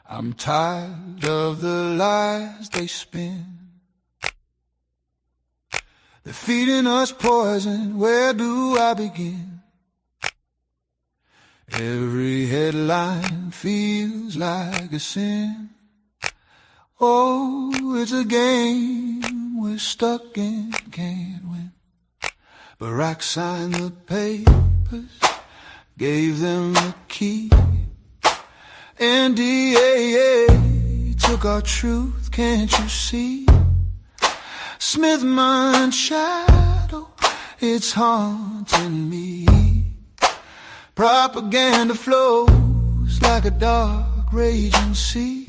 I'm tired of the lies they spin. They're feeding us poison, where do I begin? Every headline feels like a sin. Oh, it's a game we're stuck in, can't win. Barack signed the papers, gave them the key. NDAA took our truth, can't you see? Smith mind shadow, it's haunting me. Propaganda flows like a dark raging sea.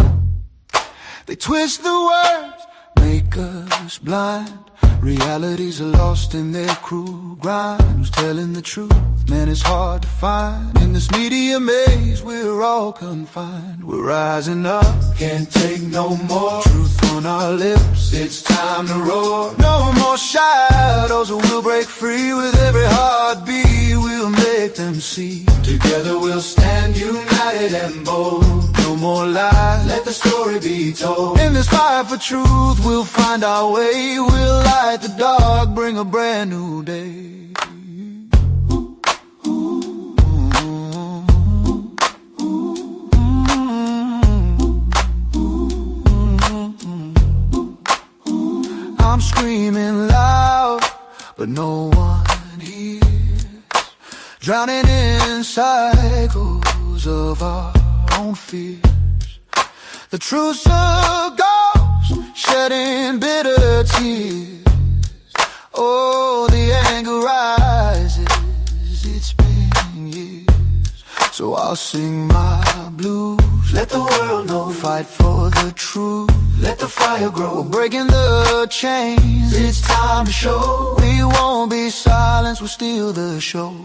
They twist the words, make us blind. Realities are lost in their cruel grind. Who's telling the truth? Man, it's hard to find. In this media maze, we're all confined. We're rising up, can't take no more. Truth on our lips, it's time to roar. No more shadows, we'll break free. With every heartbeat, we'll make them see. Together we'll stand united and bold. No more lies, let the story be told. In this fight for truth, we'll find our way. We'll light the dark, bring a brand new day. I'm screaming loud, but no one hears. Drowning in cycles of our own fears. The truth goes, shedding bitter tears. Oh, the anger rises, it's been years. So I'll sing my blues, let the world know. Fight for the truth, let the fire grow. We're breaking the chains, it's time to show. We won't be silenced, we'll steal the show.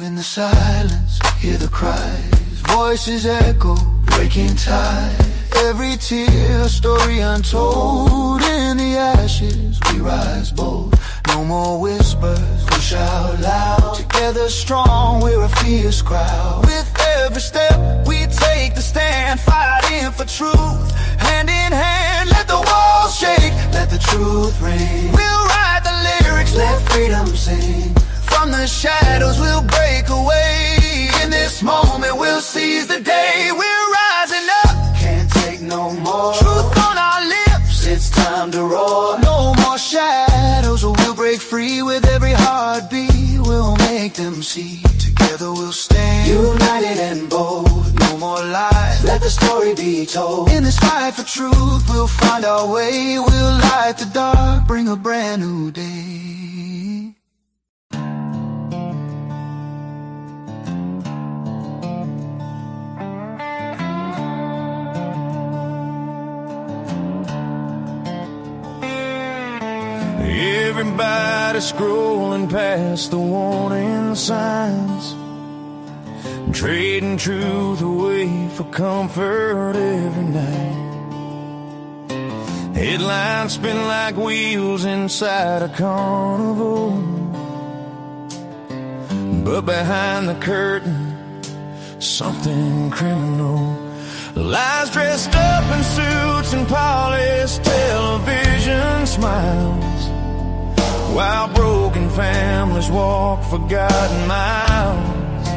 In the silence, hear the cries, voices echo, breaking tide. Every tear, a story untold. In the ashes, we rise bold. No more whispers, we shout loud. Together strong, we're a fierce crowd. With every step, we take the stand, fighting for truth. Hand in hand, let the walls shake, let the truth ring. We'll write the lyrics, let freedom sing. From the shadows, we'll break away. In this moment, we'll seize the day. We're rising up, can't take no more. Truth on our lips, it's time to roar. No more shadows, we'll break free. With every heartbeat, we'll make them see. Together we'll stand, united and bold. No more lies, let the story be told. In this fight for truth, we'll find our way. We'll light the dark, bring a brand new day. Everybody scrolling past the warning signs, trading truth away for comfort every night. Headlines spin like wheels inside a carnival, but behind the curtain, something criminal. Lies dressed up in suits and polished television smiles, while broken families walk forgotten miles.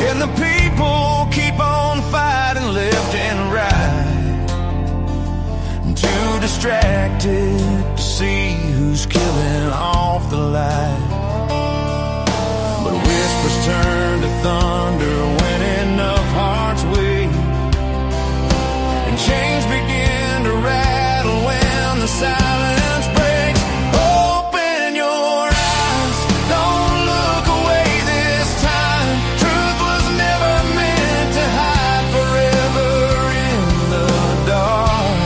And the people keep on fighting left and right, too distracted to see who's killing off the light. But whispers turn to thunder when enough hearts wait, and chains begin to rattle when the silence breaks. Open your eyes, don't look away this time. Truth was never meant to hide forever in the dark.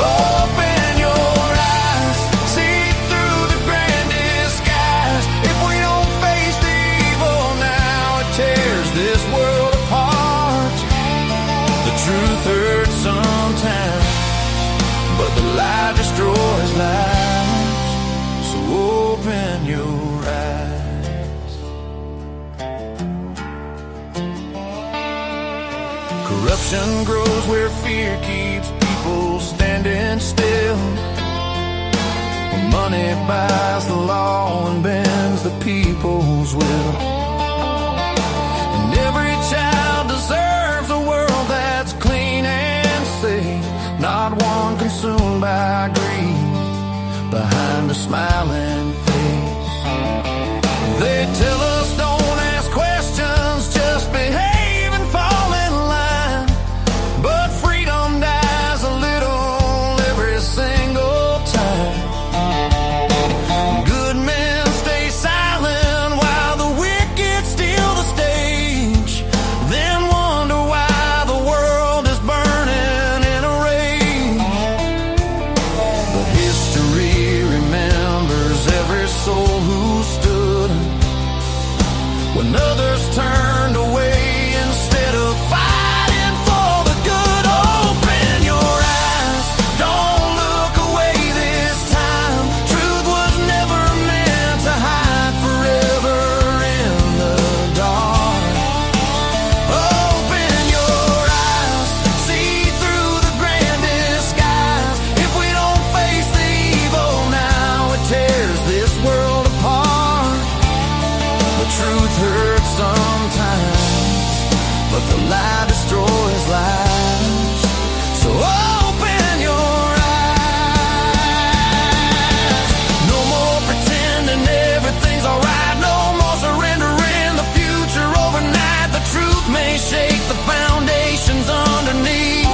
Open your eyes, see through the grand disguise. If we don't face the evil now, it tears this world apart. The truth hurts sometimes, but the lie destroys lives. So open your eyes. Corruption grows where fear keeps people standing still. When money buys the law and bends the people's will. And every child deserves a world that's clean and safe, not one consumed by greed behind a smiling face. They tell us don't ask questions, just behave and fall in line. But freedom dies a little every single time. Good men stay silent while the wicked steal the stage, then wonder why the world is burning in a rage. But history remembers every soul who stood when others turned away instead of fighting for the good. Open your eyes, don't look away this time. Truth was never meant to hide forever in the dark. Open your eyes, see through the grand disguise. If we don't face the evil now, it tears this world apart. The truth hurts sometimes, but the lie destroys lives. So open your eyes. No more pretending everything's alright. No more surrendering the future overnight. The truth may shake the foundations underneath,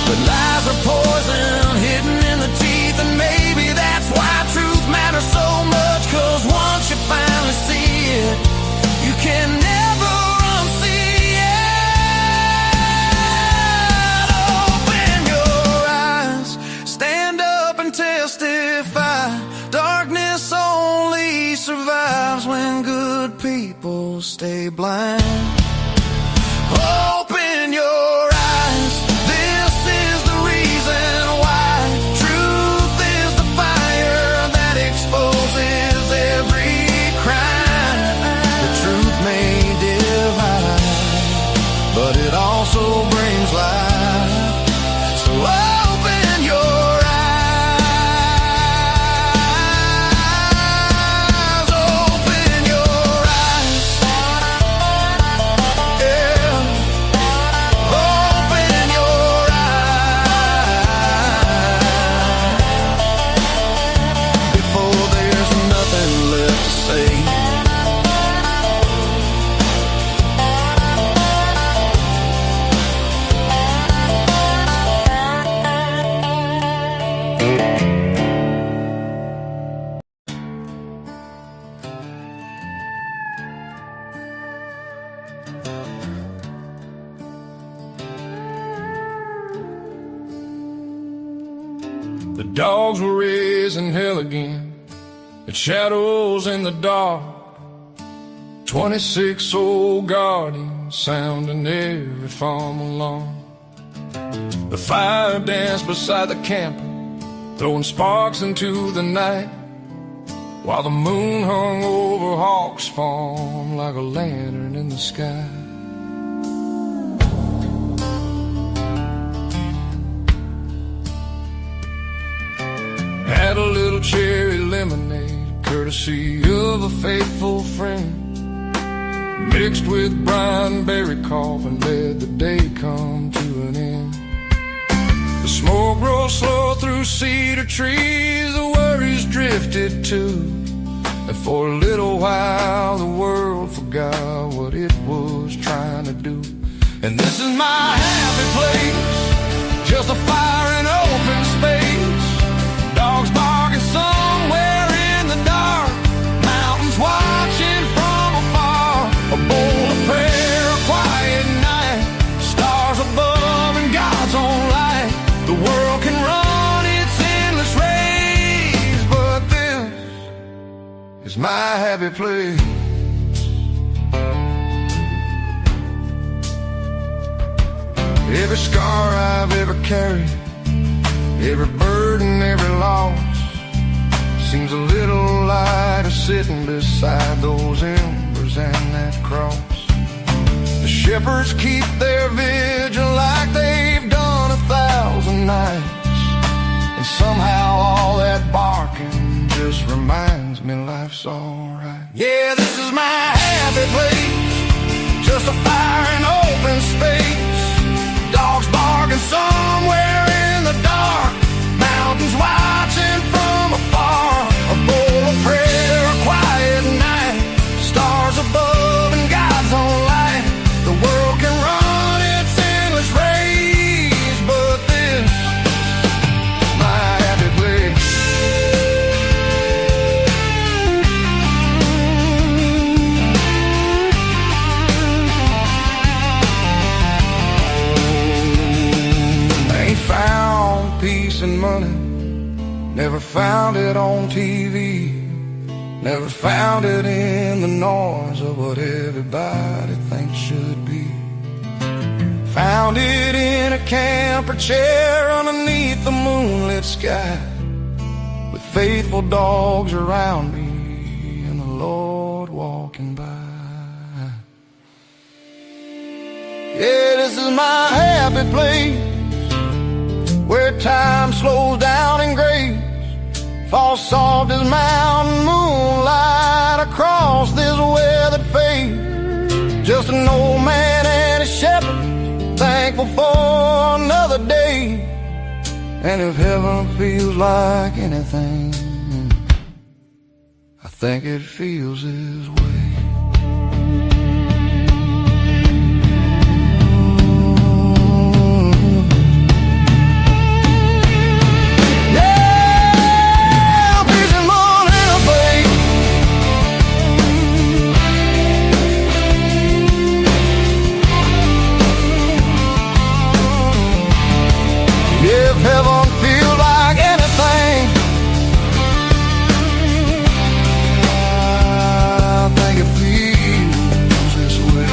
but lies are poison hidden in the teeth. And maybe that's why truth matters so much, 'cause once you finally see it, you can never unsee it. Open your eyes, stand up and testify. Darkness only survives when good people stay blind. Open your eyes, this is the reason why. Truth is the fire that exposes every crime. The truth may divide, but it also brings life. So open your eyes, open your eyes, yeah. Open your eyes before there's nothing left to say. The dogs were raising hell again, at shadows in the dark. 26 old guardians sounding every farm along. The fire danced beside the camper, throwing sparks into the night, while the moon hung over Hawks Farm like a lantern in the sky. Had a little cherry lemonade, courtesy of a faithful friend, mixed with brine berry cough and let the day come to an end. The smoke rolled slow through cedar trees, the worries drifted too, and for a little while the world forgot what it was trying to do. And this is my happy place, just a fire and open space. Dogs barking somewhere in the dark, mountains watching from afar. A bowl of prayer, a quiet night, stars above and God's own light. The world can run its endless race, but this is my happy place. Every scar I've ever carried, every burden, every loss, seems a little lighter sitting beside those embers and that cross. The Shepherds keep their vigil like they've done 1,000 nights. And somehow all that barking just reminds me life's alright. Yeah, this is my happy place, just a fire in open space. Dogs barking somewhere in the dark, mountains watching from afar. A bowl of prayer, a quiet night, stars above and God's own light. The world can run its endless race, but this is my happy place. Ain't found peace in money, never found it on TV, never found it in the noise of what everybody thinks should be. Found it in a camper chair underneath the moonlit sky, with faithful dogs around me and the Lord walking by. Yeah, this is my happy place, where time slows down and grace falls soft as mountain moonlight across this weathered face. Just an old man and a shepherd, thankful for another day. And if heaven feels like anything, I think it feels this way. If heaven feels like anything, I think it feels this way.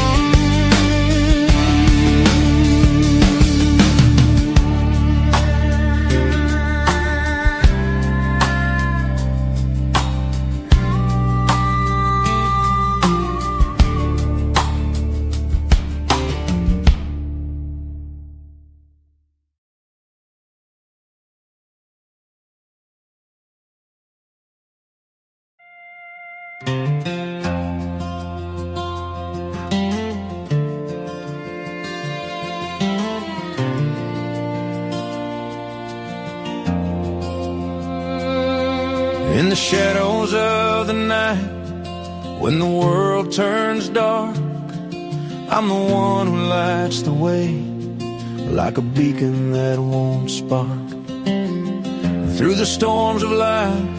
In the shadows of the night, when the world turns dark, I'm the one who lights the way, like a beacon that won't spark. Through the storms of life,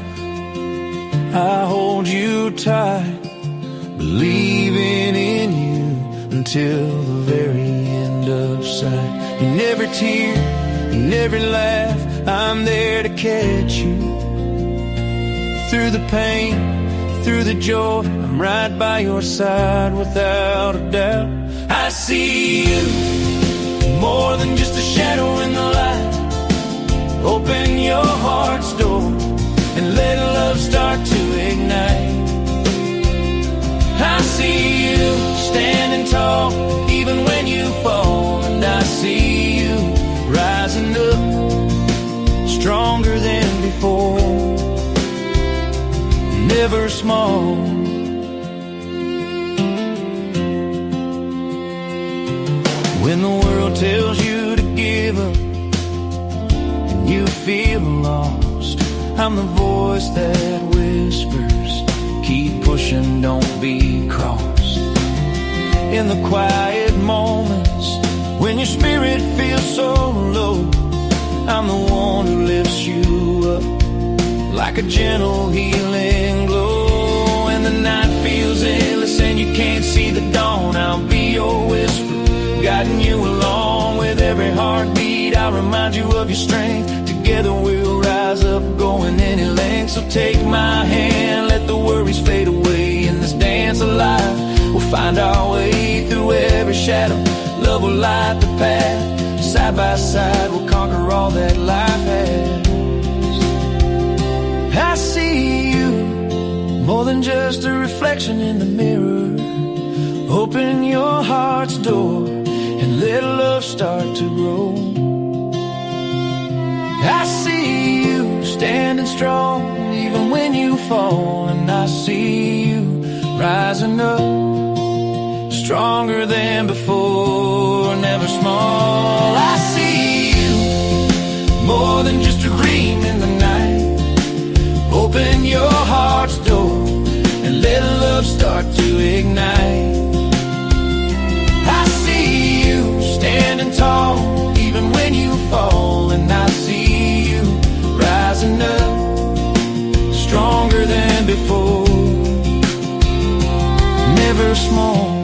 I hold you tight, believing in you until the very end of sight. In every tear, in every laugh, I'm there to catch you. Through the pain, through the joy, I'm right by your side without a doubt. I see you, more than just a shadow in the light. Open your heart's door and let love start to ignite. I see you standing tall, even when you fall. And I see you rising up, stronger than before, never small. When the world tells you to give up and you feel lost, I'm the voice that whispers, keep pushing, don't be crossed. In the quiet moments, when your spirit feels so low, I'm the one who lifts you up, like a gentle healing glow. And the night feels endless and you can't see the dawn, I'll be your whisper, guiding you along. With every heartbeat, I'll remind you of your strength. Together we'll rise up, going any length. So take my hand, let the worries fade away. In this dance of life, we'll find our way through every shadow. Love will light the path. Side by side, we'll conquer all that life has. I see you, more than just a reflection in the mirror. Open your heart's door and let love start to grow. I see you standing strong even when you fall, and I see you rising up, stronger than before, never small. I see you more than just a dream in the night. Open your heart's door and let love start to ignite. I see you standing tall even when you fall, and I see you rising up, stronger than before, never small.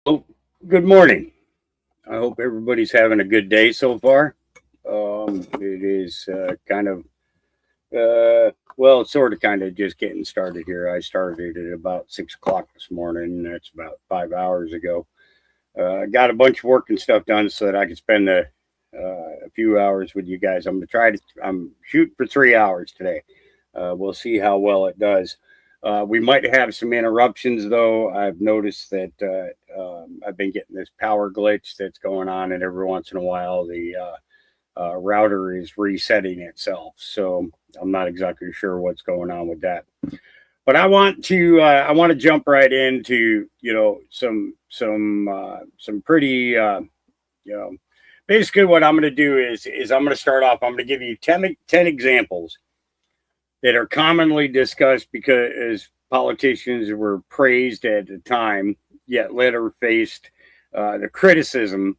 Oh, good morning. I hope everybody's having a good day so far. It is well, it's sort of kind of just getting started here. I started at about 6 o'clock this morning. That's about 5 hours ago. I got a bunch of work and stuff done so that I can spend a few hours with you guys. I'm shooting for 3 hours today. We'll see how well it does. We might have some interruptions, though. I've noticed that I've been getting this power glitch that's going on, and every once in a while the router is resetting itself. So I'm not exactly sure what's going on with that. But I want to jump right into some pretty basically what I'm going to do is I'm going to start off. I'm going to give you 10 examples that are commonly discussed because politicians were praised at the time, yet later faced the criticism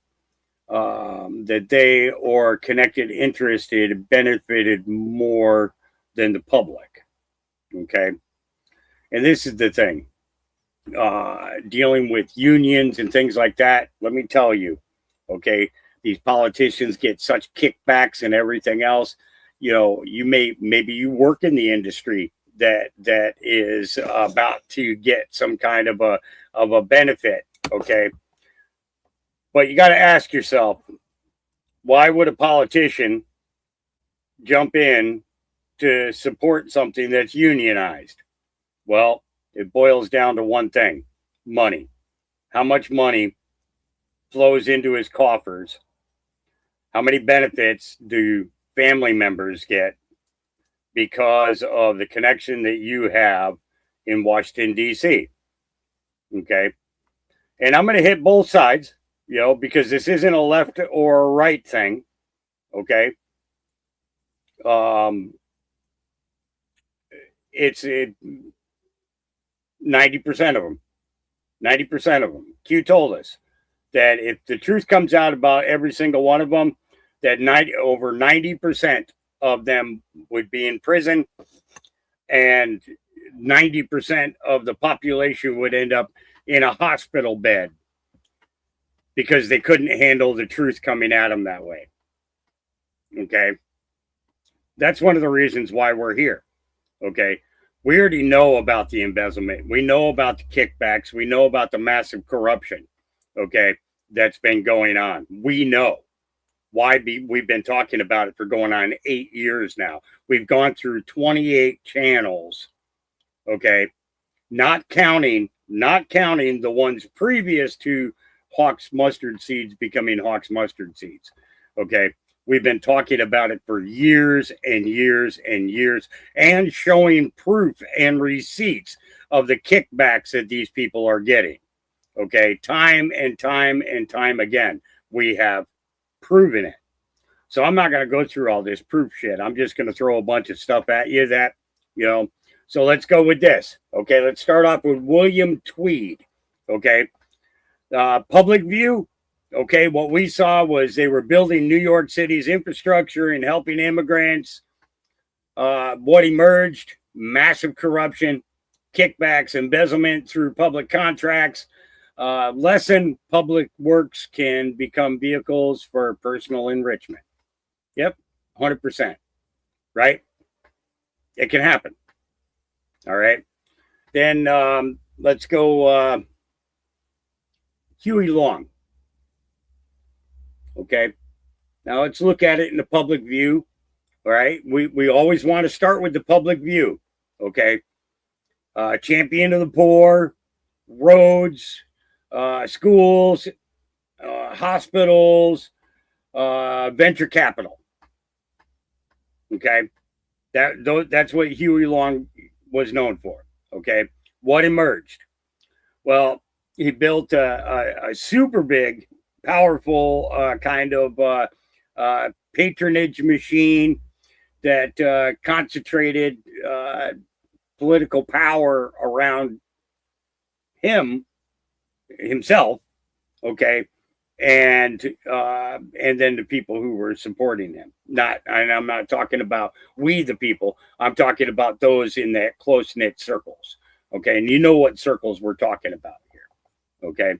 that they or connected interested benefited more than the public. Okay. And this is the thing. Dealing with unions and things like that, let me tell you, okay, these politicians get such kickbacks and everything else. Maybe you work in the industry that is about to get some kind of a benefit, okay? But you got to ask yourself, why would a politician jump in to support something that's unionized? Well, it boils down to one thing: money. How much money flows into his coffers? How many benefits do family members get because of the connection that you have in Washington, D.C.? Okay. And I'm going to hit both sides, because this isn't a left or a right thing. Okay. It's 90% of them. 90% of them. Q told us that if the truth comes out about every single one of them, that over 90% of them would be in prison, and 90% of the population would end up in a hospital bed because they couldn't handle the truth coming at them that way. Okay. That's one of the reasons why we're here. Okay. We already know about the embezzlement. We know about the kickbacks. We know about the massive corruption. Okay. That's been going on. We know. We've been talking about it for going on 8 years now. We've gone through 28 channels, okay? Not counting the ones previous to Hawk's mustard seeds becoming Hawk's mustard seeds, okay? We've been talking about it for years and years and years, and showing proof and receipts of the kickbacks that these people are getting. Okay, time and time and time again, we have proven it. So I'm not going to go through all this proof shit. I'm just going to throw a bunch of stuff at you that, you know. So let's go with this. Okay, let's start off with William Tweed. Okay, public view. Okay, what we saw was they were building New York City's infrastructure and helping immigrants. What emerged? Massive corruption, kickbacks, embezzlement through public contracts. Lesson: public works can become vehicles for personal enrichment. Yep, 100%. Right? It can happen. All right. Then let's go Huey Long. Okay. Now let's look at it in the public view. All right. We always want to start with the public view. Okay. Champion of the poor, roads, schools, hospitals, venture capital. Okay. That's what Huey Long was known for. Okay. What emerged? Well, he built a super big, powerful kind of patronage machine that concentrated political power around himself. Okay. And then the people who were supporting him. And I'm not talking about we the people. I'm talking about those in that close knit circles. Okay, and you know what circles we're talking about here. Okay,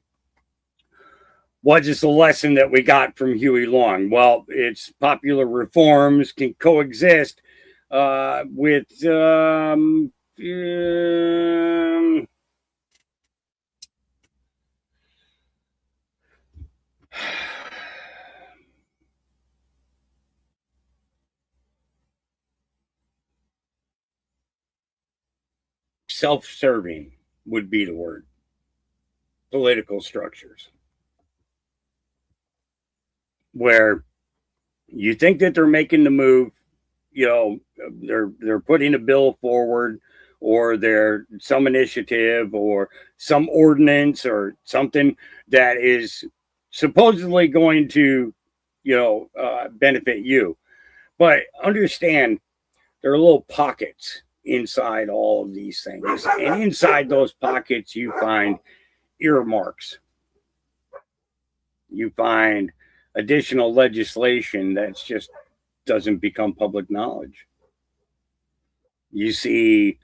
what is the lesson that we got from Huey Long? Well, it's popular reforms can coexist with self-serving would be the word. Political structures where you think that they're making the move, you know, they're putting a bill forward or they're some initiative or some ordinance or something that is supposedly going to, you know, benefit you. But understand there are little pockets inside all of these things. And inside those pockets, you find earmarks. You find additional legislation that's just doesn't become public knowledge. You see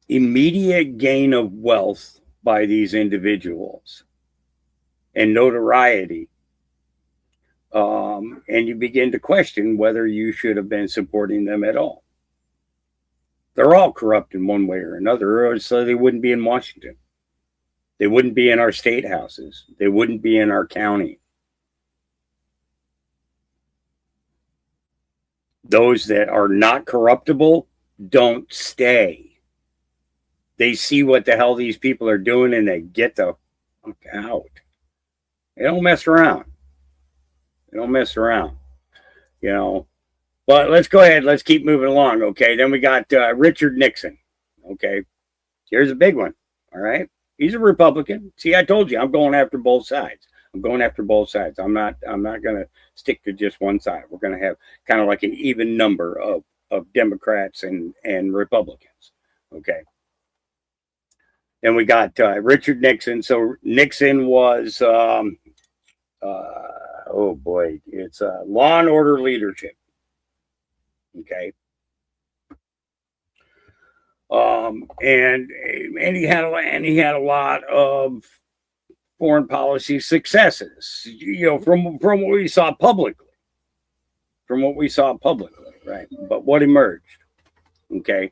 immediate gain of wealth by these individuals and notoriety. And you begin to question whether you should have been supporting them at all. They're all corrupt in one way or another, or so they wouldn't be in Washington. They wouldn't be in our state houses. They wouldn't be in our county. Those that are not corruptible don't stay. They see what the hell these people are doing and they get the fuck out. They don't mess around. They don't mess around, you know. But let's go ahead. Let's keep moving along. Okay. Then we got Richard Nixon. Okay. Here's a big one. All right. He's a Republican. See, I told you I'm going after both sides. I'm going after both sides. I'm not going to stick to just one side. We're going to have kind of like an even number of Democrats and Republicans. Okay. Then we got Richard Nixon. So Nixon was oh boy, it's law and order leadership. Okay. And he had a lot of foreign policy successes, you know, from what we saw publicly, right? But what emerged? Okay.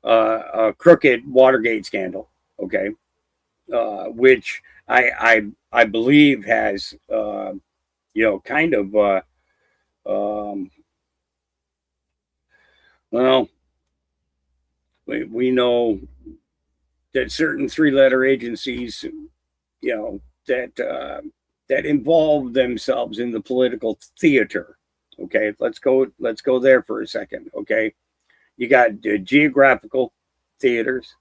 A crooked Watergate scandal. Okay. Which I believe has, you know, kind of, well, we know that certain three-letter agencies, you know, that involve themselves in the political theater. Okay, let's go there for a second. Okay, You got geographical theaters.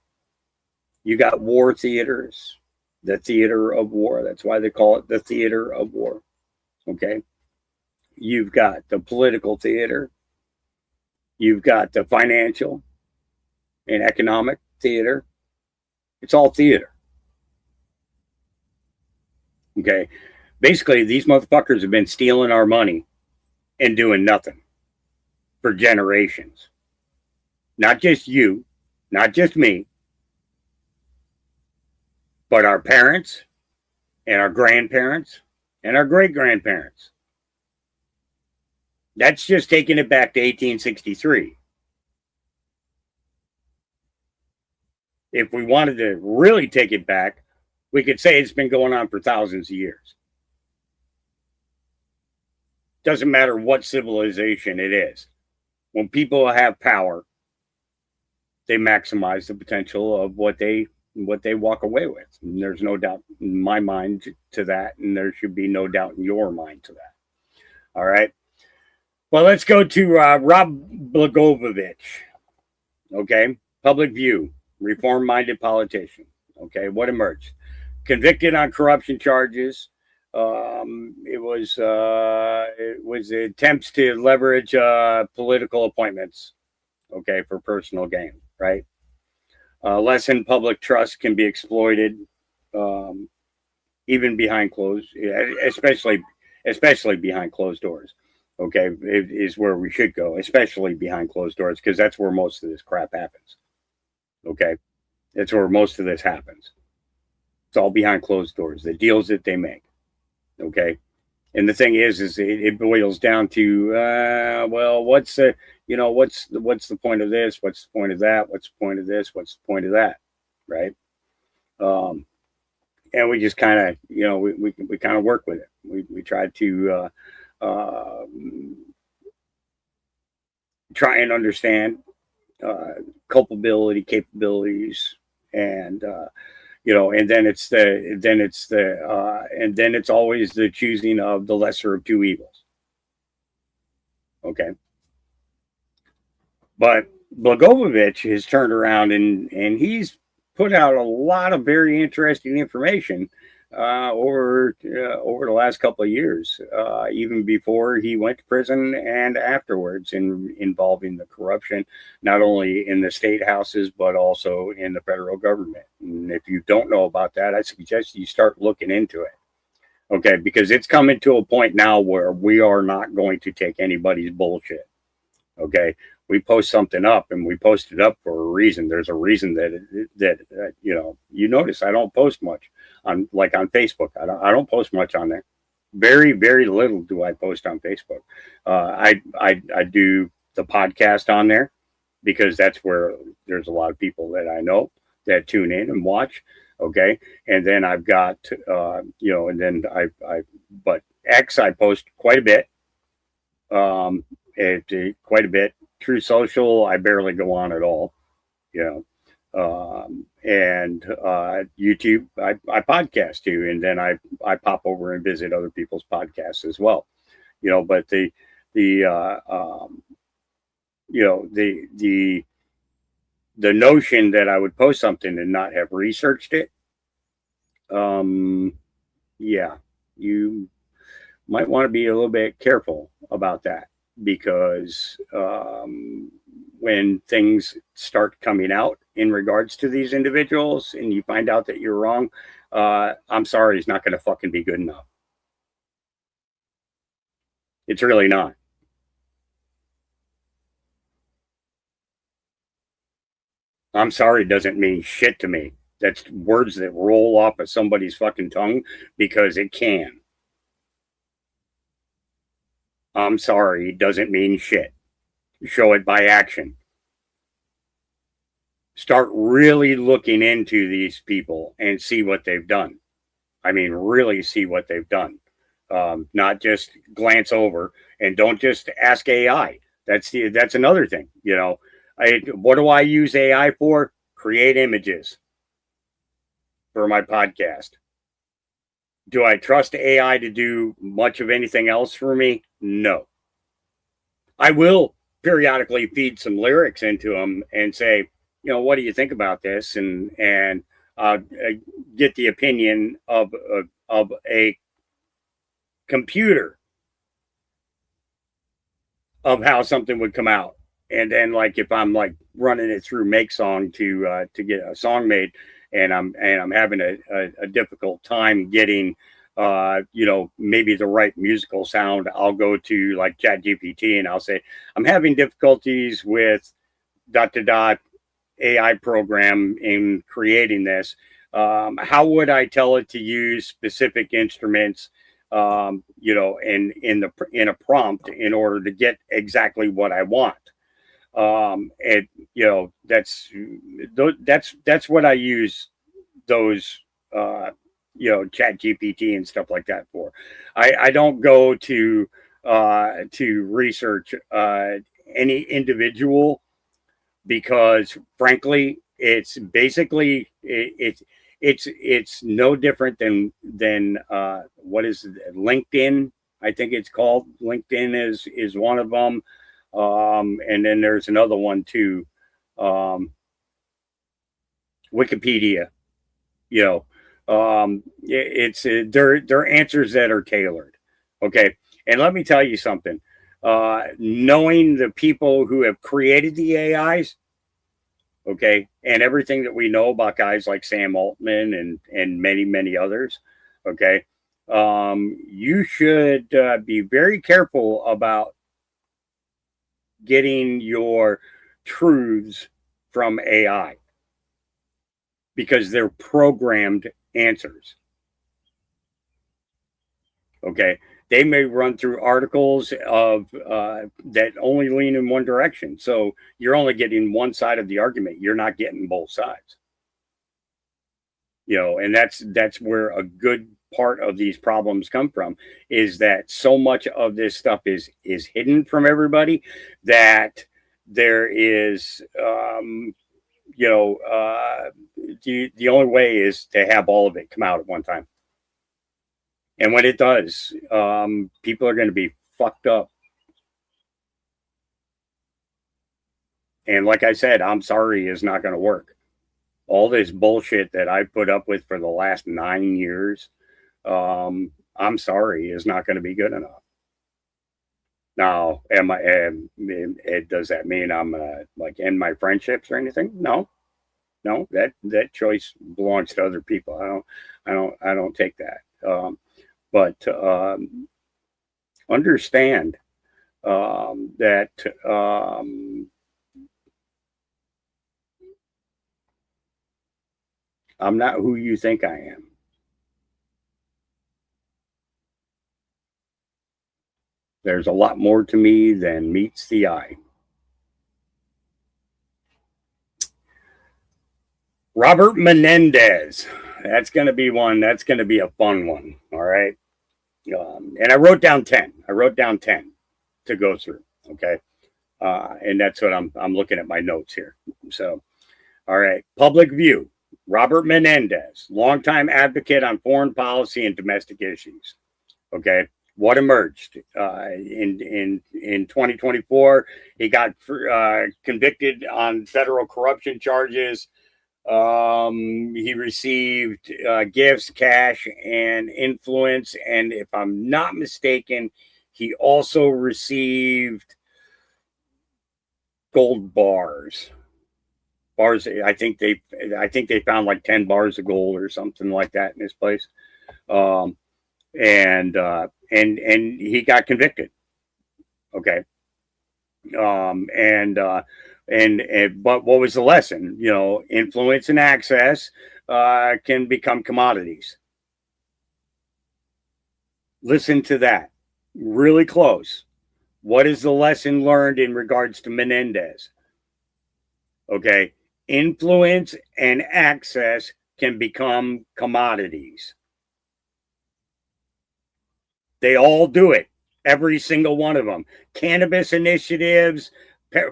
You got war theaters, the theater of war. That's why they call it the theater of war. Okay. You've got the political theater. You've got the financial and economic theater. It's all theater. Okay. Basically, these motherfuckers have been stealing our money and doing nothing for generations. Not just you, not just me, but our parents and our grandparents and our great grandparents. That's just taking it back to 1863. If we wanted to really take it back, we could say it's been going on for thousands of years. Doesn't matter what civilization it is. When people have power, they maximize the potential of what they walk away with. And there's no doubt in my mind to that, and there should be no doubt in your mind to that. All right. Well, let's go to Rob Blagojevich. Okay. Public View, reform-minded politician. Okay. What emerged? Convicted on corruption charges. It was attempts to leverage political appointments. Okay. For personal gain. Right. Lessen public trust can be exploited, even behind closed, especially behind closed doors. Okay, it is where we should go, especially behind closed doors, because that's where most of this crap happens. Okay, that's where most of this happens. It's all behind closed doors. The deals that they make. Okay, and the thing is it boils down to well, what's the point of this? What's the point of that? What's the point of this? What's the point of that? Right? And we just kind of we kind of work with it. We try to try and understand culpability, capabilities, and and then it's always the choosing of the lesser of two evils. Okay, but Blagojevich has turned around and he's put out a lot of very interesting information over the last couple of years, even before he went to prison and afterwards, involving the corruption, not only in the state houses, but also in the federal government. And if you don't know about that, I suggest you start looking into it. Okay, because it's coming to a point now where we are not going to take anybody's bullshit. Okay, we post something up and we post it up for a reason. There's a reason that you notice I don't post much on Facebook. I don't post much on there. Very, very little do I post on Facebook. I do the podcast on there because that's where there's a lot of people that I know that tune in and watch. Okay. And then I've got, and then but X, I post quite a bit. Quite a bit. True Social, I barely go on at all, and YouTube, I podcast too, and then I pop over and visit other people's podcasts as well, but the notion that I would post something and not have researched it, yeah, you might want to be a little bit careful about that. Because when things start coming out in regards to these individuals and you find out that you're wrong, I'm sorry, it's not going to fucking be good enough. It's really not. I'm sorry doesn't mean shit to me. That's words that roll off of somebody's fucking tongue because it can. I'm sorry doesn't mean shit. Show it by action. Start really looking into these people and see what they've done. I mean, really see what they've done. Not just glance over and don't just ask AI. That's another thing. What do I use AI for? Create images for my podcast. Do I trust AI to do much of anything else for me? No. I will periodically feed some lyrics into them and say, what do you think about this? And get the opinion of a computer of how something would come out. And then, like, if I'm like running it through Make Song to get a song made, and I'm having a difficult time getting maybe the right musical sound, I'll go to like ChatGPT and I'll say, I'm having difficulties with ... AI program in creating this. How would I tell it to use specific instruments, in a prompt in order to get exactly what I want? And that's what I use those Chat GPT and stuff like that for. I don't go to research any individual, because frankly it's basically it's no different than what is it, LinkedIn. I think it's called LinkedIn is one of them. And then there's another one too, Wikipedia. It's they're answers that are tailored. Okay, and let me tell you something. Knowing the people who have created the AIs, okay, and everything that we know about guys like Sam Altman and many others, okay, you should be very careful about getting your truths from AI, because they're programmed answers. Okay, they may run through articles of that only lean in one direction, so you're only getting one side of the argument. You're not getting both sides. And that's where a good part of these problems come from, is that so much of this stuff is hidden from everybody, that there is the only way is to have all of it come out at one time. And when it does, people are going to be fucked up. And like I said, I'm sorry is not going to work. All this bullshit that I put up with for the last 9 years, I'm sorry is not going to be good enough. Now, does that mean I'm gonna like end my friendships or anything? No, that choice belongs to other people. I don't take that. But understand that I'm not who you think I am. There's a lot more to me than meets the eye. Robert Menendez. That's going to be one. That's going to be a fun one. All right. And I wrote down 10. I wrote down 10 to go through. Okay. And that's what I'm looking at my notes here. So, all right. Public view. Robert Menendez, longtime advocate on foreign policy and domestic issues. Okay. What emerged in 2024? He got convicted on federal corruption charges. He received gifts, cash, and influence. And if I'm not mistaken, he also received gold bars. I think they found like 10 bars of gold or something like that in his place. And he got convicted. Okay. But what was the lesson? Influence and access can become commodities. Listen to that really close. What is the lesson learned in regards to Menendez? Okay. Influence and access can become commodities. They all do it. Every single one of them. Cannabis initiatives,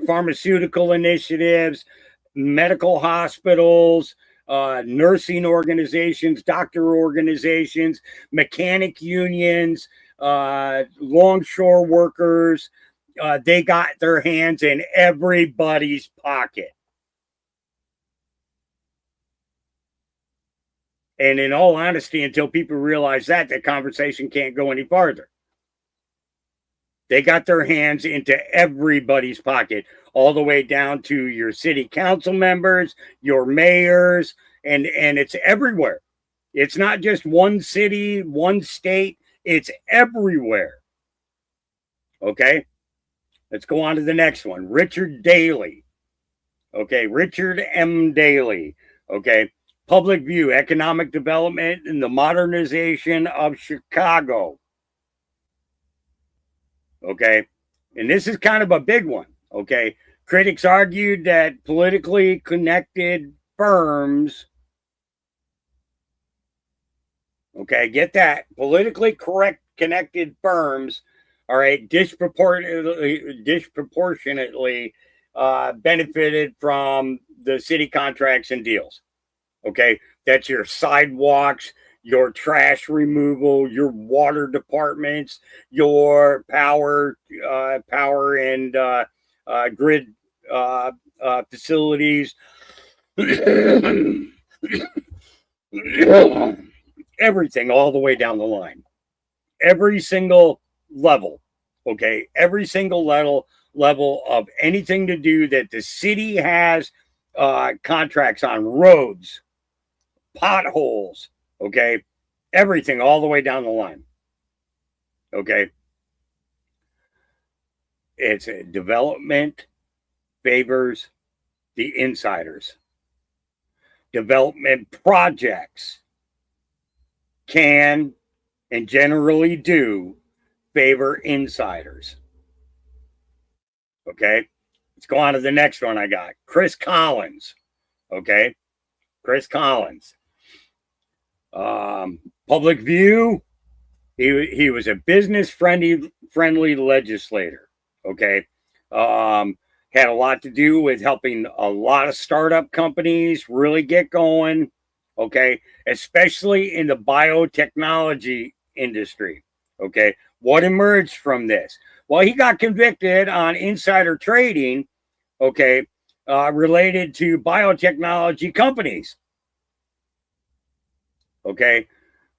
pharmaceutical initiatives, medical hospitals, nursing organizations, doctor organizations, mechanic unions, longshore workers, they got their hands in everybody's pocket. And in all honesty, until people realize that, the conversation can't go any farther. They got their hands into everybody's pocket, all the way down to your city council members, your mayors, and it's everywhere. It's not just one city, one state, it's everywhere. Okay? Let's go on to the next one. Richard Daley. Okay, Richard M. Daley. Okay. Public View, Economic Development and the Modernization of Chicago. Okay. And this is kind of a big one. Okay. Critics argued that politically connected firms, okay, get that, politically correct connected firms, all right, disproportionately benefited from the city contracts and deals. Okay, that's your sidewalks, your trash removal, your water departments, your power and grid facilities, everything all the way down the line, every single level. Okay, every single level of anything to do that the city has contracts on, roads, potholes, okay, everything all the way down the line. Okay, it's a development favors the insiders. Development projects can and generally do favor insiders. Okay, let's go on to the next one I got. Chris Collins. Okay, Chris Collins. Public View. He was a business friendly legislator. Okay, had a lot to do with helping a lot of startup companies really get going. Okay, especially in the biotechnology industry. Okay, what emerged from this? Well, he got convicted on insider trading. Okay, related to biotechnology companies. Okay,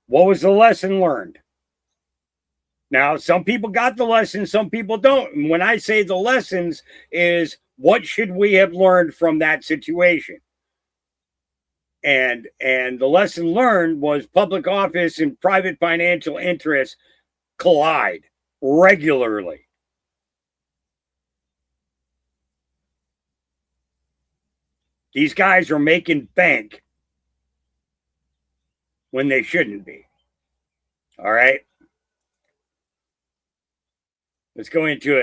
what was the lesson learned? Now, some people got the lesson, some people don't. And when I say the lessons is what should we have learned from that situation? And the lesson learned was public office and private financial interests collide regularly. These guys are making bank when they shouldn't be. All right. Let's go into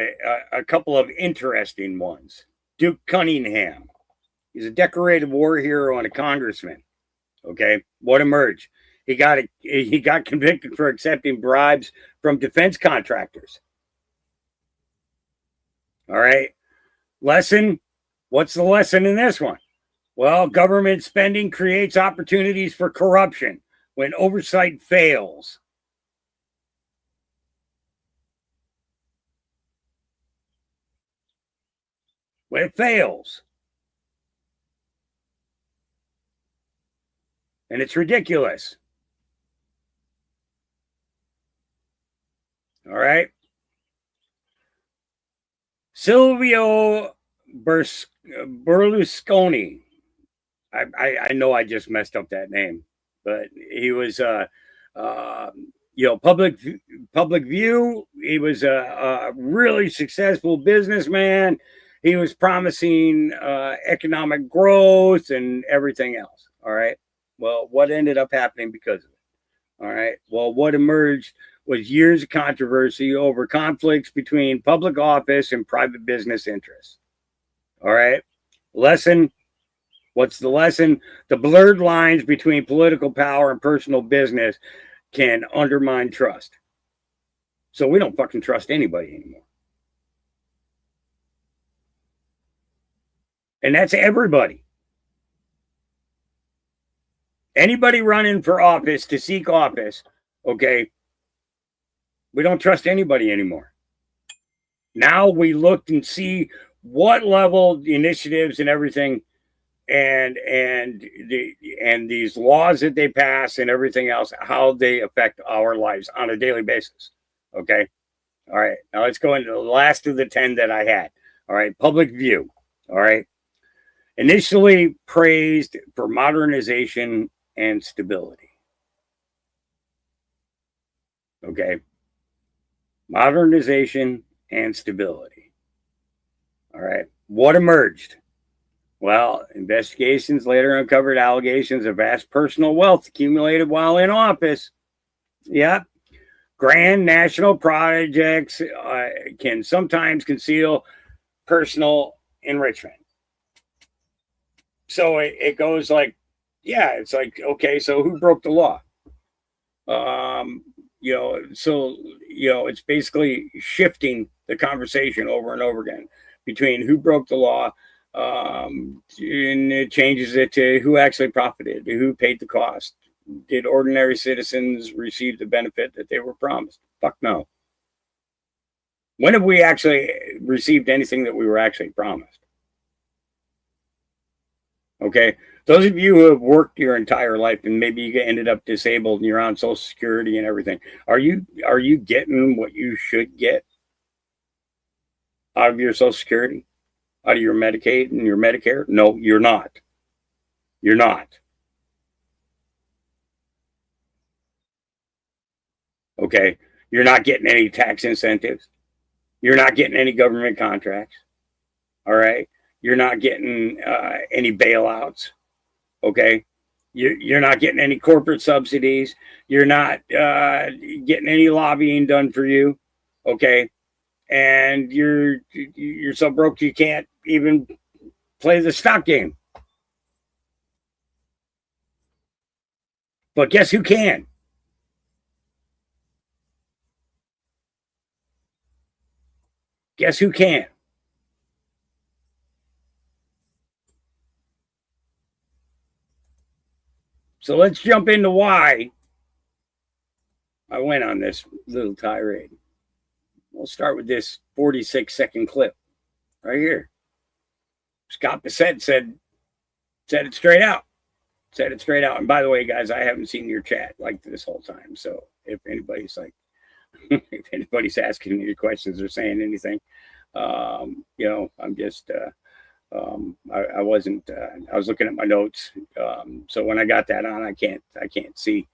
a couple of interesting ones. Duke Cunningham. He's a decorated war hero and a congressman. Okay. What emerged? He got convicted for accepting bribes from defense contractors. All right. Lesson. What's the lesson in this one? Well, government spending creates opportunities for corruption when oversight fails. When it fails. And it's ridiculous. All right. Silvio Berlusconi. I know I just messed up that name, but he was public view. He was a really successful businessman. He was promising economic growth and everything else. All right. Well, what ended up happening because of it? All right. Well, what emerged was years of controversy over conflicts between public office and private business interests. All right. Lesson. What's the lesson? The blurred lines between political power and personal business can undermine trust. So we don't fucking trust anybody anymore. And that's everybody. Anybody running for office to seek office, okay, we don't trust anybody anymore. Now we looked and see what level the initiatives and everything and these laws that they pass and everything else, how they affect our lives on a daily basis. Okay. All right. Now let's go into the last of the 10 that I had. All right. Public view. All right. Initially praised for modernization and stability. Okay. Modernization and stability. All right. What emerged? Well, investigations later uncovered allegations of vast personal wealth accumulated while in office. Yep. Grand national projects can sometimes conceal personal enrichment. So it goes like, yeah, it's like, okay, so who broke the law? It's basically shifting the conversation over and over again between who broke the law, and it changes it to who actually profited, who paid the cost. Did ordinary citizens receive the benefit that they were promised? Fuck no. When have we actually received anything that we were actually promised? Okay. Those of you who have worked your entire life and maybe you ended up disabled and you're on Social Security and everything, are you getting what you should get out of your Social Security, out of your Medicaid and your Medicare? No, you're not. You're not. Okay. You're not getting any tax incentives. You're not getting any government contracts. All right. You're not getting any bailouts. Okay. You're not getting any corporate subsidies. You're not getting any lobbying done for you. Okay. And you're so broke you can't even play the stock game. But guess who can? Guess who can? So let's jump into why I went on this little tirade. We'll start with this 46-second clip right here. Scott Bissett said it straight out. Said it straight out. And by the way, guys, I haven't seen your chat like this whole time. So if anybody's if anybody's asking any questions or saying anything, I'm just I wasn't I was looking at my notes. So when I got that on, I can't see.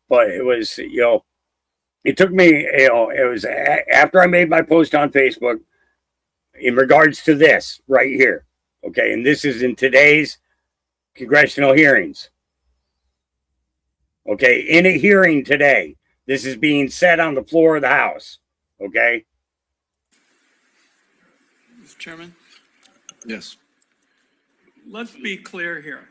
But it was, it took me, it was after I made my post on Facebook in regards to this right here. Okay. And this is in today's congressional hearings. Okay. In a hearing today, this is being said on the floor of the House. Okay. Mr. Chairman? Yes. Let's be clear here.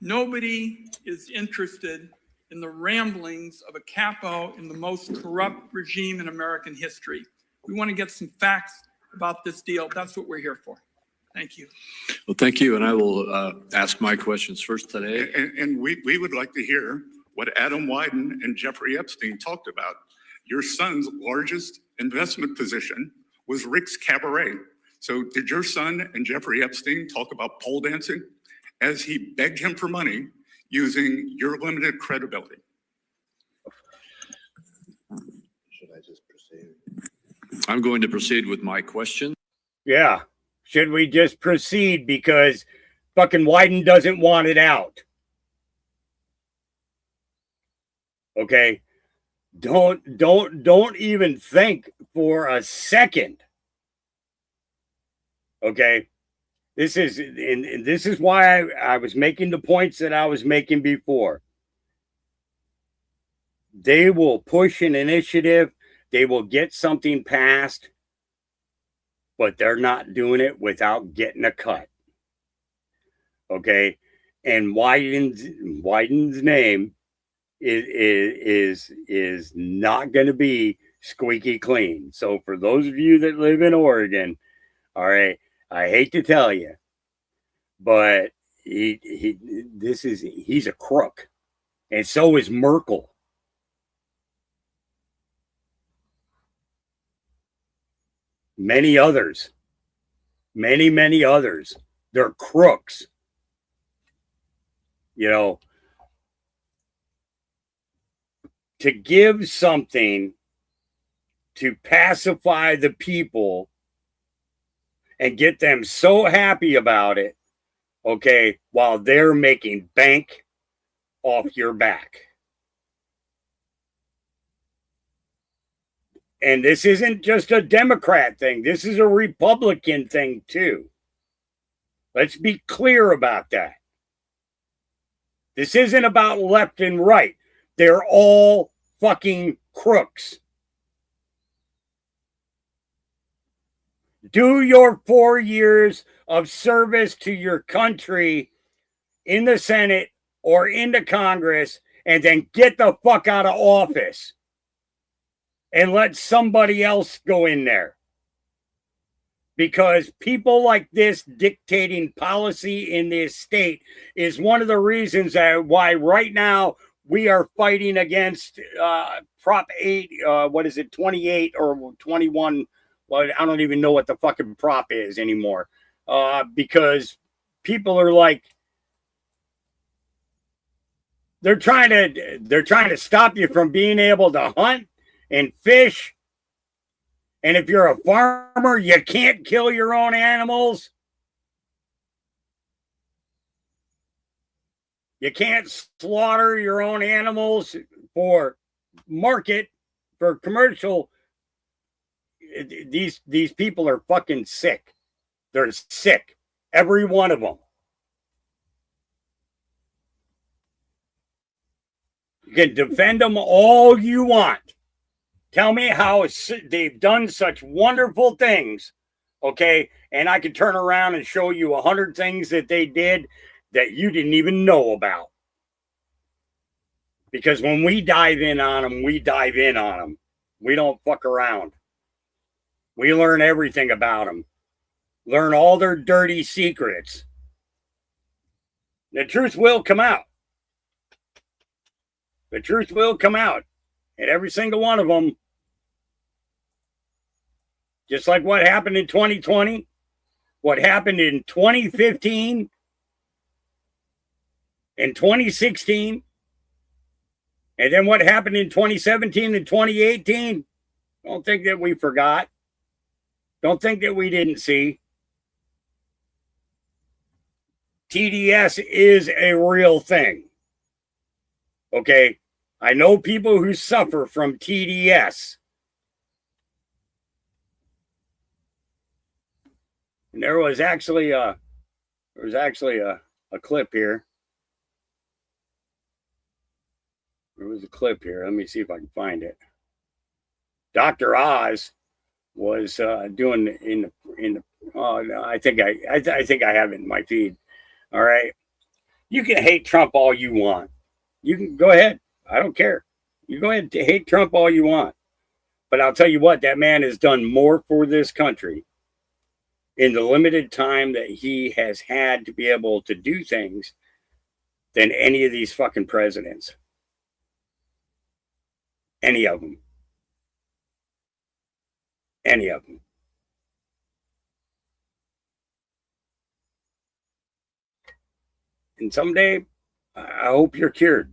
Nobody is interested in the ramblings of a capo in the most corrupt regime in American history. We want to get some facts about this deal. That's what we're here for. Thank you. Well, thank you. And I will ask my questions first today. And we would like to hear what Adam Wyden and Jeffrey Epstein talked about. Your son's largest investment position was Rick's Cabaret. So did your son and Jeffrey Epstein talk about pole dancing as he begged him for money using your limited credibility? Should I just proceed? I'm going to proceed with my question. Yeah. Should we just proceed because fucking Wyden doesn't want it out? Okay. Don't even think for a second. Okay. This is why I was making the points that I was making before. They will push an initiative. They will get something passed, but they're not doing it without getting a cut. Okay. And Wyden's name is not going to be squeaky clean. So for those of you that live in Oregon, all right, I hate to tell you, but he's a crook, and so is Merkel. Many others. Many, many others. They're crooks. You know, to give something to pacify the people and get them so happy about it, okay, while they're making bank off your back. And this isn't just a Democrat thing. This is a Republican thing too. Let's be clear about that. This isn't about left and right. They're all fucking crooks. Do your 4 years of service to your country in the Senate or into Congress and then get the fuck out of office and let somebody else go in there. Because people like this dictating policy in this state is one of the reasons that why right now we are fighting against Prop 8, 28 or 21. Well, I don't even know what the fucking prop is anymore. Because people are like, they're trying to stop you from being able to hunt and fish. And if you're a farmer, you can't kill your own animals. You can't slaughter your own animals for market, for commercial. These people are fucking sick. They're sick. Every one of them. You can defend them all you want. Tell me how they've done such wonderful things, okay? And I could turn around and show you 100 things that they did that you didn't even know about. Because when we dive in on them, we dive in on them. We don't fuck around. We learn everything about them. Learn all their dirty secrets. The truth will come out. The truth will come out. And every single one of them, just like what happened in 2020, what happened in 2015, in 2016, and then what happened in 2017 and 2018. Don't think that we forgot. Don't think that we didn't see. TDS is a real thing. Okay? I know people who suffer from TDS. And there was actually a clip here. There was a clip here. Let me see if I can find it. Dr. Oz was doing in the I think I have it in my feed. All right. You can hate Trump all you want. You can go ahead. I don't care. You go ahead and hate Trump all you want. But I'll tell you what, that man has done more for this country in the limited time that he has had to be able to do things than any of these fucking presidents. Any of them. Any of them. And someday, I hope you're cured.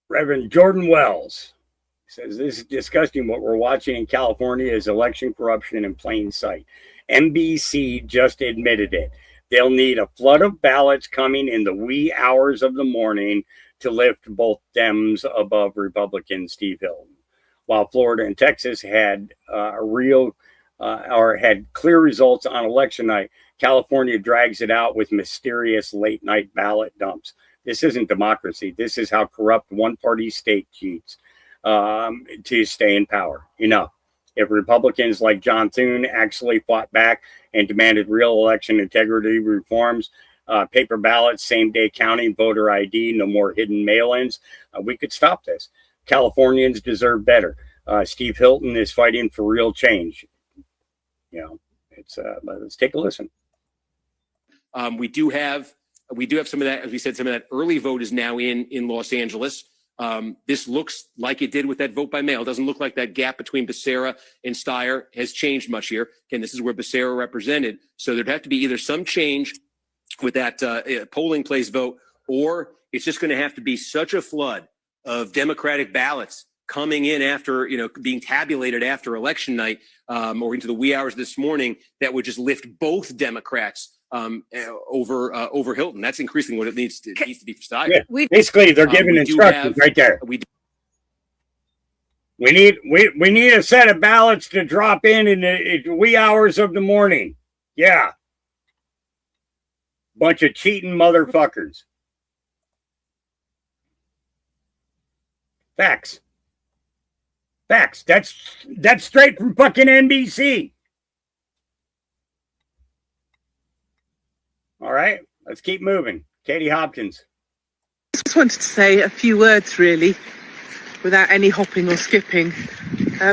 Reverend Jordan Wells says, this is disgusting. What we're watching in California is election corruption in plain sight. NBC just admitted it. They'll need a flood of ballots coming in the wee hours of the morning to lift both Dems above Republican Steve Hilton. While Florida and Texas had had clear results on election night, California drags it out with mysterious late night ballot dumps. This isn't democracy. This is how corrupt one-party state cheats to stay in power. Enough. If Republicans like John Thune actually fought back and demanded real election integrity reforms, paper ballots, same-day counting, voter ID, no more hidden mail-ins, we could stop this. Californians deserve better. Steve Hilton is fighting for real change. You know, it's let's take a listen. We do have some of that, as we said, some of that early vote is now in Los Angeles. This looks like it did with that vote by mail. It doesn't look like that gap between Becerra and Steyer has changed much here. Again, this is where Becerra represented. So there'd have to be either some change with that polling place vote, or it's just going to have to be such a flood of Democratic ballots coming in after, being tabulated after election night or into the wee hours this morning that would just lift both Democrats over Hilton. That's increasingly what it needs to be for Steyer. Yeah, basically, they're giving instructions right there. We need a set of ballots to drop in the wee hours of the morning. Yeah. Bunch of cheating motherfuckers. Facts. That's straight from fucking NBC. All right, let's keep moving. Katie Hopkins. I just wanted to say a few words, really, without any hopping or skipping.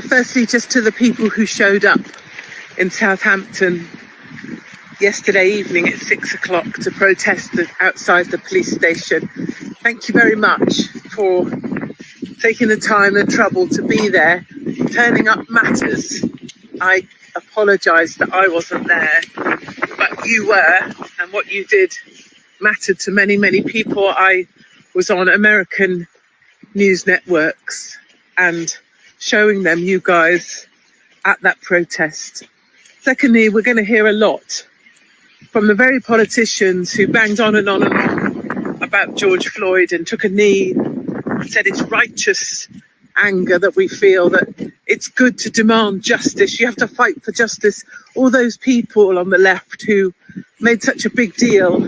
Firstly, just to the people who showed up in Southampton yesterday evening at 6 o'clock to protest outside the police station. Thank you very much for taking the time and trouble to be there. Turning up matters. I apologise that I wasn't there, but you were, and what you did mattered to many, many people. I was on American news networks and showing them you guys at that protest. Secondly, we're going to hear a lot from the very politicians who banged on and on and on about George Floyd and took a knee, said it's righteous anger that we feel, that it's good to demand justice. You have to fight for justice. All those people on the left who made such a big deal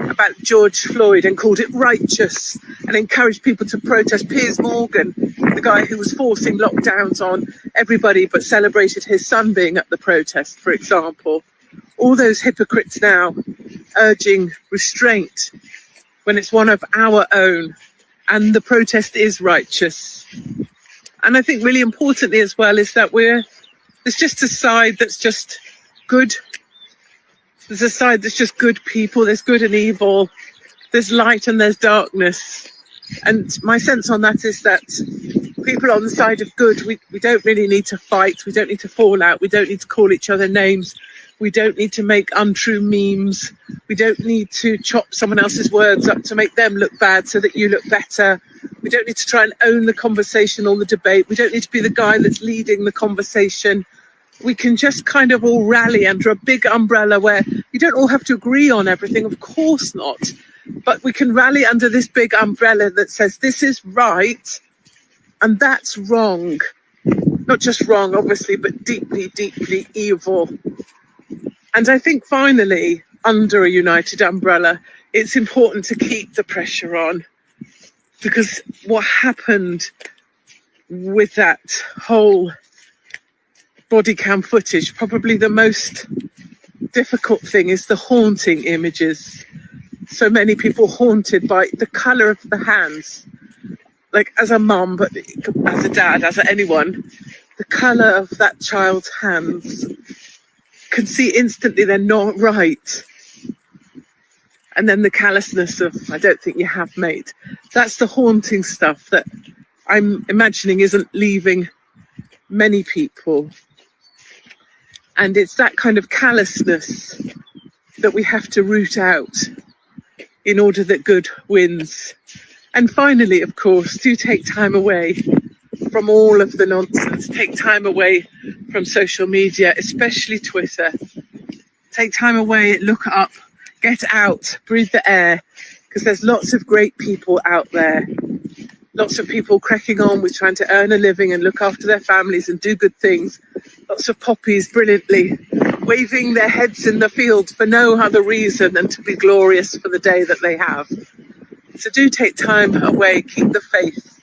about George Floyd and called it righteous and encouraged people to protest. Piers Morgan, the guy who was forcing lockdowns on everybody but celebrated his son being at the protest, for example. All those hypocrites now urging restraint when it's one of our own, and the protest is righteous. And I think really importantly as well is that there's just a side that's just good. There's a side that's just good people. There's good and evil. There's light and there's darkness. And my sense on that is that people on the side of good, we don't really need to fight. We don't need to fall out. We don't need to call each other names. We don't need to make untrue memes. We don't need to chop someone else's words up to make them look bad so that you look better. We don't need to try and own the conversation or the debate. We don't need to be the guy that's leading the conversation. We can just kind of all rally under a big umbrella where you don't all have to agree on everything, of course not. But we can rally under this big umbrella that says this is right and that's wrong. Not just wrong, obviously, but deeply, deeply evil. And I think finally, under a united umbrella, it's important to keep the pressure on, because what happened with that whole body cam footage, probably the most difficult thing is the haunting images. So many people haunted by the colour of the hands. Like as a mum, but as a dad, as anyone, the colour of that child's hands, can see instantly they're not right. And then the callousness of, I don't think you have, mate. That's the haunting stuff that I'm imagining isn't leaving many people. And it's that kind of callousness that we have to root out in order that good wins. And finally, of course, do take time away from all of the nonsense. Take time away from social media, especially Twitter. Take time away, look up, get out, breathe the air, because there's lots of great people out there. Lots of people cracking on with trying to earn a living and look after their families and do good things. Lots of poppies brilliantly waving their heads in the field for no other reason than to be glorious for the day that they have. So do take time away, keep the faith,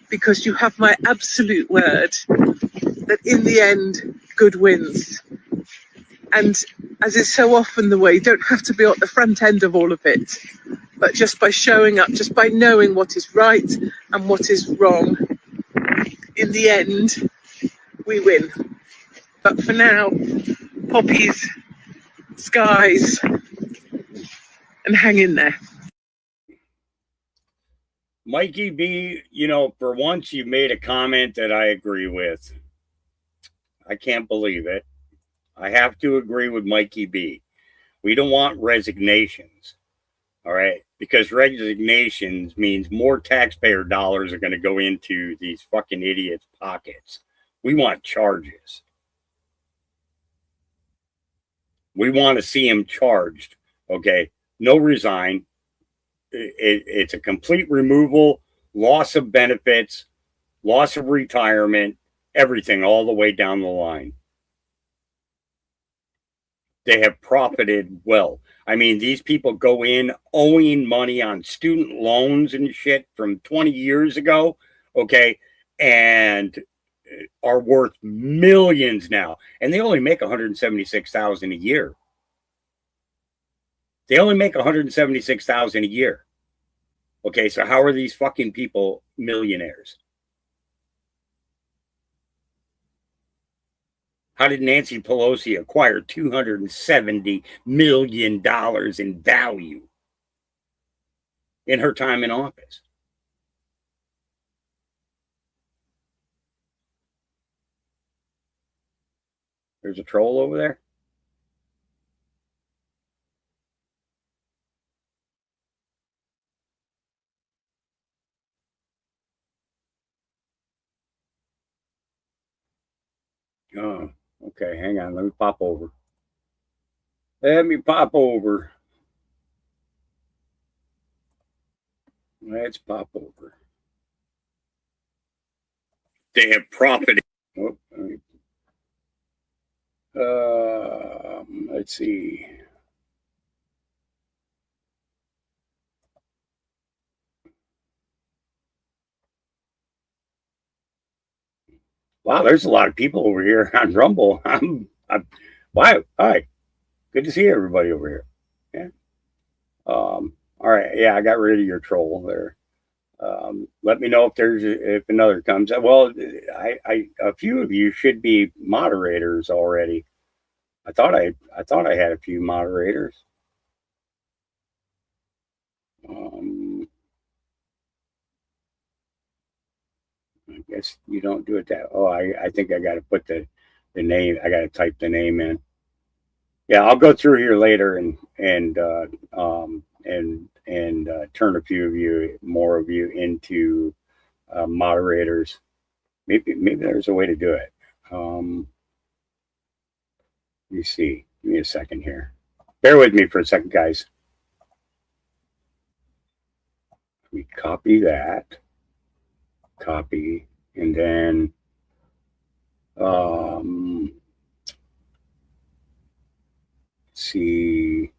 because you have my absolute word that in the end, good wins. And as is so often the way, you don't have to be at the front end of all of it, but just by showing up, just by knowing what is right and what is wrong, in the end, we win. But for now, poppies, skies, and hang in there. Mikey B, you know, for once you made a comment that I agree with. I can't believe it. I have to agree with Mikey B. We don't want resignations. All right. Because resignations means more taxpayer dollars are going to go into these fucking idiots' pockets. We want charges. We want to see him charged. Okay. No resign. It's a complete removal, loss of benefits, loss of retirement, everything all the way down the line. They have profited well. I mean, these people go in owing money on student loans and shit from 20 years ago, okay, and are worth millions now. And they only make $176,000 a year. They only make $176,000 a year. Okay, so how are these fucking people millionaires? How did Nancy Pelosi acquire $270 million in value in her time in office? There's a troll over there. Oh, okay. Hang on. Let me pop over. Let's pop over. They have profited. Oh, let's see. Wow, there's a lot of people over here on Rumble. Wow. Hi. Good to see everybody over here. Yeah. All right. Yeah, I got rid of your troll there. Let me know if another comes. Well, a few of you should be moderators already. I thought I had a few moderators. I guess you don't do it that. Oh, I think I got to put the name. I got to type the name in. Yeah, I'll go through here later and turn a few of you, more of you, into moderators. Maybe there's a way to do it. Let me see. Give me a second here. Bear with me for a second, guys. Let me copy that. Copy, and then see,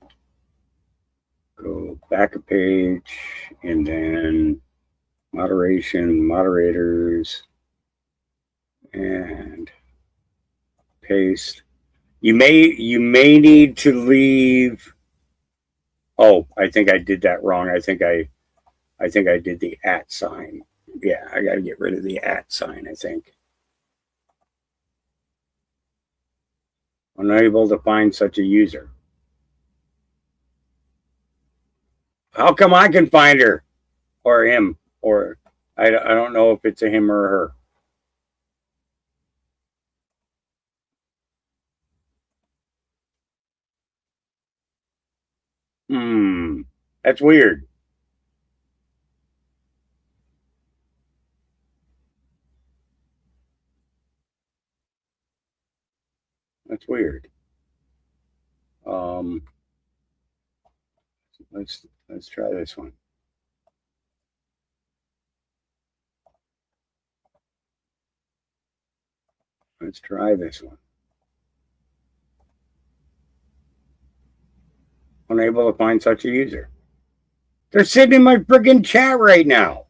go back a page, and then moderators, and paste. You may need to leave. Oh, I think I did that wrong. I think I did the @ sign. Yeah, I got to get rid of the @ sign, I think. Unable to find such a user. How come I can find her or him, or I don't know if it's a him or a her. That's weird. That's weird. Let's try this one. Let's try this one. Unable to find such a user. They're sitting in my friggin' chat right now.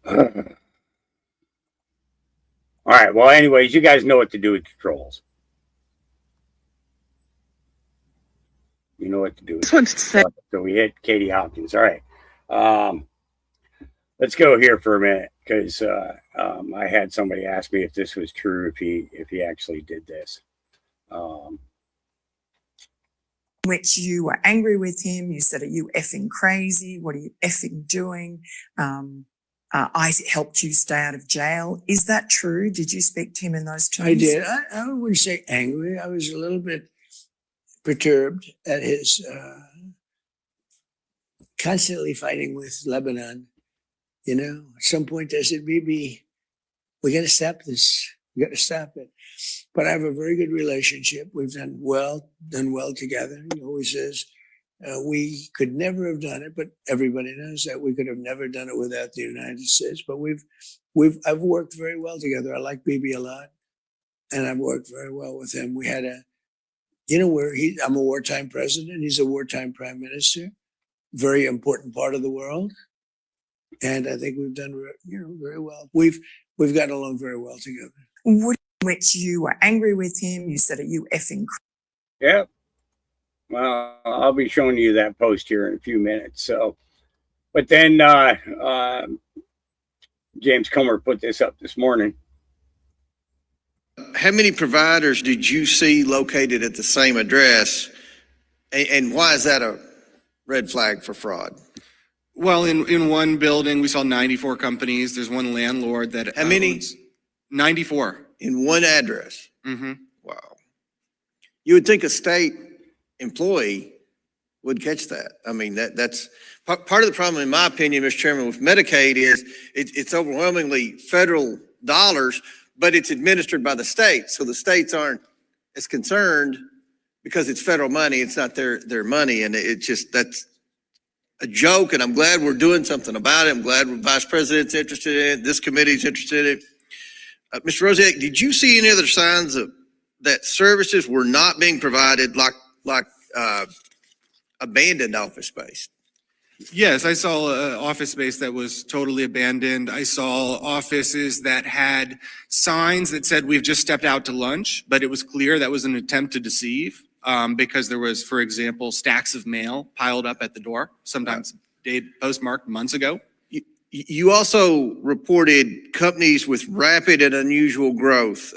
All right. Well, anyways, you guys know what to do with the trolls. You know what to do. Just wanted to say. So we hit Katie Hopkins. All right. Let's go here for a minute because I had somebody ask me if this was true, if he actually did this. which you were angry with him. You said, "Are you effing crazy? What are you effing doing? I helped you stay out of jail." Is that true? Did you speak to him in those terms? I did. I wouldn't say angry. I was a little bit perturbed at his constantly fighting with Lebanon. You know, at some point I said, "Maybe we got to stop this. We got to stop it." But I have a very good relationship. We've done well together. He always says, we could never have done it, but everybody knows that we could have never done it without the United States. But I've worked very well together. I like Bibi a lot, and I've worked very well with him. We had I'm a wartime president. He's a wartime prime minister, very important part of the world. And I think we've done, very well. We've gotten along very well together. Which you were angry with him. You said, "Are you effing crazy?" Yeah. Well, I'll be showing you that post here in a few minutes. So, but then James Comer put this up this morning. How many providers did you see located at the same address? And why is that a red flag for fraud? Well, in one building, we saw 94 companies. There's one landlord that How many? 94. In one address? Mm-hmm. Wow. You would think a state employee would catch that. I mean, that's part of the problem, in my opinion, Mr. Chairman, with Medicaid is it's overwhelmingly federal dollars, but it's administered by the states. So the states aren't as concerned because it's federal money. It's not their money. And that's a joke. And I'm glad we're doing something about it. I'm glad the Vice President's interested in it. This committee's interested in it. Mr. Rosiak, did you see any other signs of that services were not being provided, like abandoned office space? Yes, I saw an office space that was totally abandoned. I saw offices that had signs that said, "We've just stepped out to lunch," but it was clear that was an attempt to deceive because there was, for example, stacks of mail piled up at the door, sometimes postmarked months ago. You also reported companies with rapid and unusual growth.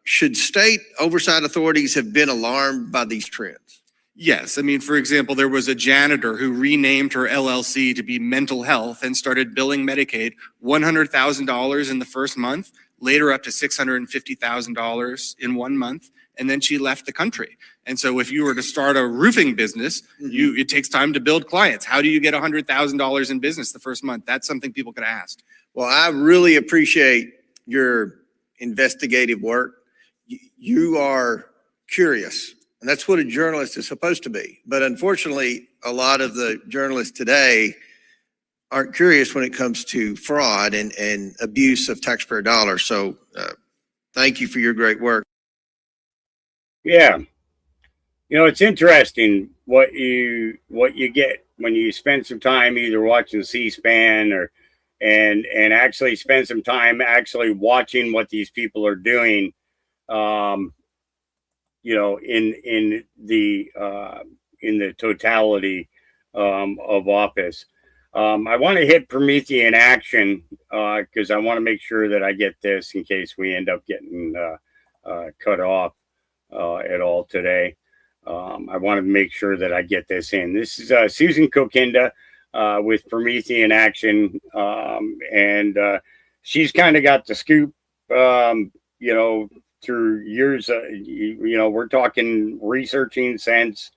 Should state oversight authorities have been alarmed by these trends? Yes. I mean, for example, there was a janitor who renamed her LLC to be Mental Health and started billing Medicaid $100,000 in the first month, later up to $650,000 in 1 month. And then she left the country. And so if you were to start a roofing business, it takes time to build clients. How do you get $100,000 in business the first month? That's something people could ask. Well, I really appreciate your investigative work. You are curious, and that's what a journalist is supposed to be. But unfortunately, a lot of the journalists today aren't curious when it comes to fraud and abuse of taxpayer dollars. So thank you for your great work. Yeah. It's interesting what you get when you spend some time either watching C-SPAN and actually spend some time actually watching what these people are doing, in the totality of office. I want to hit Promethean action because I want to make sure that I get this in case we end up getting cut off at all today. I want to make sure that I get this in. This is Susan Kokinda with Promethean Action, and she's kind of got the scoop, through years. We're talking researching since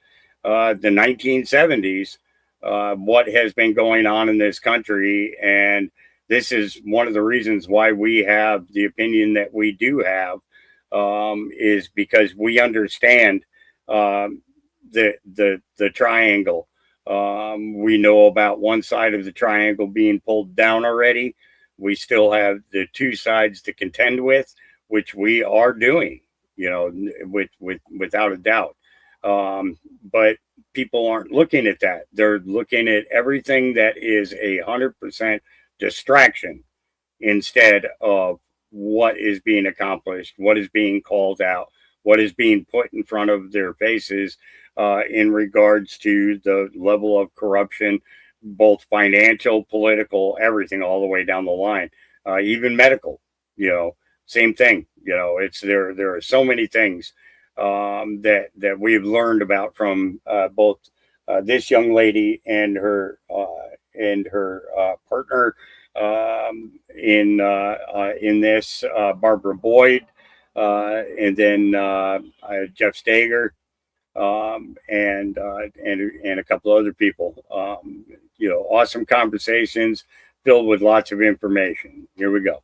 the 1970s what has been going on in this country, and this is one of the reasons why we have the opinion that we do have, is because we understand the triangle. We know about one side of the triangle being pulled down already. We still have the two sides to contend with, which we are doing, without a doubt. But people aren't looking at that. They're looking at everything that is 100% distraction instead of what is being accomplished, what is being called out, what is being put in front of their faces in regards to the level of corruption, both financial, political, everything, all the way down the line, even medical, same thing. There are so many things that we've learned about from both this young lady and her partner in this, Barbara Boyd, and then Jeff Stager, and a couple other people. Awesome conversations filled with lots of information. Here we go.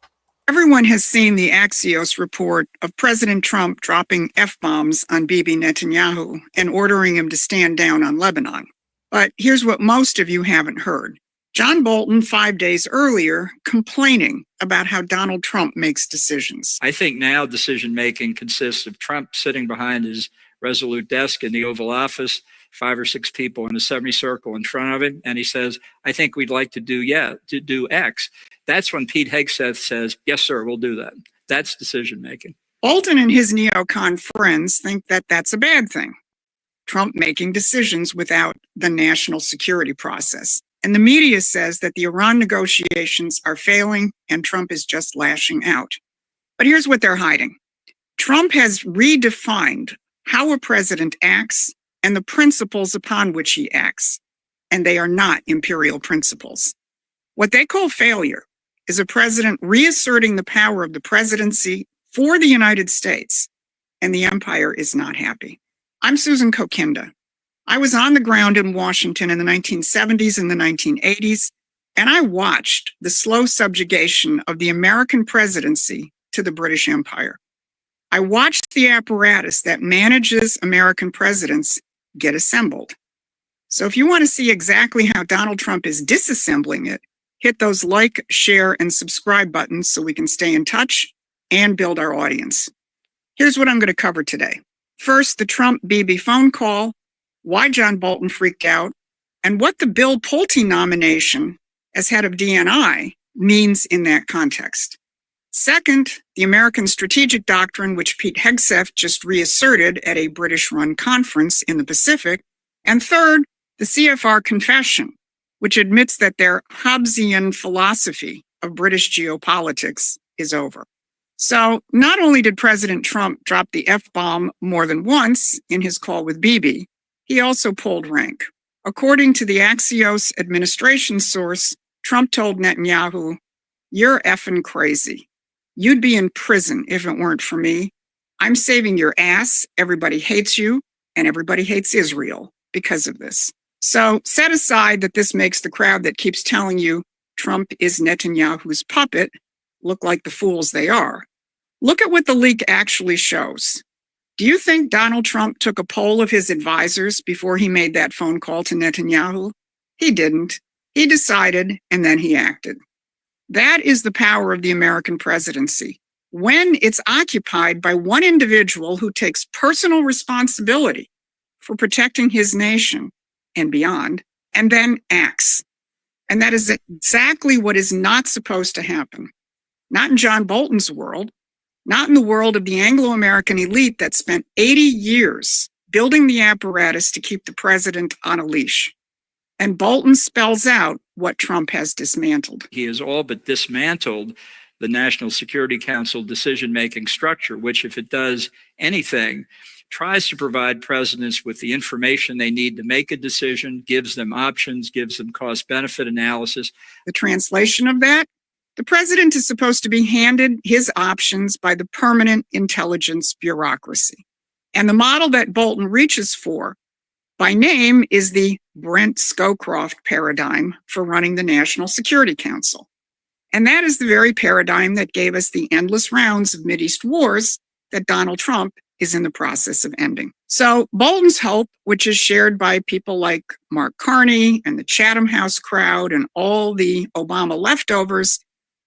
Everyone has seen the Axios report of President Trump dropping F-bombs on Bibi Netanyahu and ordering him to stand down on Lebanon. But here's what most of you haven't heard. John Bolton, 5 days earlier, complaining about how Donald Trump makes decisions. I think now decision-making consists of Trump sitting behind his resolute desk in the Oval Office, 5 or 6 people in a semicircle in front of him, and he says, I think we'd like to do X. That's when Pete Hegseth says, yes, sir, we'll do that. That's decision-making. Bolton and his neocon friends think that that's a bad thing. Trump making decisions without the national security process. And the media says that the Iran negotiations are failing and Trump is just lashing out. But here's what they're hiding. Trump has redefined how a president acts and the principles upon which he acts. And they are not imperial principles. What they call failure is a president reasserting the power of the presidency for the United States, and the empire is not happy. I'm Susan Kokinda. I was on the ground in Washington in the 1970s and the 1980s, and I watched the slow subjugation of the American presidency to the British Empire. I watched the apparatus that manages American presidents get assembled. So if you want to see exactly how Donald Trump is disassembling it, hit those like, share, and subscribe buttons so we can stay in touch and build our audience. Here's what I'm going to cover today. First, the Trump-Bibi phone call, why John Bolton freaked out, and what the Bill Pulte nomination as head of DNI means in that context. Second, the American Strategic Doctrine, which Pete Hegseth just reasserted at a British-run conference in the Pacific. And third, the CFR confession, which admits that their Hobbesian philosophy of British geopolitics is over. So not only did President Trump drop the F-bomb more than once in his call with Bibi, he also pulled rank. According to the Axios administration source, Trump told Netanyahu, "You're effing crazy. You'd be in prison if it weren't for me. I'm saving your ass. Everybody hates you, and everybody hates Israel because of this." So set aside that this makes the crowd that keeps telling you Trump is Netanyahu's puppet look like the fools they are. Look at what the leak actually shows. Do you think Donald Trump took a poll of his advisors before he made that phone call to Netanyahu? He didn't. He decided, and then he acted. That is the power of the American presidency. When it's occupied by one individual who takes personal responsibility for protecting his nation and beyond, and then acts. And that is exactly what is not supposed to happen. Not in John Bolton's world, not in the world of the Anglo-American elite that spent 80 years building the apparatus to keep the president on a leash. And Bolton spells out what Trump has dismantled. He has all but dismantled the National Security Council decision-making structure, which, if it does anything, tries to provide presidents with the information they need to make a decision, gives them options, gives them cost-benefit analysis. The translation of that? The president is supposed to be handed his options by the permanent intelligence bureaucracy. And the model that Bolton reaches for, by name, is the Brent Scowcroft paradigm for running the National Security Council. And that is the very paradigm that gave us the endless rounds of Mideast wars that Donald Trump is in the process of ending. So Bolton's hope, which is shared by people like Mark Carney and the Chatham House crowd and all the Obama leftovers,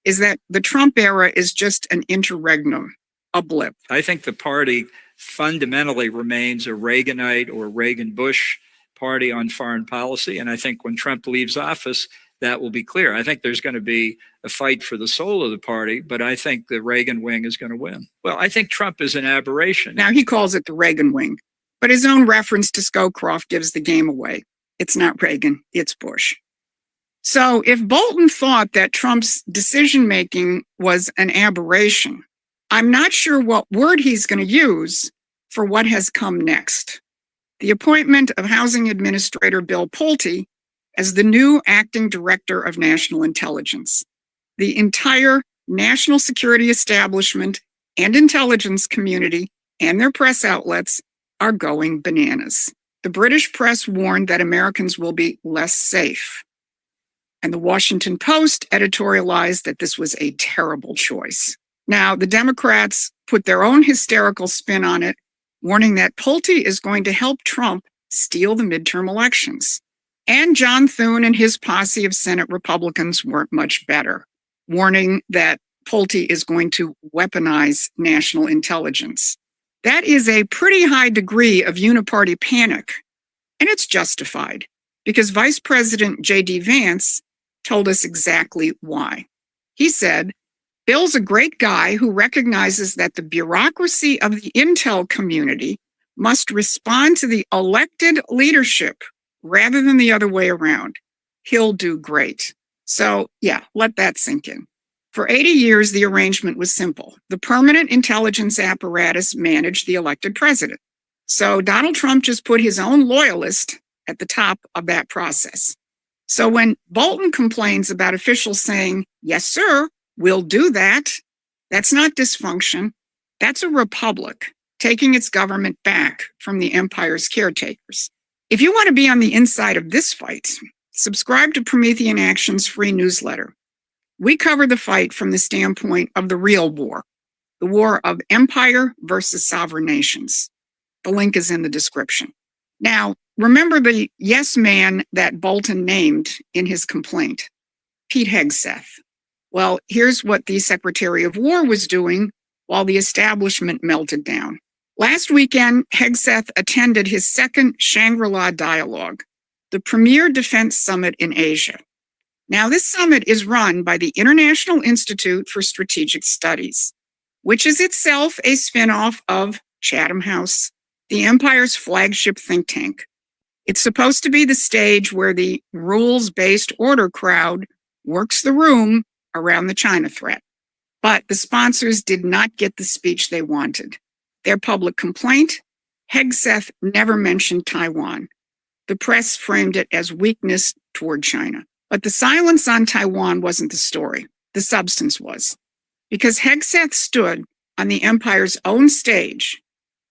is that the Trump era is just an interregnum, a blip. I think the party fundamentally remains a Reaganite or Reagan-Bush party on foreign policy. And I think when Trump leaves office, that will be clear. I think there's going to be a fight for the soul of the party, but I think the Reagan wing is going to win. Well, I think Trump is an aberration. Now, he calls it the Reagan wing, but his own reference to Scowcroft gives the game away. It's not Reagan, it's Bush. So if Bolton thought that Trump's decision-making was an aberration, I'm not sure what word he's going to use for what has come next. The appointment of Housing Administrator Bill Pulte as the new acting director of national intelligence. The entire national security establishment and intelligence community and their press outlets are going bananas. The British press warned that Americans will be less safe. And the Washington Post editorialized that this was a terrible choice. Now, the Democrats put their own hysterical spin on it, warning that Pulte is going to help Trump steal the midterm elections. And John Thune and his posse of Senate Republicans weren't much better, warning that Pulte is going to weaponize national intelligence. That is a pretty high degree of uniparty panic, and it's justified because Vice President J.D. Vance told us exactly why. He said, Bill's a great guy who recognizes that the bureaucracy of the intel community must respond to the elected leadership rather than the other way around. He'll do great. So, yeah, let that sink in. For 80 years, the arrangement was simple. The permanent intelligence apparatus managed the elected president. So Donald Trump just put his own loyalist at the top of that process. So when Bolton complains about officials saying, yes, sir, we'll do that, that's not dysfunction. That's a republic taking its government back from the empire's caretakers. If you want to be on the inside of this fight, subscribe to Promethean Action's free newsletter. We cover the fight from the standpoint of the real war, the war of empire versus sovereign nations. The link is in the description. Now, remember the yes man that Bolton named in his complaint, Pete Hegseth. Well, here's what the Secretary of War was doing while the establishment melted down. Last weekend, Hegseth attended his second Shangri-La dialogue, the premier defense summit in Asia. Now, this summit is run by the International Institute for Strategic Studies, which is itself a spinoff of Chatham House, the empire's flagship think tank. It's supposed to be the stage where the rules-based order crowd works the room around the China threat. But the sponsors did not get the speech they wanted. Their public complaint, Hegseth never mentioned Taiwan. The press framed it as weakness toward China. But the silence on Taiwan wasn't the story. The substance was. Because Hegseth stood on the empire's own stage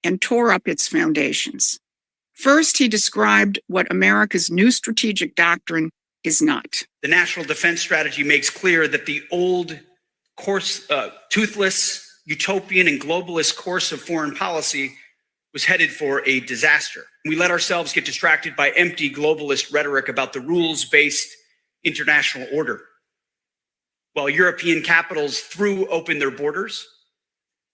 and tore up its foundations. First, he described what America's new strategic doctrine is not. The national defense strategy makes clear that the old toothless, utopian, and globalist course of foreign policy was headed for a disaster. We let ourselves get distracted by empty globalist rhetoric about the rules-based international order, while European capitals threw open their borders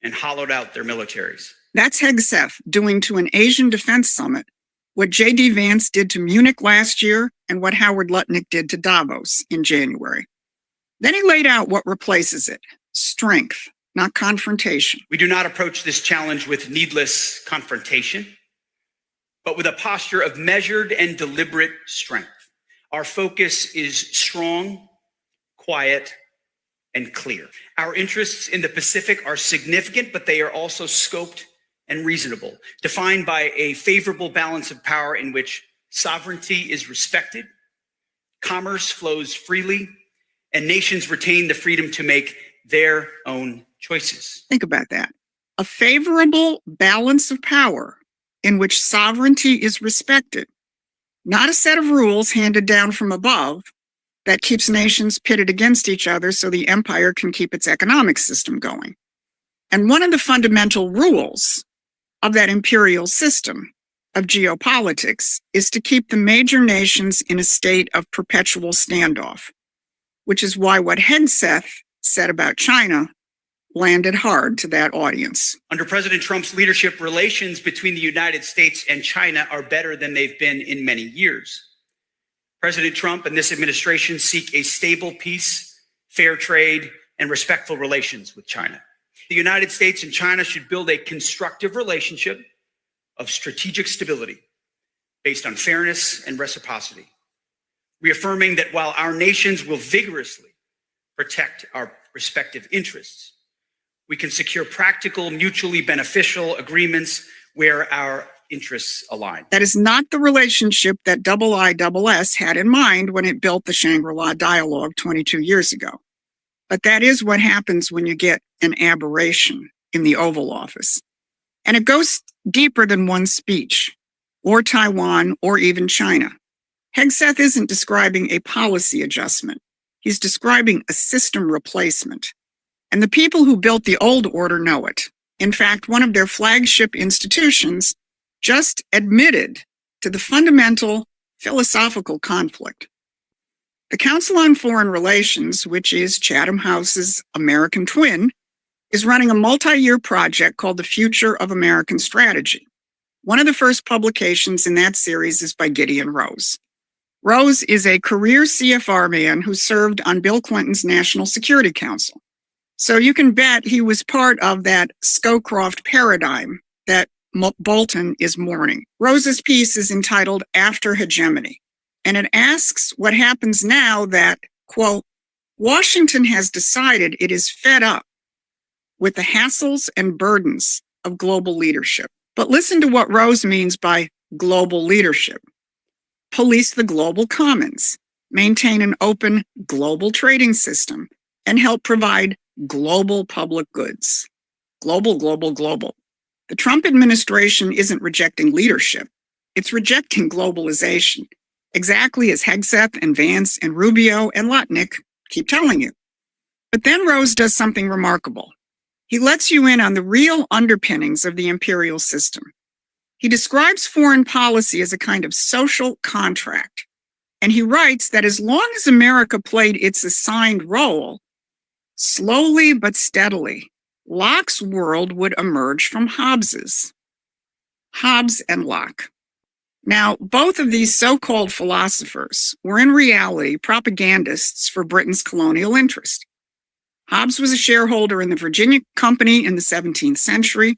and hollowed out their militaries. That's Hegseth doing to an Asian defense summit what J.D. Vance did to Munich last year and what Howard Lutnick did to Davos in January. Then he laid out what replaces it: strength, not confrontation. We do not approach this challenge with needless confrontation, but with a posture of measured and deliberate strength. Our focus is strong, quiet, and clear. Our interests in the Pacific are significant, but they are also scoped and reasonable, defined by a favorable balance of power in which sovereignty is respected, commerce flows freely, and nations retain the freedom to make their own choices. Think about that. A favorable balance of power in which sovereignty is respected, not a set of rules handed down from above that keeps nations pitted against each other so the empire can keep its economic system going. And one of the fundamental rules of that imperial system of geopolitics is to keep the major nations in a state of perpetual standoff, which is why what Hegseth said about China landed hard to that audience. Under President Trump's leadership, relations between the United States and China are better than they've been in many years. President Trump and this administration seek a stable peace, fair trade, and respectful relations with China. The United States and China should build a constructive relationship of strategic stability based on fairness and reciprocity, reaffirming that while our nations will vigorously protect our respective interests, we can secure practical, mutually beneficial agreements where our interests align. That is not the relationship that IISS had in mind when it built the Shangri-La Dialogue 22 years ago. But that is what happens when you get an aberration in the Oval Office. And it goes deeper than one speech, or Taiwan, or even China. Hegseth isn't describing a policy adjustment. He's describing a system replacement. And the people who built the old order know it. In fact, one of their flagship institutions just admitted to the fundamental philosophical conflict. The Council on Foreign Relations, which is Chatham House's American twin, is running a multi-year project called The Future of American Strategy. One of the first publications in that series is by Gideon Rose. Rose is a career CFR man who served on Bill Clinton's National Security Council. So you can bet he was part of that Scowcroft paradigm that Bolton is mourning. Rose's piece is entitled After Hegemony, and it asks what happens now that, quote, Washington has decided it is fed up with the hassles and burdens of global leadership. But listen to what Rose means by global leadership. Police the global commons, maintain an open global trading system, and help provide global public goods. Global, global, global. The Trump administration isn't rejecting leadership. It's rejecting globalization, exactly as Hegseth and Vance and Rubio and Lutnick keep telling you. But then Rose does something remarkable. He lets you in on the real underpinnings of the imperial system. He describes foreign policy as a kind of social contract. And he writes that as long as America played its assigned role, slowly but steadily, Locke's world would emerge from Hobbes's. Hobbes and Locke. Now, both of these so-called philosophers were in reality propagandists for Britain's colonial interest. Hobbes was a shareholder in the Virginia Company in the 17th century,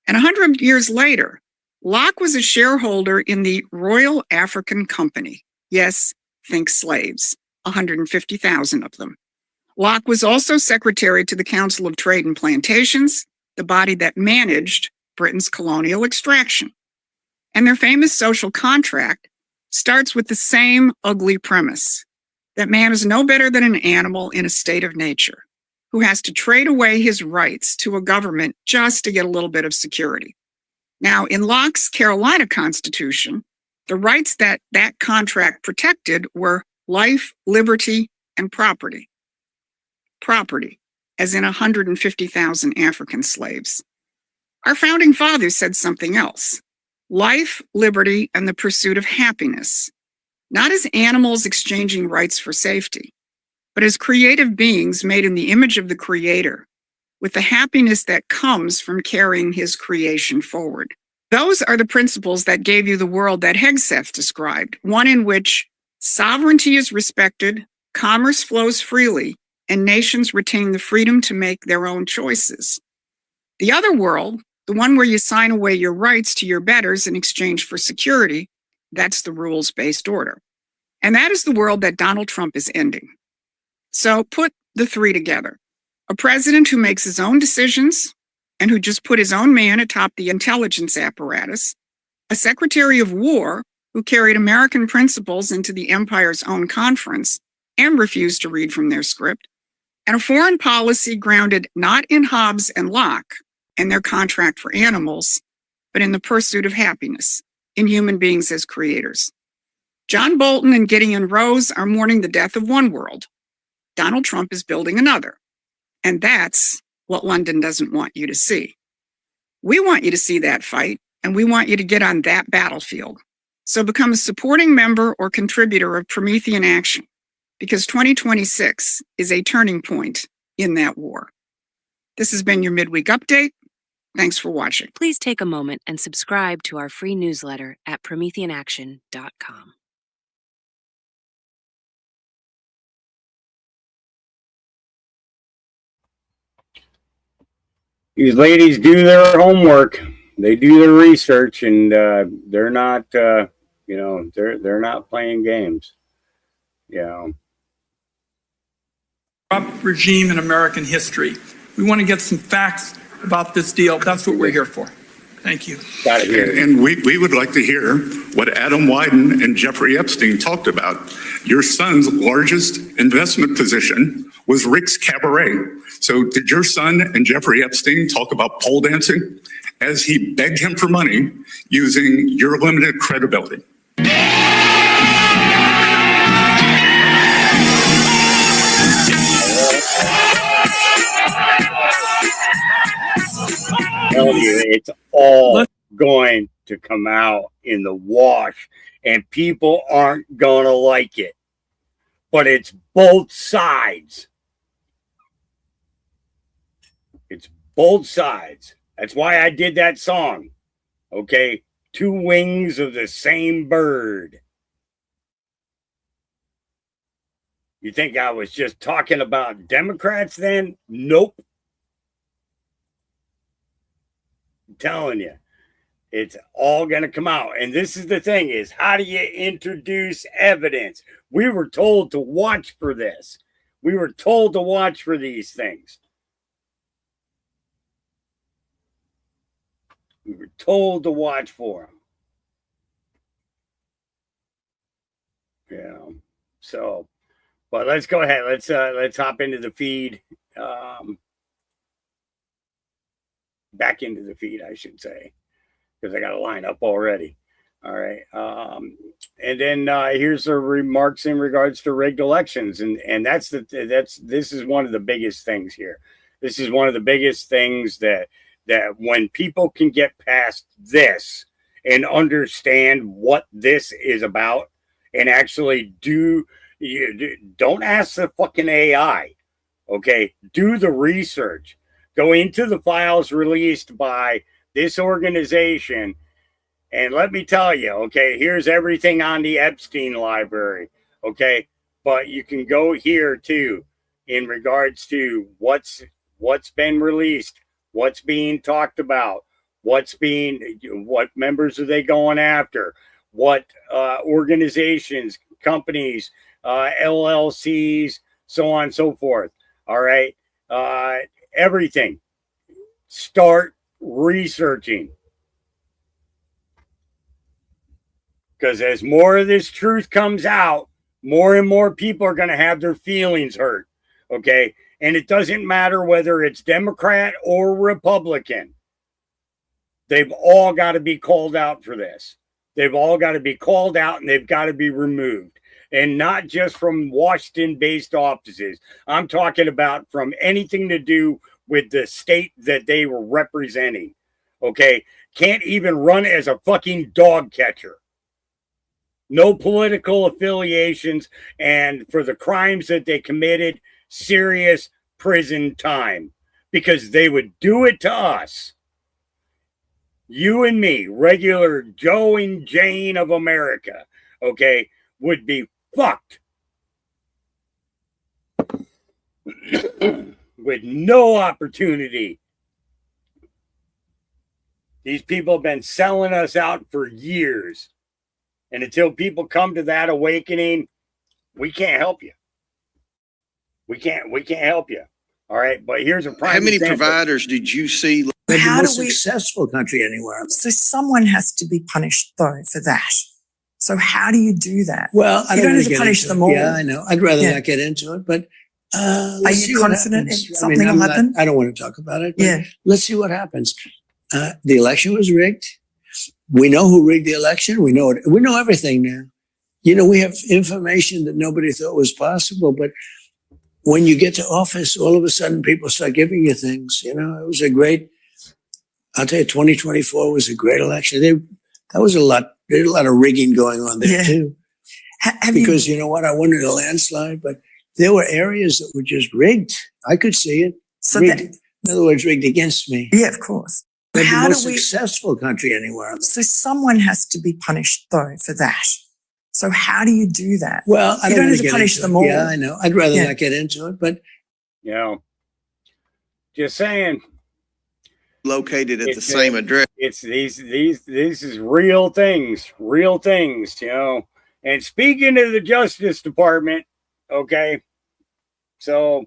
and 100 years later, Locke was a shareholder in the Royal African Company. Yes, think slaves, 150,000 of them. Locke was also secretary to the Council of Trade and Plantations, the body that managed Britain's colonial extraction. And their famous social contract starts with the same ugly premise, that man is no better than an animal in a state of nature, who has to trade away his rights to a government just to get a little bit of security. Now, in Locke's Carolina Constitution, the rights that that contract protected were life, liberty, and property. Property, as in 150,000 African slaves. Our founding fathers said something else. Life, liberty, and the pursuit of happiness, not as animals exchanging rights for safety, but as creative beings made in the image of the Creator, with the happiness that comes from carrying his creation forward. Those are the principles that gave you the world that Hegseth described, one in which sovereignty is respected, commerce flows freely, and nations retain the freedom to make their own choices. The other world, the one where you sign away your rights to your betters in exchange for security, that's the rules-based order. And that is the world that Donald Trump is ending. So put the three together. A president who makes his own decisions and who just put his own man atop the intelligence apparatus, a secretary of war who carried American principles into the empire's own conference and refused to read from their script, and a foreign policy grounded not in Hobbes and Locke and their contract for animals, but in the pursuit of happiness, in human beings as creators. John Bolton and Gideon Rose are mourning the death of one world. Donald Trump is building another. And that's what London doesn't want you to see. We want you to see that fight, and we want you to get on that battlefield. So become a supporting member or contributor of Promethean Action, because 2026 is a turning point in that war. This has been your midweek update. Thanks for watching. Please take a moment and subscribe to our free newsletter at prometheanaction.com. These ladies do their homework. They do their research, and they're not, they're not playing games. Corrupt regime in American history. We want to get some facts about this deal. That's what we're here for. Thank you. Got it here. And we would like to hear what Adam Wyden and Jeffrey Epstein talked about. Your son's largest investment position was Rick's Cabaret. So did your son and Jeffrey Epstein talk about pole dancing as he begged him for money using your limited credibility? Telling you, it's all going to come out in the wash, and people aren't gonna like it. But it's both sides. It's both sides. That's why I did that song. Okay, two wings of the same bird. You think I was just talking about Democrats then? Nope. I'm telling you, it's all going to come out. And this is the thing is, how do you introduce evidence? We were told to watch for this. We were told to watch for these things. We were told to watch for them. Yeah. So, but let's go ahead. Let's hop into the feed. Back into the feed, I should say, because I got a line up already. All right. And then here's the remarks in regards to rigged elections. And this is one of the biggest things here. This is one of the biggest things that when people can get past this and understand what this is about and actually don't ask the fucking AI. Okay. Do the research. Go into the files released by this organization. And let me tell you, okay, here's everything on the Epstein library. Okay. But you can go here too in regards to what's been released, what's being talked about, what members are they going after, what organizations, companies, LLCs, so on and so forth. All right. Everything. Start researching. Because as more of this truth comes out, more and more people are going to have their feelings hurt. Okay. And it doesn't matter whether it's Democrat or Republican. They've all got to be called out for this. They've all got to be called out and they've got to be removed. And not just from Washington-based offices. I'm talking about from anything to do with the state that they were representing. Okay? Can't even run as a fucking dog catcher. No political affiliations. And for the crimes that they committed, serious prison time. Because they would do it to us. You and me, regular Joe and Jane of America, okay, would be fucked with no opportunity. These people have been selling us out for years. And until people come to that awakening, we can't help you. We can't help you. All right. But here's a prime How many example. providers did you see? We're the How most do we- successful country anywhere. So someone has to be punished though for that. So how do you do that? Well, I You don't don't want have to to get punish into them it. all. Yeah, I know. I'd rather Yeah. not get into it, but Are let's see you what confident happens. something will happen? I don't want to talk about it. But Yeah. let's see what happens. The election was rigged. We know who rigged the election. We know it. We know everything now. You know, we have information that nobody thought was possible, but when you get to office, all of a sudden people start giving you things. You know, it was a great, I'll tell you, 2024 was a great election. That was a lot. There's a lot of rigging going on there too. Because you know what? I wanted a landslide, but there were areas that were just rigged. I could see it. So rigged. that- In other words, rigged against me. Yeah, of course. We're the How most do we- successful country anywhere. So someone has to be punished though for that. So how do you do that? Well, I you don't don't want have to to get punish into them it. all. Yeah, I know. I'd rather Yeah. not get into it, but You know, just saying. Located at the same address. It's these is real things, you know. And speaking of the Justice Department, okay, so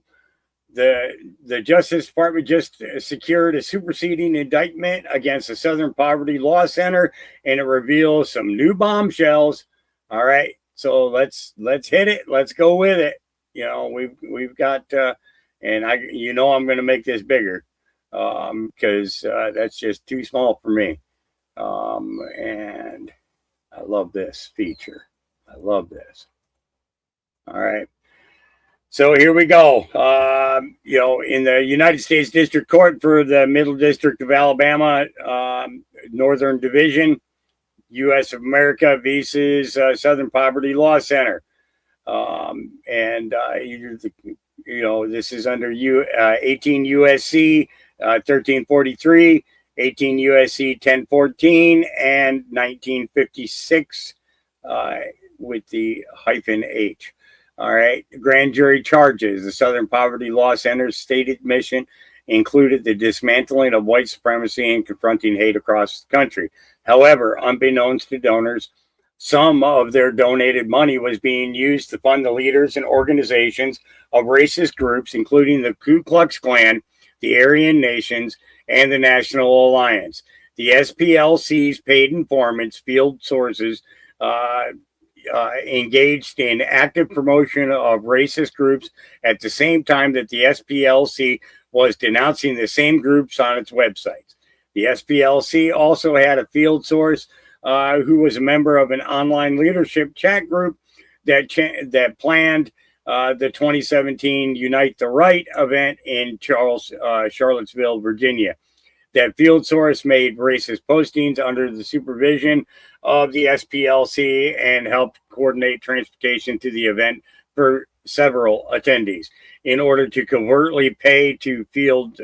the Justice Department just secured a superseding indictment against the Southern Poverty Law Center, and it reveals some new bombshells. All right, so let's hit it. Let's go with it. You know, we've got, and I'm going to make this bigger because that's just too small for me. And I love this feature. I love this. All right. So here we go. In the United States District Court for the Middle District of Alabama, Northern Division, U.S. of America versus Southern Poverty Law Center. This is under 18 USC 1343, 18 USC 1014, and 1956 with the hyphen H. All right. Grand jury charges. The Southern Poverty Law Center's stated mission included the dismantling of white supremacy and confronting hate across the country. However, unbeknownst to donors, some of their donated money was being used to fund the leaders and organizations of racist groups, including the Ku Klux Klan, the Aryan Nations, and the National Alliance. The SPLC's paid informants, field sources, engaged in active promotion of racist groups at the same time that the SPLC was denouncing the same groups on its websites. The SPLC also had a field source who was a member of an online leadership chat group that planned the 2017 Unite the Right event in Charlottesville, Virginia. That field source made racist postings under the supervision of the SPLC and helped coordinate transportation to the event for several attendees. In order to covertly pay to field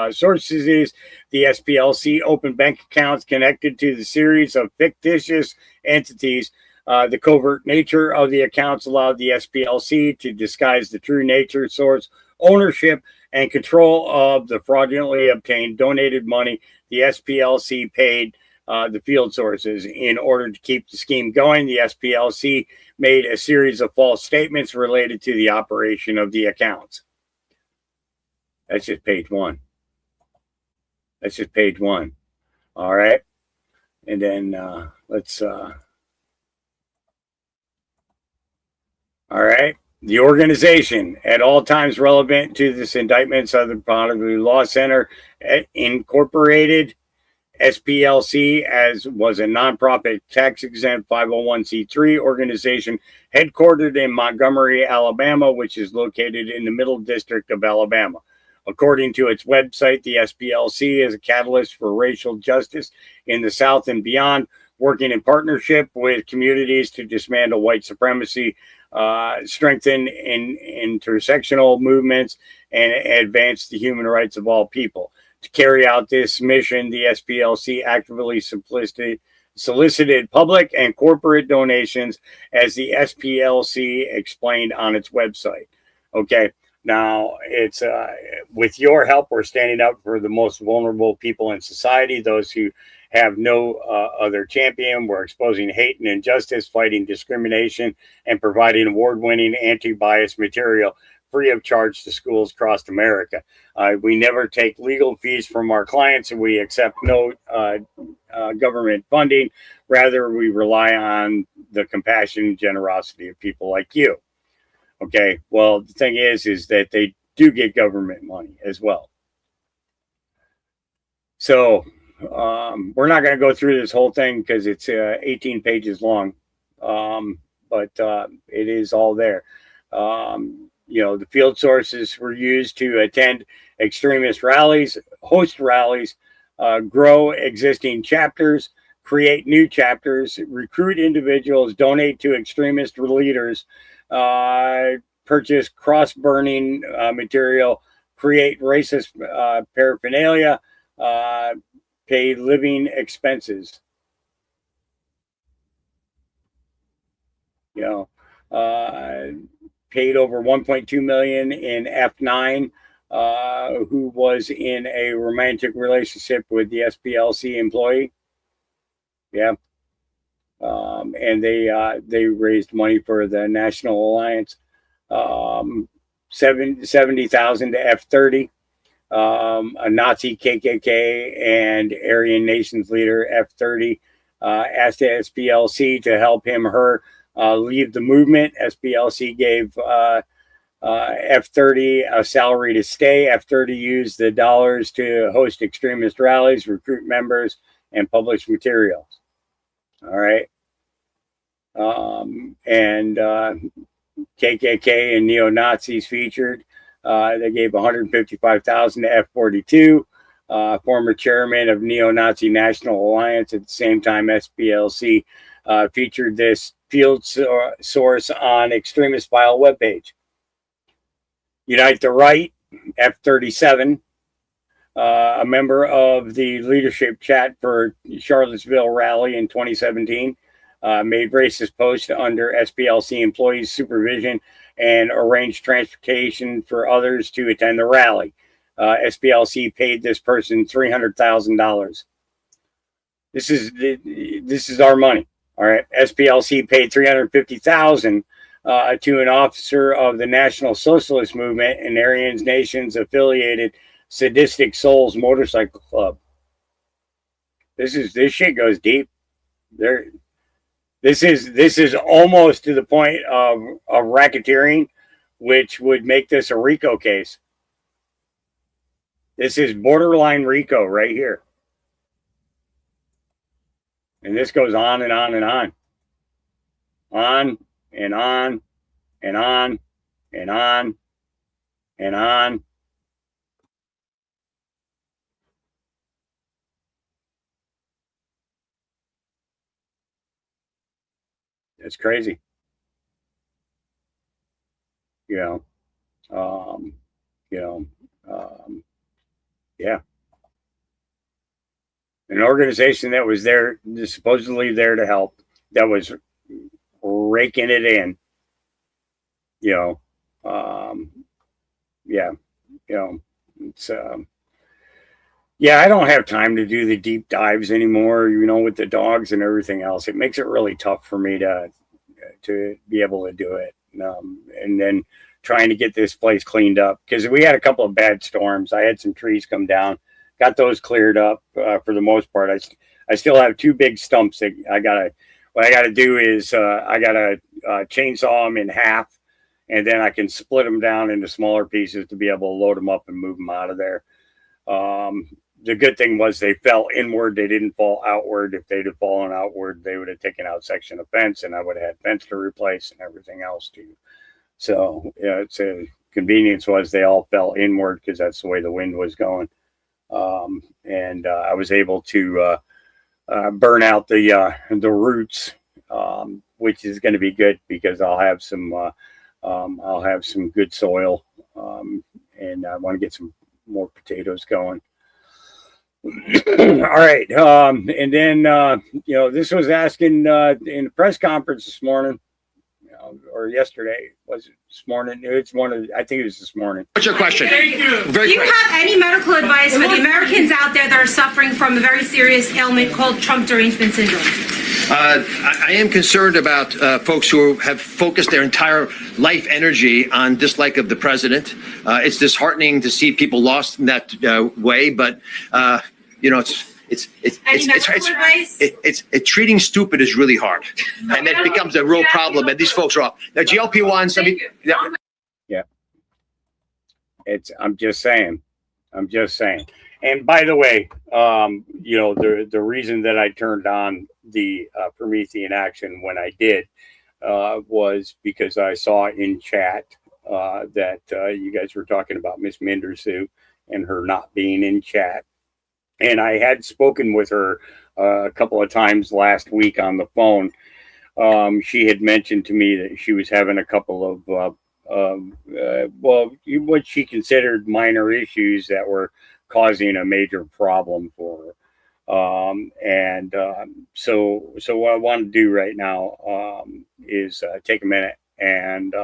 sources, the SPLC opened bank accounts connected to the series of fictitious entities. The covert nature of the accounts allowed the SPLC to disguise the true nature, source, ownership, and control of the fraudulently obtained donated money. The SPLC paid the field sources. In order to keep the scheme going, the SPLC made a series of false statements related to the operation of the accounts. That's just page one. All right. And then let's... all right. The organization, at all times relevant to this indictment, Southern Poverty Law Center Incorporated, SPLC, as was a nonprofit tax-exempt 501c3 organization headquartered in Montgomery, Alabama, which is located in the Middle District of Alabama. According to its website, the SPLC is a catalyst for racial justice in the South and beyond, working in partnership with communities to dismantle white supremacy, strengthen intersectional movements, and advance the human rights of all people. To carry out this mission, the SPLC actively solicited public and corporate donations, as the SPLC explained on its website. Okay, now it's with your help, we're standing up for the most vulnerable people in society, those who have no other champion. We're exposing hate and injustice, fighting discrimination, and providing award-winning anti-bias material free of charge to schools across America. We never take legal fees from our clients, and we accept no government funding. Rather, we rely on the compassion and generosity of people like you. Okay, well, the thing is that they do get government money as well. So we're not going to go through this whole thing because it's 18 pages long, but it is all there. The field sources were used to attend extremist rallies, host rallies, grow existing chapters, create new chapters, recruit individuals, donate to extremist leaders, purchase cross-burning material, create racist paraphernalia, pay living expenses. Paid over $1.2 million in F9, who was in a romantic relationship with the SPLC employee. Yeah. And they raised money for the National Alliance. 70,000 to F-30. A Nazi KKK and Aryan Nations leader, F-30, asked the SPLC to help her leave the movement. SPLC gave F-30 a salary to stay. F-30 used the dollars to host extremist rallies, recruit members, and publish materials. All right. And KKK and neo-Nazis featured. They gave 155,000 to F-42. Former chairman of Neo-Nazi National Alliance. At the same time, SPLC featured this field source on extremist file webpage. Unite the Right, F-37, a member of the leadership chat for Charlottesville rally in 2017, made racist posts under SPLC employees' supervision and arranged transportation for others to attend the rally. SPLC paid this person $300,000. This is our money. All right. SPLC paid $350,000 to an officer of the National Socialist Movement and Aryan Nations affiliated Sadistic Souls Motorcycle Club. This shit goes deep. This is almost to the point of racketeering, which would make this a RICO case. This is borderline RICO right here. And this goes on and on and on. On and on and on and on and on. It's crazy. Yeah. An organization that was there, supposedly there to help, that was raking it in. It's I don't have time to do the deep dives anymore, with the dogs and everything else. It makes it really tough for me to be able to do it. And then trying to get this place cleaned up, because we had a couple of bad storms. I had some trees come down, got those cleared up for the most part. I still have two big stumps that what I gotta do is I gotta chainsaw them in half, and then I can split them down into smaller pieces to be able to load them up and move them out of there. The good thing was they fell inward. They didn't fall outward. If they'd have fallen outward, they would have taken out section of fence, and I would have had fence to replace and everything else too. So it's a convenience was they all fell inward because that's the way the wind was going. And I was able to burn out the roots, which is going to be good because I'll have some good soil, and I want to get some more potatoes going. All right. And then, this was asking in the press conference this morning, or yesterday. Was it this morning? It's I think it was this morning. What's your question? Thank you. Do you have any medical advice for the Americans out there that are suffering from a very serious ailment called Trump derangement syndrome? I am concerned about folks who have focused their entire life energy on dislike of the president. It's disheartening to see people lost in that way, but it's treating stupid is really hard, and it becomes a real problem. And these folks are off. Now, GLP-1. Yeah, I'm just saying. And by the way, the reason that I turned on the Promethean Action when I did was because I saw in chat that you guys were talking about Miss Mindersu and her not being in chat. And I had spoken with her a couple of times last week on the phone. She had mentioned to me that she was having a couple of, what she considered minor issues that were causing a major problem for her. So what I want to do right now is take a minute and,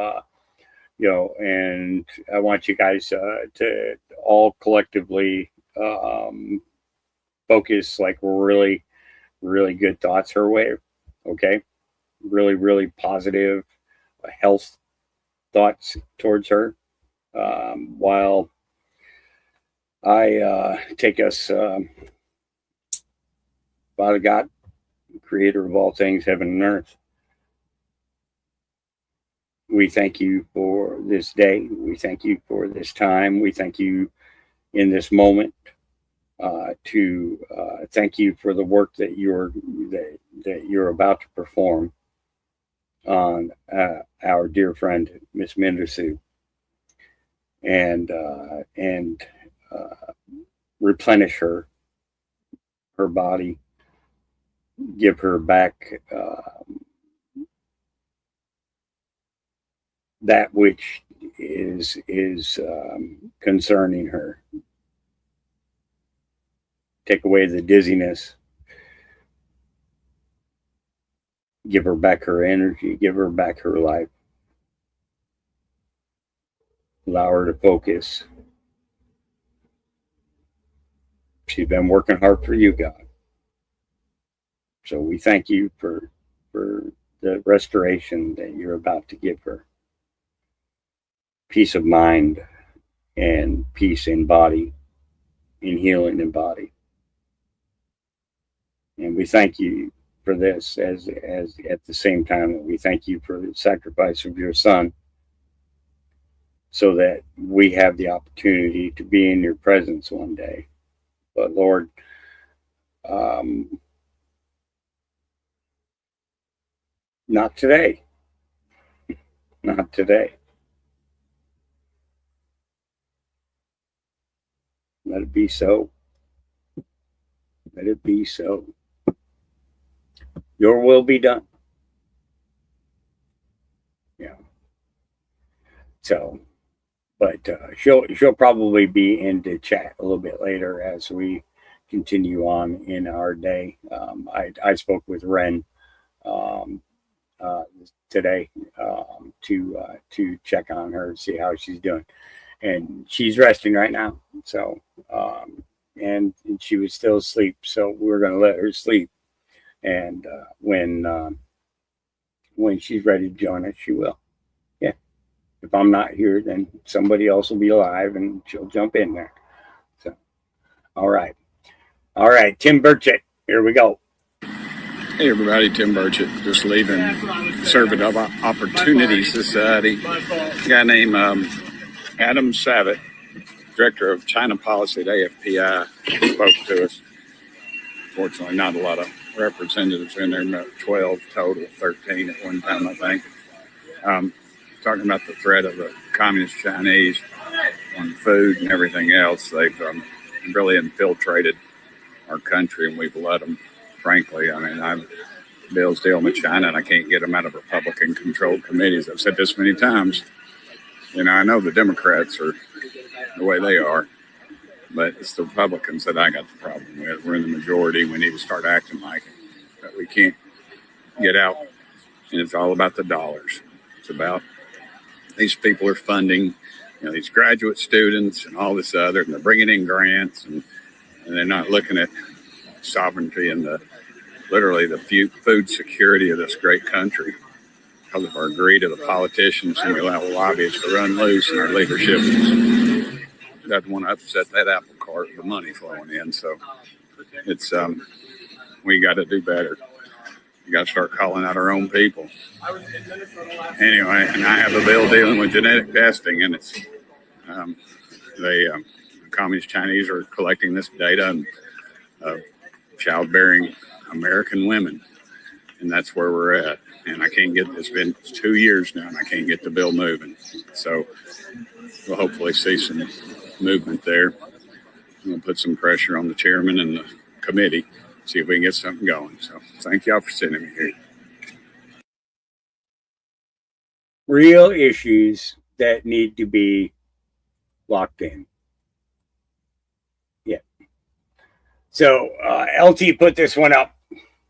and I want you guys to all collectively focus like really, really good thoughts her way. Okay. Really, really positive health thoughts towards her. while I take us, Father God, creator of all things, heaven and earth, we thank you for this day. We thank you for this time. We thank you in this moment to thank you for the work that you're about to perform on our dear friend Miss Mendersu, and replenish her body, give her back that which is concerning her. Take away the dizziness. Give her back her energy. Give her back her life. Allow her to focus. She's been working hard for you, God. So we thank you for the restoration that you're about to give her. Peace of mind and peace in body, in healing in body. And we thank you for this as at the same time that we thank you for the sacrifice of your son, so that we have the opportunity to be in your presence one day. But Lord, not today. Not today. Let it be so. Let it be so. Your will be done. Yeah. So, but she'll probably be in the chat a little bit later as we continue on in our day. I spoke with Ren today to check on her, see how she's doing, and she's resting right now. So, and she was still asleep, so we're going to let her sleep. And when she's ready to join us, she will. Yeah. If I'm not here, then somebody else will be alive and she'll jump in there. So, all right. Tim Burchett, here we go. Hey everybody, Tim Burchett, just leaving Conservative Opportunity Society. A guy named Adam Savitt, Director of China Policy at AFPI, spoke to us. Fortunately, not a lot of representatives in there, about 12 total, 13 at one time, I think. Talking about the threat of the communist Chinese on food and everything else. They've really infiltrated our country, and we've let them, frankly. I mean, Bill's dealing with China, and I can't get them out of Republican-controlled committees. I've said this many times. You know, I know the Democrats are the way they are, but it's the Republicans that I got the problem with. We're in the majority. We need to start acting like it. But we can't get out, and it's all about the dollars. It's about these people are funding, these graduate students and all this other, and they're bringing in grants, and they're not looking at sovereignty and literally the food security of this great country because of our greed of the politicians, and we allow lobbyists to run loose, and our leadership doesn't want to upset that apple cart with the money flowing in. So it's we got to do better. You got to start calling out our own people. Anyway, and I have a bill dealing with genetic testing, and it's the communist Chinese are collecting this data and childbearing American women, and that's where we're at. And I can't get, it's been 2 years now, and I can't get the bill moving. So we'll hopefully see some movement there. We'll put some pressure on the chairman and the committee, see if we can get something going. So thank y'all for sending me here. Real issues that need to be locked in. Yeah. So LT put this one up.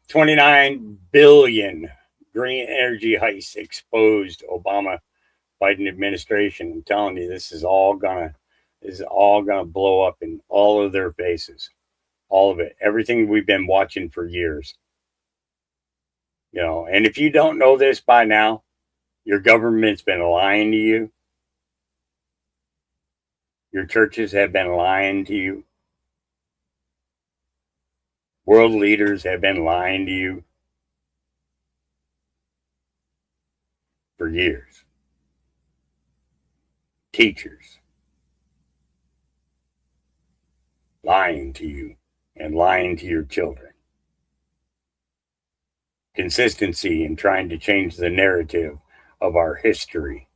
29 billion green energy heist exposed Obama Biden administration. I'm telling you, this is all gonna blow up in all of their faces. All of it. Everything we've been watching for years. And if you don't know this by now, your government's been lying to you. Your churches have been lying to you. World leaders have been lying to you for years. Teachers lying to you and lying to your children. Consistency in trying to change the narrative of our history.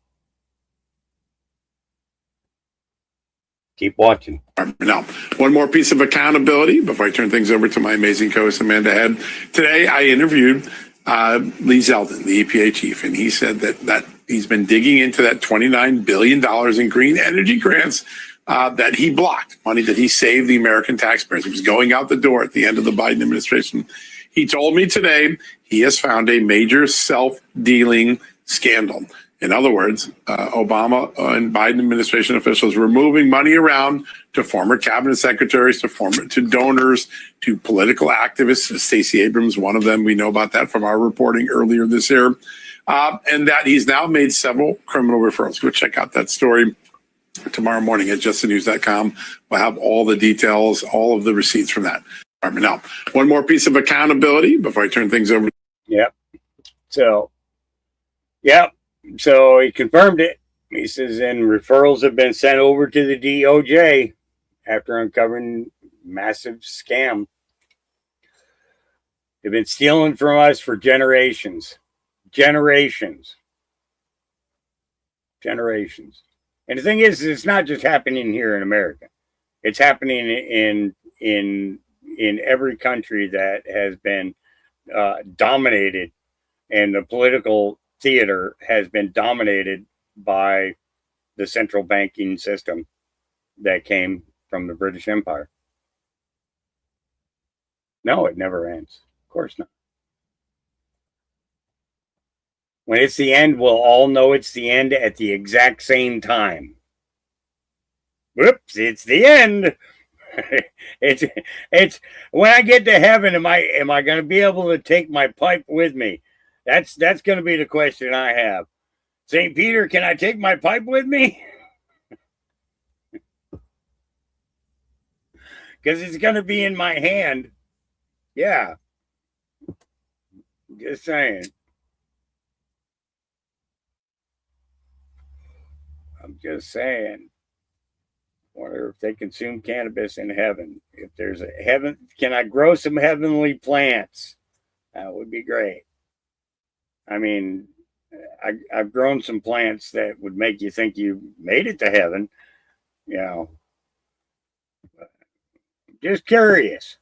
Keep watching. Now, one more piece of accountability before I turn things over to my amazing co-host Amanda Head. Today, I interviewed Lee Zeldin, the EPA chief, and he said that he's been digging into that $29 billion in green energy grants that he blocked, money that he saved the American taxpayers. It was going out the door at the end of the Biden administration. He told me today he has found a major self-dealing scandal. In other words, Obama and Biden administration officials were moving money around to former cabinet secretaries, to donors, to political activists. Stacey Abrams, one of them. We know about that from our reporting earlier this year. And that he's now made several criminal referrals. Go check out that story tomorrow morning at justthenews.com. We'll have all the details, all of the receipts from that. Now, one more piece of accountability before I turn things over. Yep. So he confirmed it. He says, and referrals have been sent over to the DOJ after uncovering massive scam. They've been stealing from us for generations. And the thing is, it's not just happening here in America. It's happening in every country that has been dominated, and the political theater has been dominated by the central banking system that came from the British Empire. No, it never ends. Of course not. When it's the end, we'll all know it's the end at the exact same time. Whoops, it's the end. It's when I get to heaven, am I going to be able to take my pipe with me? That's going to be the question I have. St. Peter, can I take my pipe with me? Because it's going to be in my hand. Yeah. Just saying. I'm just saying. Wonder if they consume cannabis in heaven. If there's a heaven, can I grow some heavenly plants? That would be great. I mean, I've grown some plants that would make you think you made it to heaven. You know, just curious.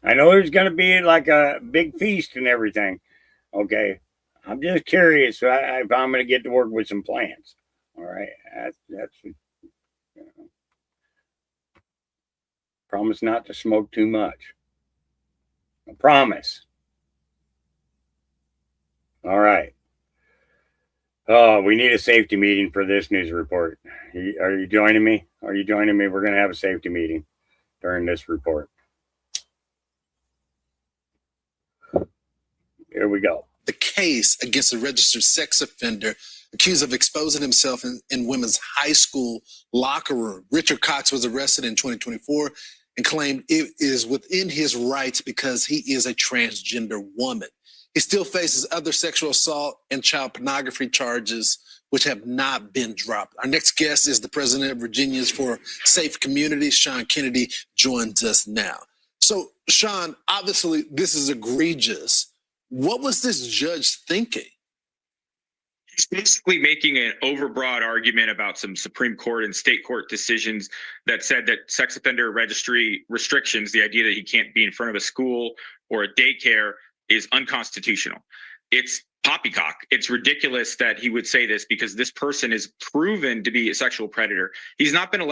I know there's going to be like a big feast and everything. Okay. I'm just curious if I'm going to get to work with some plants. All right. That's you know. Promise not to smoke too much. I promise. All right. Oh, we need a safety meeting for this news report. Are you joining me? Are you joining me? We're going to have a safety meeting during this report. Here we go. The case against a registered sex offender accused of exposing himself in women's high school locker room. Richard Cox was arrested in 2024 and claimed it is within his rights because he is a transgender woman. He still faces other sexual assault and child pornography charges, which have not been dropped. Our next guest is the president of Virginians for Safe Communities. Sean Kennedy joins us now. So, Sean, obviously this is egregious. What was this judge thinking? He's basically making an overbroad argument about some Supreme Court and state court decisions that said that sex offender registry restrictions, the idea that he can't be in front of a school or a daycare, is unconstitutional. It's poppycock. It's ridiculous that he would say this because this person is proven to be a sexual predator. He's not been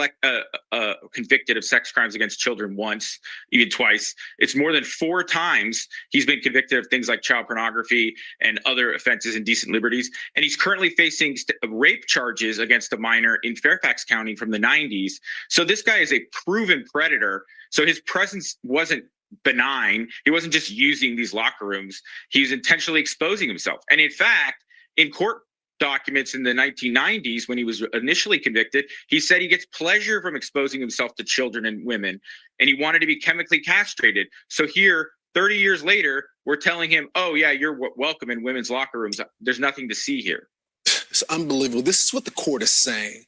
convicted of sex crimes against children once, even twice. It's more than 4 times he's been convicted of things like child pornography and other offenses, indecent liberties. And he's currently facing rape charges against a minor in Fairfax County from the 90s. So this guy is a proven predator. So his presence wasn't benign. He wasn't just using these locker rooms. He was intentionally exposing himself. And in fact, in court documents in the 1990s when he was initially convicted, he said he gets pleasure from exposing himself to children and women, and he wanted to be chemically castrated. So here, 30 years later, we're telling him, oh, yeah, you're welcome in women's locker rooms. There's nothing to see here. It's unbelievable. This is what the court is saying.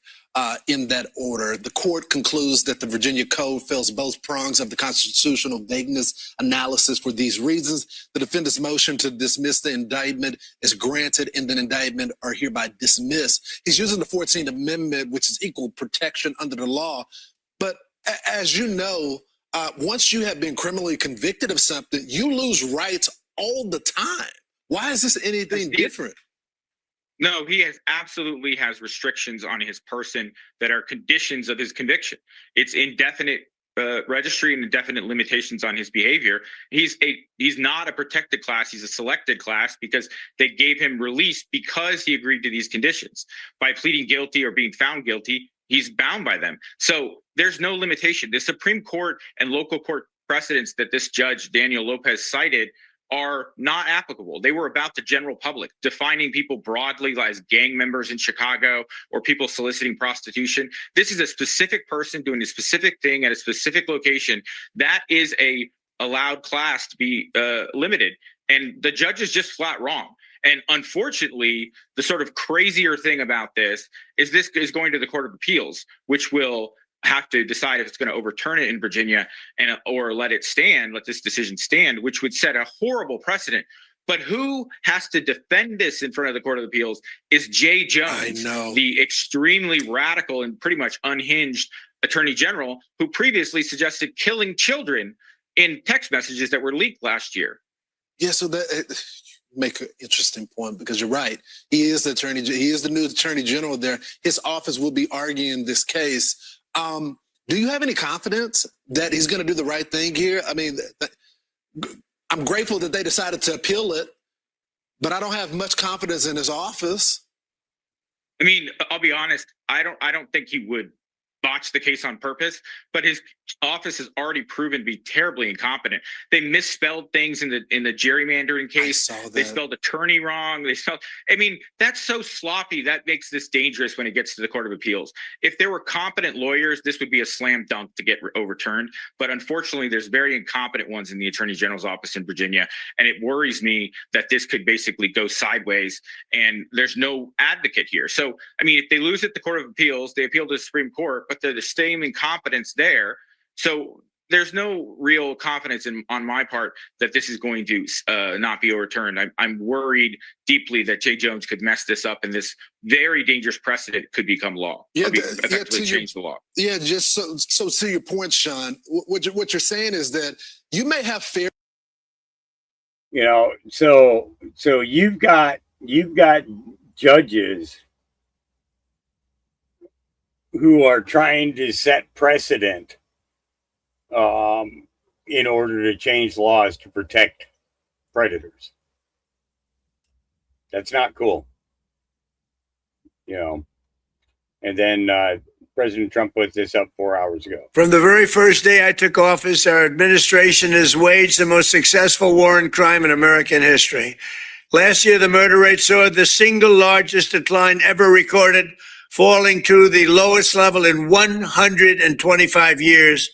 In that order, the court concludes that the Virginia Code fails both prongs of the constitutional vagueness analysis. For these reasons, the defendant's motion to dismiss the indictment is granted and the indictment are hereby dismissed. He's using the 14th Amendment, which is equal protection under the law. But as you know, once you have been criminally convicted of something, you lose rights all the time. Why is this anything different? No, he absolutely has restrictions on his person that are conditions of his conviction. It's indefinite registry and indefinite limitations on his behavior. He's not a protected class. He's a selected class because they gave him release because he agreed to these conditions. By pleading guilty or being found guilty, he's bound by them. So there's no limitation. The Supreme Court and local court precedents that this judge, Daniel Lopez, cited are not applicable. They were about the general public, defining people broadly as gang members in Chicago or people soliciting prostitution. This is a specific person doing a specific thing at a specific location. That is a allowed class to be limited. And the judge is just flat wrong. And unfortunately, the sort of crazier thing about this is going to the Court of Appeals, which will have to decide if it's going to overturn it in Virginia or let this decision stand, which would set a horrible precedent. But who has to defend this in front of the Court of Appeals is Jay Jones, the extremely radical and pretty much unhinged attorney general who previously suggested killing children in text messages that were leaked last year. Yeah, so that make an interesting point because you're right. He is the attorney. He is the new attorney general there. His office will be arguing this case. Do you have any confidence that he's going to do the right thing here? I mean, I'm grateful that they decided to appeal it, but I don't have much confidence in his office. I mean, I'll be honest. I don't think he would botch the case on purpose, but his office has already proven to be terribly incompetent. They misspelled things in the gerrymandering case. They spelled attorney wrong. I mean, that's so sloppy. That makes this dangerous when it gets to the Court of Appeals. If there were competent lawyers, this would be a slam dunk to get overturned. But unfortunately, there's very incompetent ones in the Attorney General's office in Virginia. And it worries me that this could basically go sideways and there's no advocate here. So, I mean, if they lose at the Court of Appeals, they appeal to the Supreme Court, but they're the same incompetence there. So there's no real confidence on my part that this is going to not be overturned. I'm worried deeply that Jay Jones could mess this up and this very dangerous precedent could become law. Effectively change the law. Yeah, just so to your point, Sean, what you're saying is that you may have fair. You know, so you've got judges who are trying to set precedent in order to change laws to protect predators. That's not cool. You know, and then President Trump put this up 4 hours ago. From the very first day I took office, our administration has waged the most successful war on crime in American history. Last year, the murder rate saw the single largest decline ever recorded, falling to the lowest level in 125 years.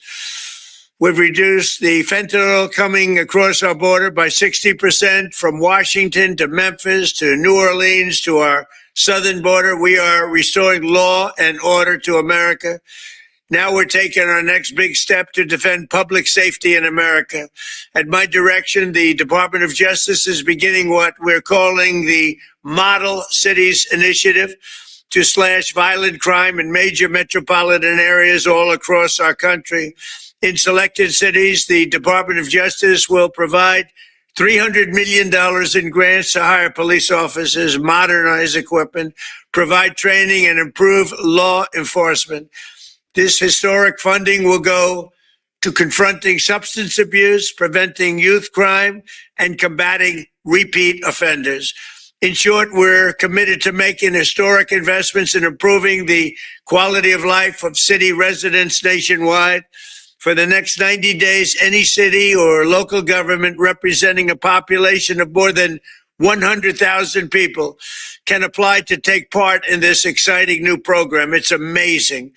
We've reduced the fentanyl coming across our border by 60%, from Washington to Memphis to New Orleans to our southern border. We are restoring law and order to America. Now we're taking our next big step to defend public safety in America. At my direction, the Department of Justice is beginning what we're calling the Model Cities Initiative to slash violent crime in major metropolitan areas all across our country. In selected cities, the Department of Justice will provide $300 million in grants to hire police officers, modernize equipment, provide training, and improve law enforcement. This historic funding will go to confronting substance abuse, preventing youth crime, and combating repeat offenders. In short, we're committed to making historic investments in improving the quality of life of city residents nationwide. For the next 90 days, any city or local government representing a population of more than 100,000 people can apply to take part in this exciting new program. It's amazing.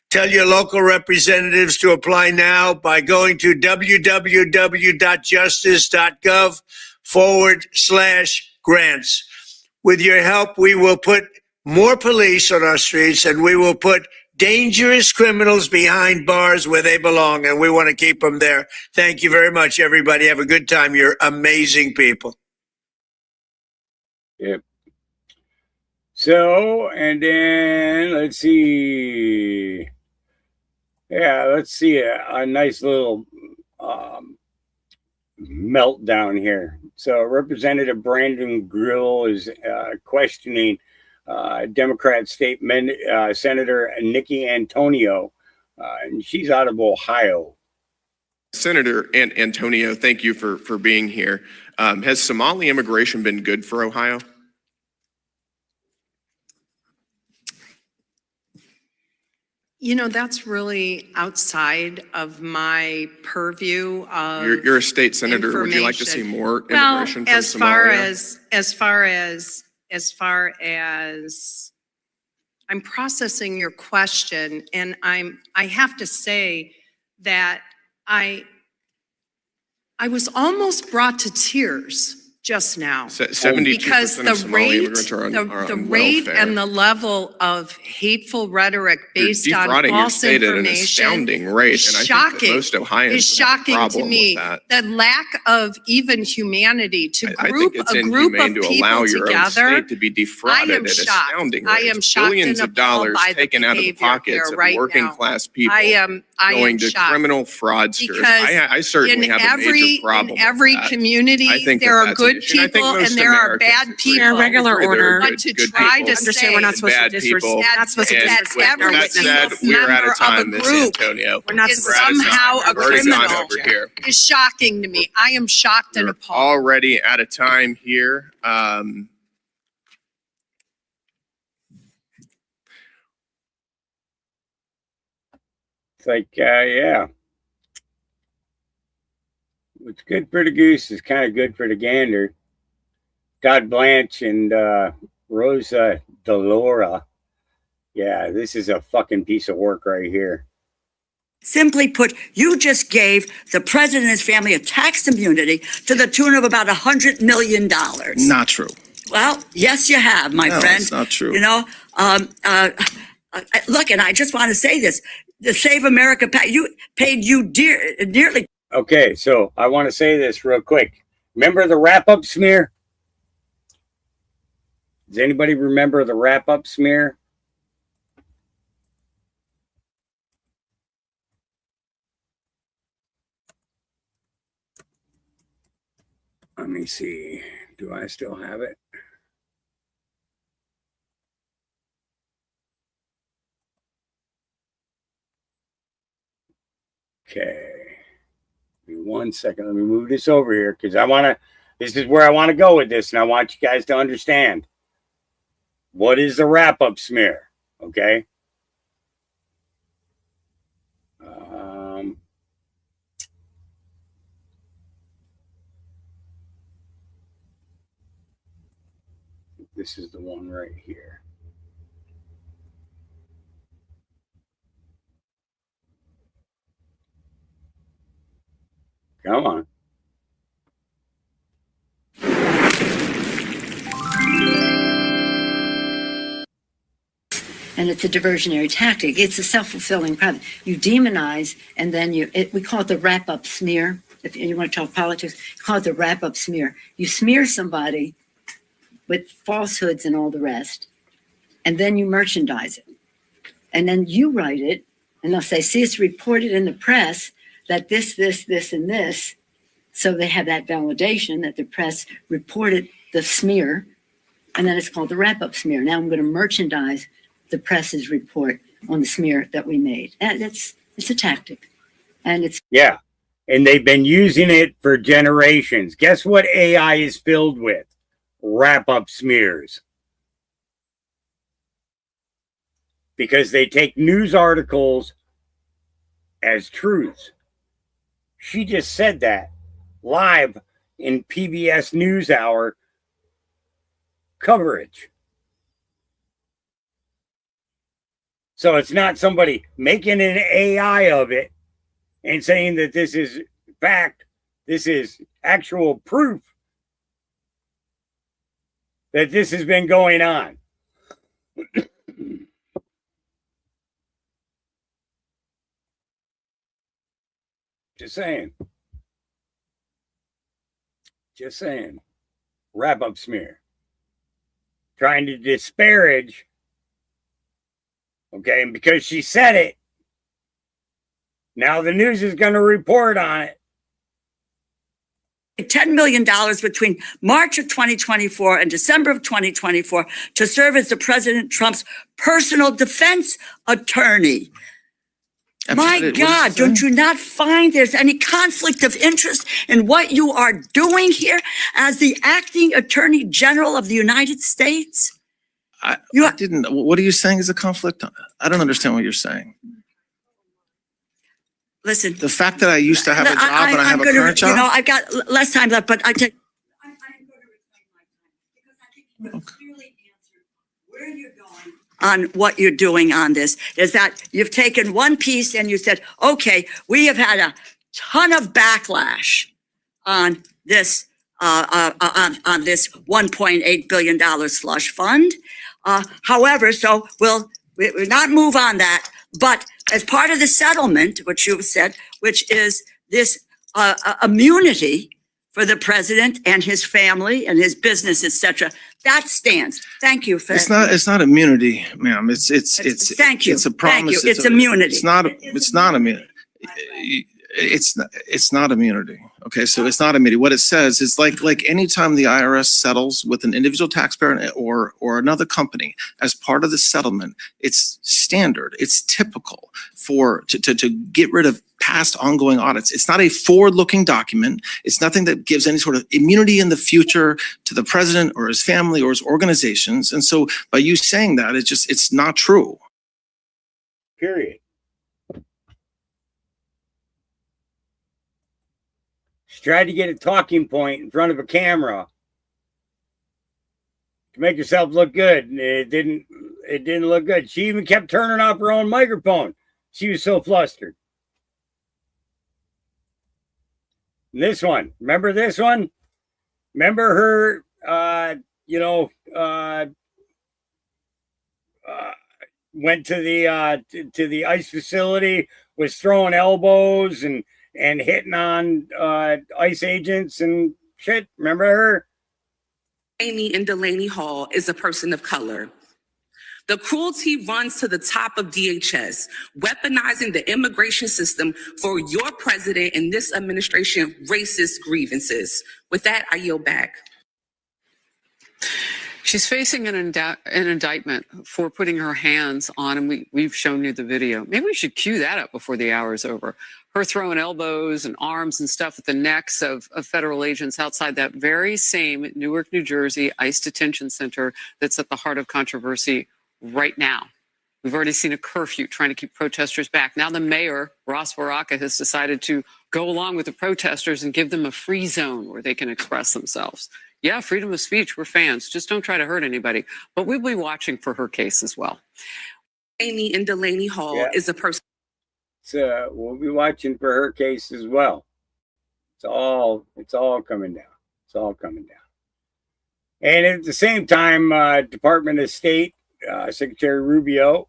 Tell your local representatives to apply now by going to www.justice.gov/grants. With your help, we will put more police on our streets and we will put dangerous criminals behind bars where they belong, and we want to keep them there. Thank you very much, everybody. Have a good time. You're amazing people. Yep. So, and then let's see. Yeah, let's see a nice little meltdown here. So, Representative Brandon Grill is questioning Democrat State Senator Nikki Antonio, and she's out of Ohio. Senator Antonio, thank you for being here. Has Somali immigration been good for Ohio? You know, that's really outside of my purview of You're a state senator. Would you like to see more immigration from as Somalia? far as I'm processing your question, and I have to say that I was almost brought to tears just now 72% because of the Somali immigrants are on rate welfare. and the level of hateful rhetoric based on defrauding your false state at an information astounding rate, is and I think shocking. that most Ohioans Is would have a shocking to problem me. with that. The lack of even humanity to I group think it's a group of inhumane to allow people your own together. state to be defrauded I am at shocked. astounding I rates. am shocked Billions and of dollars appalled by the taken out of the behavior pockets here of right working now. class people, I am going to shocked. criminal fraudsters. Because I certainly in have a major problem in every with that. community, I think there that are that's an good issue, and I think people and most there are Americans bad agree. people. Regular order. But to try to say we're not supposed to disrespect. not supposed to And disrespect with every that single said, we're out member of time, of a Miss group Antonio. is We're out of time. somehow a We've already gone criminal over here. is shocking to me. I am shocked and appalled. Already out of time here. It's like, yeah. What's good for the goose is kind of good for the gander. Todd Blanche and Rosa DeLaura. Yeah, this is a fucking piece of work right here. Simply put, you just gave the president and his family a tax immunity to the tune of about $100 million. Not true. Well, yes, you have, my No, friend. it's not true. You know, look, and I just want to say this: the Save America you paid you dearly. Okay, so I want to say this real quick. Remember the wrap-up smear? Does anybody remember the wrap-up smear? Let me see. Do I still have it? Okay. Give me 1 second. Let me move this over here because this is where I want to go with this, and I want you guys to understand. What is the wrap-up smear? Okay. This is the one right here. Come on. And it's a diversionary tactic. It's a self-fulfilling prophecy. You demonize, and then we call it the wrap-up smear. If you want to talk politics, call it the wrap-up smear. You smear somebody with falsehoods and all the rest, and then you merchandise it. And then you write it, and they'll say, see, it's reported in the press that this, and this. So they have that validation that the press reported the smear, and then it's called the wrap-up smear. Now I'm going to merchandise the press's report on the smear that we made. And it's a tactic. And it's yeah. And they've been using it for generations. Guess what AI is filled with? Wrap-up smears. Because they take news articles as truths. She just said that live in PBS NewsHour coverage. So it's not somebody making an AI of it and saying that this is fact. This is actual proof that this has been going on. Just saying. Just saying. Wrap up smear. Trying to disparage. Okay, and because she said it, now the news is going to report on it. $10 million between March of 2024 and December of 2024 to serve as the President Trump's personal defense attorney. My God, don't you not find there's any conflict of interest in what you are doing here as the acting Attorney General of the United States? I didn't. What are you saying is a conflict? I don't understand what you're saying. Listen, The fact that I used to have a job and I have a current job. You know, I've got less time left, but I take. I'm going to reclaim my time because I think you have clearly answered where you're going on what you're doing on this. Is that you've taken one piece and you said, okay, we have had a ton of backlash on this on this $1.8 billion slush fund. However, so we'll not move on that, but as part of the settlement, which you've said, which is this immunity for the president and his family and his business, etc., that stands. Thank you for It's not immunity, ma'am. It's thank you. It's a promise. Thank you. It's immunity. It's not immunity. It's not immunity. Okay, so it's not immunity. What it says is like anytime the IRS settles with an individual taxpayer or another company as part of the settlement, it's standard. It's typical to get rid of past ongoing audits. It's not a forward-looking document. It's nothing that gives any sort of immunity in the future to the president or his family or his organizations. And so by you saying that, it's not true. Period. She tried to get a talking point in front of a camera to make herself look good, and it didn't look good. She even kept turning off her own microphone. She was so flustered. And this one, remember this one? Remember her, went to the ICE facility, was throwing elbows and hitting on ICE agents and shit. Remember her? Amy in Delaney Hall is a person of color. The cruelty runs to the top of DHS, weaponizing the immigration system for your president and this administration racist grievances. With that, I yield back. She's facing an indictment for putting her hands on, and we've shown you the video. Maybe we should cue that up before the hour is over. Her throwing elbows and arms and stuff at the necks of federal agents outside that very same Newark, New Jersey ICE detention center that's at the heart of controversy right now. We've already seen a curfew trying to keep protesters back. Now the mayor, Ross Baraka, has decided to go along with the protesters and give them a free zone where they can express themselves. Yeah, freedom of speech, we're fans. Just don't try to hurt anybody. But we'll be watching for her case as well. Amy in Delaney Hall is a person. So we'll be watching for her case as well. It's all coming down. It's all coming down. And at the same time, Department of State, Secretary Rubio,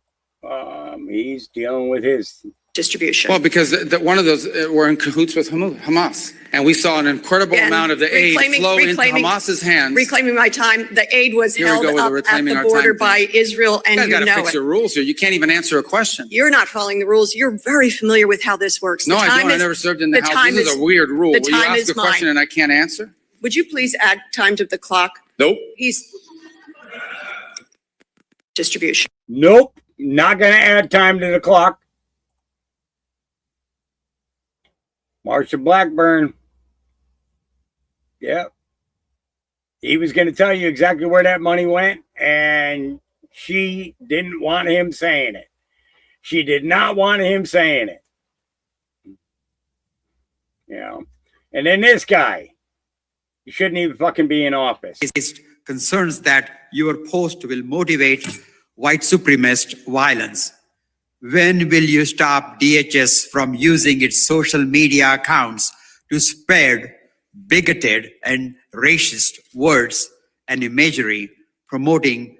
he's dealing with his distribution. Well, because one of those were in cahoots with Hamas. And we saw an incredible amount of the aid flow into Hamas's hands. Reclaiming my time, the aid was Here we held go with the up at reclaiming the our border time by Israel, and You you guys know gotta fix it. your rules here. You can't even answer a question. You're not following the rules. You're very familiar with how this works. No, I don't. I never served in the House. This is a weird rule. The Will you time ask is a question mine. and I can't answer? Would you please add time to the clock? Nope. He's distribution. Nope, not going to add time to the clock. Marsha Blackburn. Yep. He was going to tell you exactly where that money went, and she didn't want him saying it. She did not want him saying it. You know, and then this guy, he shouldn't even fucking be in office. Is concerns that your post will motivate white supremacist violence. When will you stop DHS from using its social media accounts to spread bigoted and racist words and imagery promoting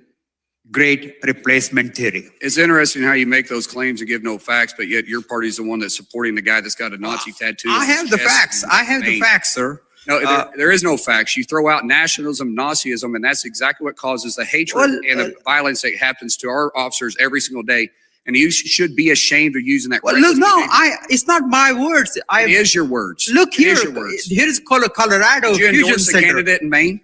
great replacement theory? It's interesting how you make those claims and give no facts, but yet your party's the one that's supporting the guy that's got a Nazi tattoo. I have the facts. I have the facts, sir. No, there is no facts. You throw out nationalism, Nazism, and that's exactly what causes the hatred and the violence that happens to our officers every single day. And you should be ashamed of using that. Well, look, no, it's not my words. It is your words. Look here. It is your words. Here is Colorado Did you Fusion endorse the Center. candidate in Maine?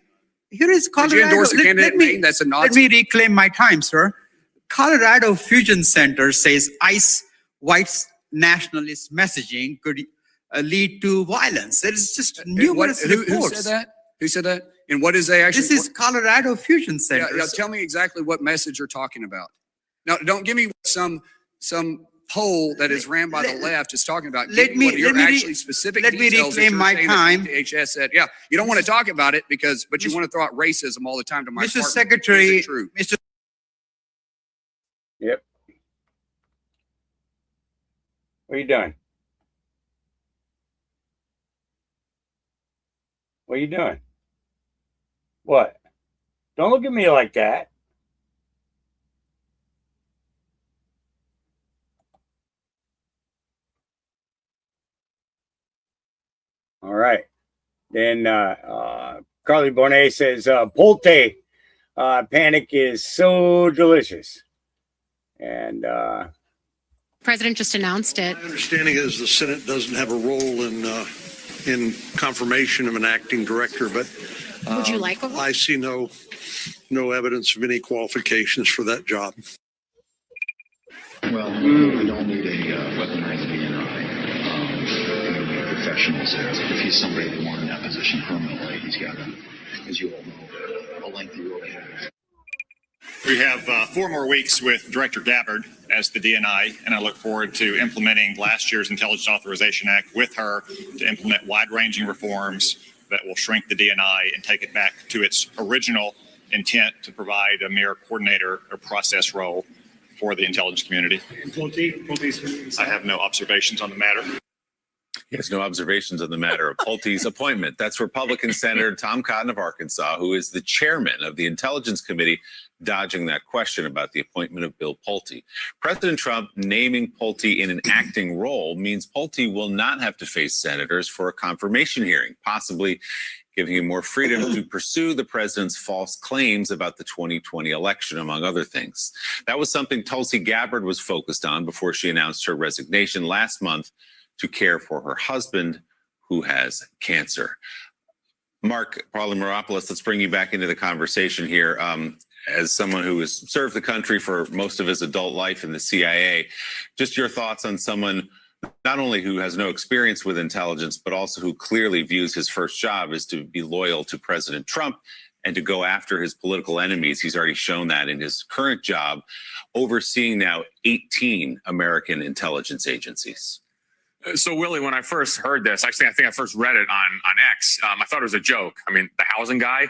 Here is Colorado. Did you endorse the candidate in Maine? That's a Nazi. Let me reclaim my time, sir. Colorado Fusion Center says ICE white nationalist messaging could lead to violence. There is just numerous reports. Who said that? Who said that? And what is they actually? This is Colorado Fusion Center. Yeah, tell me exactly what message you're talking about. Now, don't give me some poll that is ran by the left is talking about. Let me specific. Let me reclaim my time. DHS said, yeah, you don't want to talk about it but you want to throw out racism all the time to my Mr. partner. Secretary, Is it true? Mr. Yep. What are you doing? What are you doing? What? Don't look at me like that. All right. Then Carly Bonet says, Polte panic is so delicious. And President just announced it. My understanding is the Senate doesn't have a role in confirmation of an acting director, but Would you like a role? I see no evidence of any qualifications for that job. Well, we don't need a weaponized DNI. Professionals there. If he's somebody they want in that position permanently, he's got, as you all know, a lengthy road ahead. We have 4 more weeks with Director Gabbard as the DNI, and I look forward to implementing last year's Intelligence Authorization Act with her to implement wide-ranging reforms that will shrink the DNI and take it back to its original intent to provide a mere coordinator or process role for the intelligence community. I have no observations on the matter. He has no observations on the matter of Pulte's appointment. That's Republican Senator Tom Cotton of Arkansas, who is the chairman of the Intelligence Committee, dodging that question about the appointment of Bill Pulte. President Trump naming Pulte in an acting role means Pulte will not have to face senators for a confirmation hearing, possibly giving him more freedom to pursue the president's false claims about the 2020 election, among other things. That was something Tulsi Gabbard was focused on before she announced her resignation last month to care for her husband, who has cancer. Mark Parlimeropoulos, let's bring you back into the conversation here. As someone who has served the country for most of his adult life in the CIA, just your thoughts on someone not only who has no experience with intelligence, but also who clearly views his first job is to be loyal to President Trump and to go after his political enemies. He's already shown that in his current job, overseeing now 18 American intelligence agencies. So, Willie, when I first heard this, actually, I think I first read it on X. I thought it was a joke. I mean, the housing guy,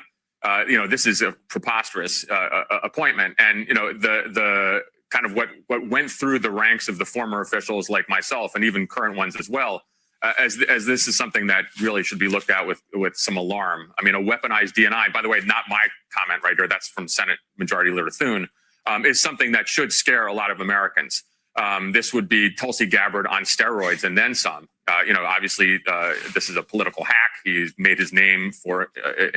this is a preposterous appointment. And, the kind of what went through the ranks of the former officials like myself and even current ones as well, as this is something that really should be looked at with some alarm. I mean, a weaponized DNI, by the way, not my comment right here, that's from Senate Majority Leader Thune, is something that should scare a lot of Americans. This would be Tulsi Gabbard on steroids and then some. Obviously, this is a political hack. He's made his name for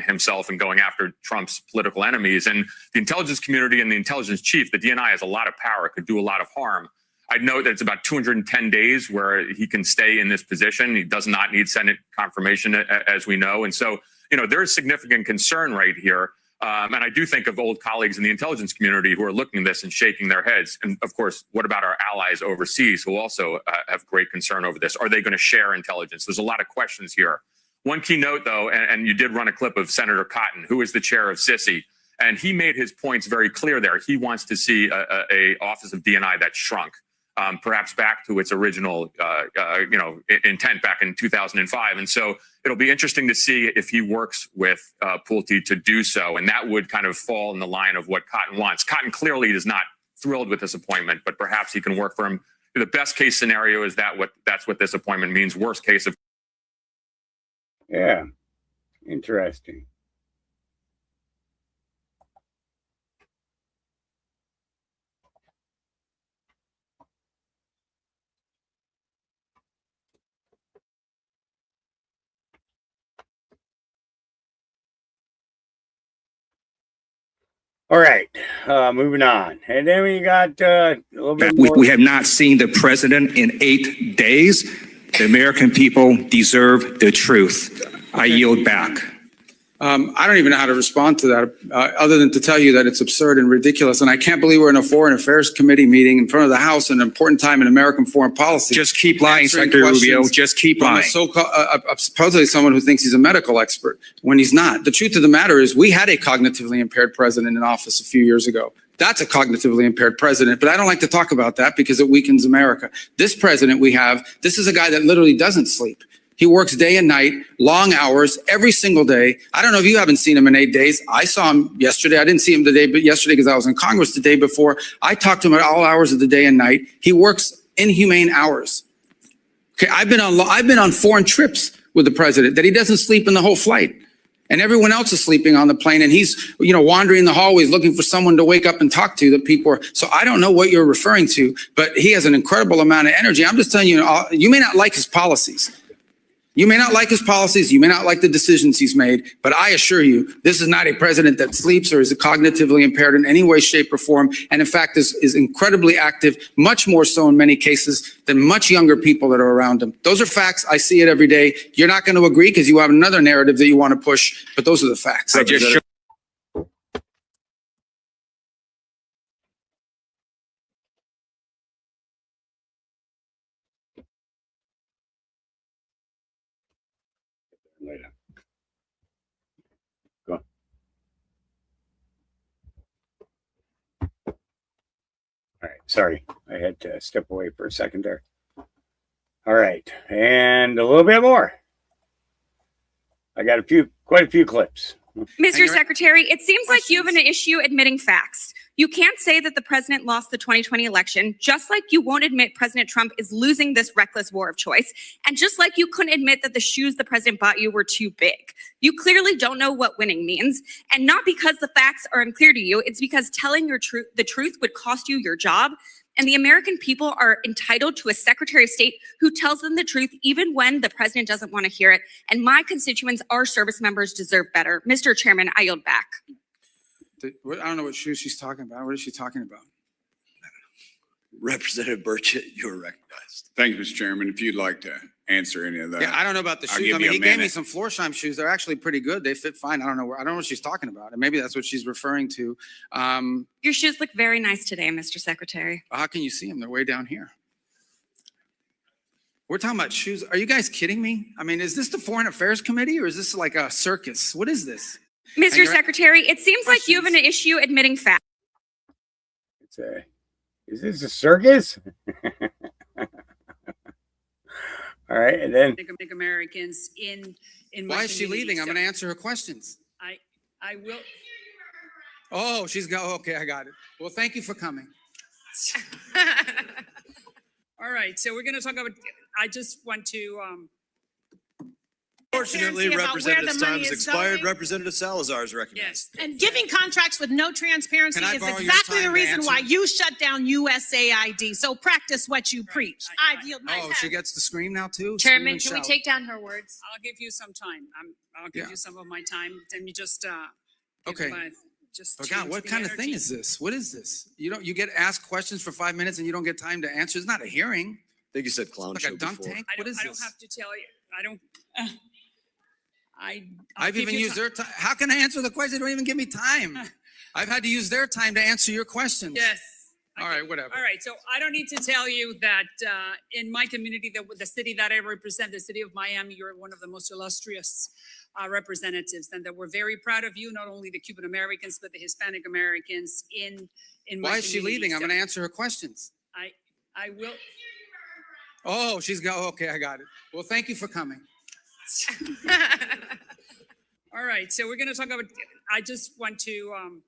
himself in going after Trump's political enemies. And the intelligence community and the intelligence chief, the DNI, has a lot of power, could do a lot of harm. I'd note that it's about 210 days where he can stay in this position. He does not need Senate confirmation, as we know. And so, there is significant concern right here. And I do think of old colleagues in the intelligence community who are looking at this and shaking their heads. And of course, what about our allies overseas who also have great concern over this? Are they going to share intelligence? There's a lot of questions here. One key note, though, and you did run a clip of Senator Cotton, who is the chair of CISI, and he made his points very clear there. He wants to see a office of DNI that shrunk. perhaps back to its original, intent back in 2005. And so it'll be interesting to see if he works with Pulte to do so. And that would kind of fall in the line of what Cotton wants. Cotton clearly is not thrilled with this appointment, but perhaps he can work for him. The best case scenario is that's what this appointment means. Worst case of. Yeah. Interesting. All right, moving on. And then we got a little bit more. We have not seen the president in 8 days. The American people deserve the truth. I yield back. I don't even know how to respond to that, other than to tell you that it's absurd and ridiculous. And I can't believe we're in a Foreign Affairs Committee meeting in front of the House, an important time in American foreign policy. Just keep lying, Answering Secretary Rubio. questions Just keep from a lying. supposedly someone who thinks he's a medical expert when he's not. The truth of the matter is we had a cognitively impaired president in office a few years ago. That's a cognitively impaired president, but I don't like to talk about that because it weakens America. This president we have, this is a guy that literally doesn't sleep. He works day and night, long hours, every single day. I don't know if you haven't seen him in 8 days. I saw him yesterday. I didn't see him today, but yesterday because I was in Congress the day before. I talked to him at all hours of the day and night. He works inhumane hours. Okay, I've been on foreign trips with the president that he doesn't sleep in the whole flight. And everyone else is sleeping on the plane, and he's, wandering the hallways looking for someone to wake up and talk to. That people are. So I don't know what you're referring to, but he has an incredible amount of energy. I'm just telling you, you may not like his policies. You may not like his policies, you may not like the decisions he's made, but I assure you, this is not a president that sleeps or is cognitively impaired in any way, shape, or form. And in fact, is incredibly active, much more so in many cases than much younger people that are around him. Those are facts. I see it every day. You're not going to agree because you have another narrative that you want to push, but those are the facts. Later. Go. All right. Sorry. I had to step away for a second there. All right. And a little bit more. I got quite a few clips. Mr. Secretary, it seems like you have an issue admitting facts. You can't say that the president lost the 2020 election, just like you won't admit President Trump is losing this reckless war of choice, and just like you couldn't admit that the shoes the president bought you were too big. You clearly don't know what winning means, and not because the facts are unclear to you, it's because telling the truth would cost you your job, and the American people are entitled to a Secretary of State who tells them the truth even when the president doesn't want to hear it, and my constituents, our service members, deserve better. Mr. Chairman, I yield back. I don't know what shoes she's talking about. What is she talking about? Representative Burchett, you're recognized. Thank you, Mr. Chairman. If you'd like to answer any of that. Yeah, I don't know about the I'll shoes. give I mean, you a he gave me minute. some Florsheim shoes. They're actually pretty good. They fit fine. I don't know what she's talking about. And maybe that's what she's referring to. Your shoes look very nice today, Mr. Secretary. How can you see them? They're way down here. We're talking about shoes. Are you guys kidding me? I mean, is this the Foreign Affairs Committee or is this like a circus? What is this? Mr. Secretary, it seems like you have an issue admitting facts. Is this a circus? All right, and then Make Americans in my Why is she community. leaving? I'm So going to answer her questions. I will. Oh, okay, I got it. Well, thank you for coming. All right, so we're going to talk about. I just want to. Unfortunately, Transparency about where Representative's the time money has is expired. going. Representative Salazar is recognized. Yes. And giving contracts with no transparency Can I is borrow your exactly the time to reason answer? why you shut down USAID. So practice what you preach. I yield my Oh, time. she gets to scream now too? Chairman, Scream and can we shout. down her words? I'll give you some time. I'll give Yeah. you some of my time. Then you just. Okay. Just. Oh God, change what the kind of thing energy. is this? What is this? You get asked questions for 5 minutes and you don't get time to answer. It's not a hearing. I think you said clown Like show a dunk before. tank. I What don't, is I don't this? have to tell you. I don't. I'll I've give even you used ti- their time. How can I answer the question? They don't even give me time. I've had to use their time to answer your questions. Yes. All right, whatever. All right, so I don't need to tell you that in my community, the city that I represent, the city of Miami, you're one of the most illustrious representatives, and that we're very proud of you, not only the Cuban Americans, but the Hispanic Americans in my Why is she community. leaving? I'm So going to answer her questions. I will. Oh, okay, I got it. Well, thank you for coming. All right, so we're going to talk about, I just want to,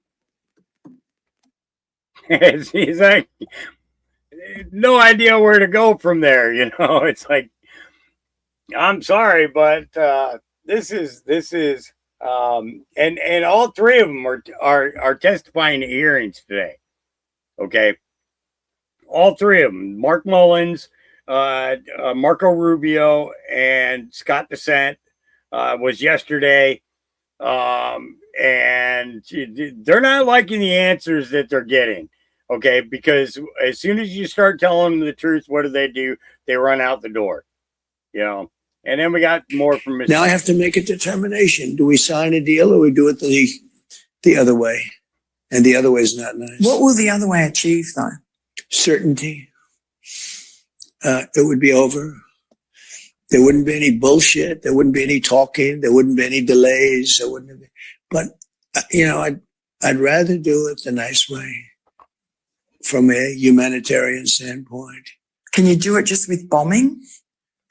He's like, no idea where to go from there. It's like, I'm sorry, but this is and all three of them are testifying at hearings today. Okay, all three of them: Mark Mullins, Marco Rubio, and Scott Dissent was yesterday. And they're not liking the answers that they're getting. Okay, because as soon as you start telling them the truth, what do? They run out the door. And then we got more from Mr. Now I have to make a determination. Do we sign a deal or we do it the other way? And the other way is not nice. What will the other way achieve, though? Certainty. It would be over. There wouldn't be any bullshit. There wouldn't be any talking. There wouldn't be any delays. There wouldn't be. But I'd rather do it the nice way, from a humanitarian standpoint. Can you do it just with bombing?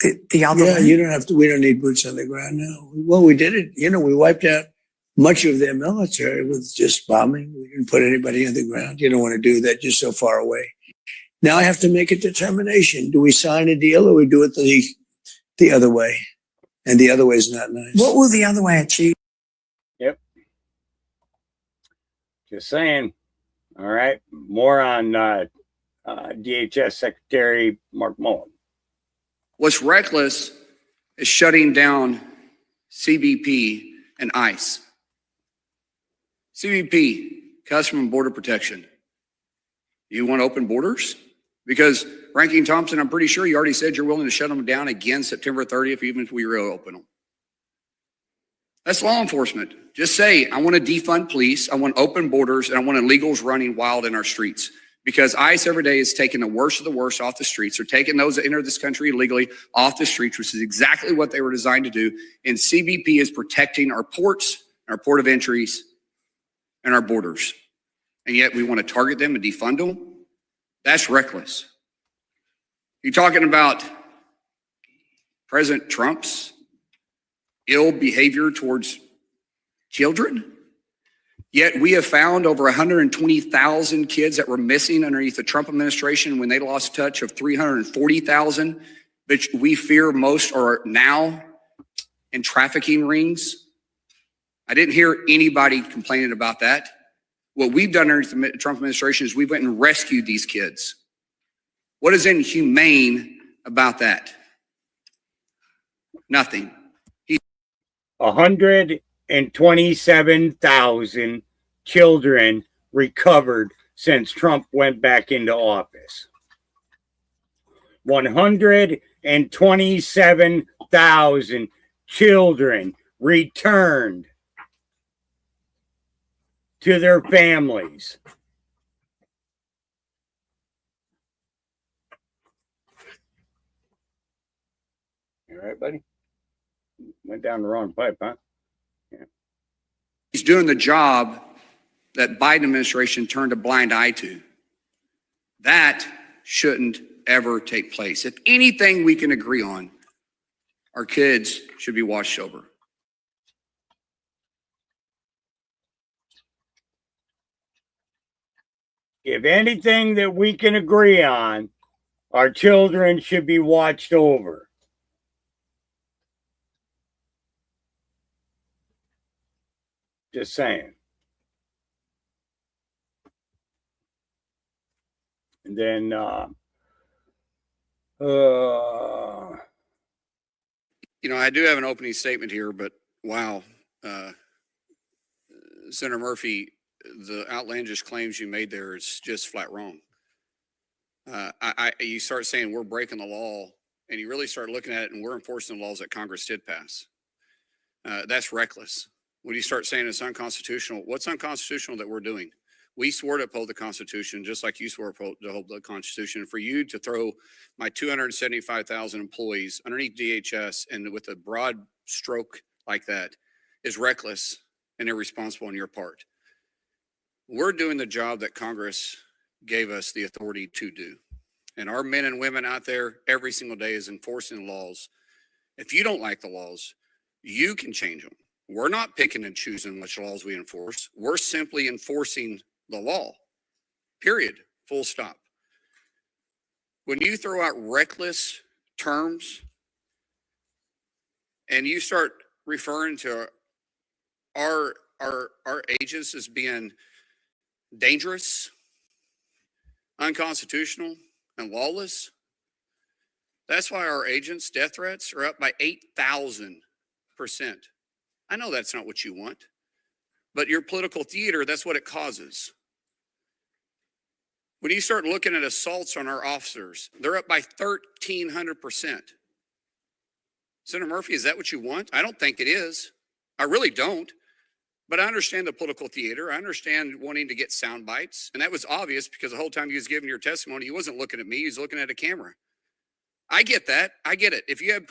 The other way? You don't have to. We don't need boots on the ground now. Well, we did it. We wiped out much of their military with just bombing. We didn't put anybody on the ground. You don't want to do that. You're so far away. Now I have to make a determination. Do we sign a deal or we do it the other way? And the other way is not nice. What will the other way achieve? Yep. Just saying. All right. More on DHS Secretary Mark Mullins. What's reckless is shutting down CBP and ICE. CBP, Customs and Border Protection. You want open borders? Because Ranking Thompson, I'm pretty sure you already said you're willing to shut them down again September 30th, even if we reopen them. That's law enforcement. Just say, I want to defund police, I want open borders, and I want illegals running wild in our streets. Because ICE every day is taking the worst of the worst off the streets. They're taking those that enter this country illegally off the streets, which is exactly what they were designed to do. And CBP is protecting our ports, our port of entries, and our borders. And yet we want to target them and defund them? That's reckless. You're talking about President Trump's ill behavior towards children? Yet we have found over 120,000 kids that were missing underneath the Trump administration when they lost touch of 340,000, which we fear most are now in trafficking rings. I didn't hear anybody complaining about that. What we've done underneath the Trump administration is we went and rescued these kids. What is inhumane about that? Nothing. 127,000 children recovered since Trump went back into office. 127,000 children returned to their families. You all right, buddy? Went down the wrong pipe, huh? Yeah. He's doing the job that Biden administration turned a blind eye to. That shouldn't ever take place. If anything we can agree on, our kids should be watched over. If anything that we can agree on, our children should be watched over. Just saying. And then, I do have an opening statement here, but wow, Senator Murphy, the outlandish claims you made there is just flat wrong. You start saying we're breaking the law, and you really start looking at it, and we're enforcing the laws that Congress did pass. That's reckless. When you start saying it's unconstitutional, what's unconstitutional that we're doing? We swore to uphold the Constitution, just like you swore to uphold the Constitution. For you to throw my 275,000 employees underneath DHS and with a broad stroke like that is reckless and irresponsible on your part. We're doing the job that Congress gave us the authority to do. and our men and women out there every single day is enforcing the laws. If you don't like the laws, you can change them. We're not picking and choosing which laws we enforce. We're simply enforcing the law, period, full stop. When you throw out reckless terms and you start referring to our agents as being dangerous, unconstitutional, and lawless, that's why our agents' death threats are up by 8,000%. I know that's not what you want, but your political theater, that's what it causes. When you start looking at assaults on our officers, they're up by 1,300%. Senator Murphy, is that what you want? I don't think it is. I really don't. But I understand the political theater. I understand wanting to get sound bites. And that was obvious because the whole time he was giving your testimony, he wasn't looking at me. He was looking at a camera. I get that. I get it. If you have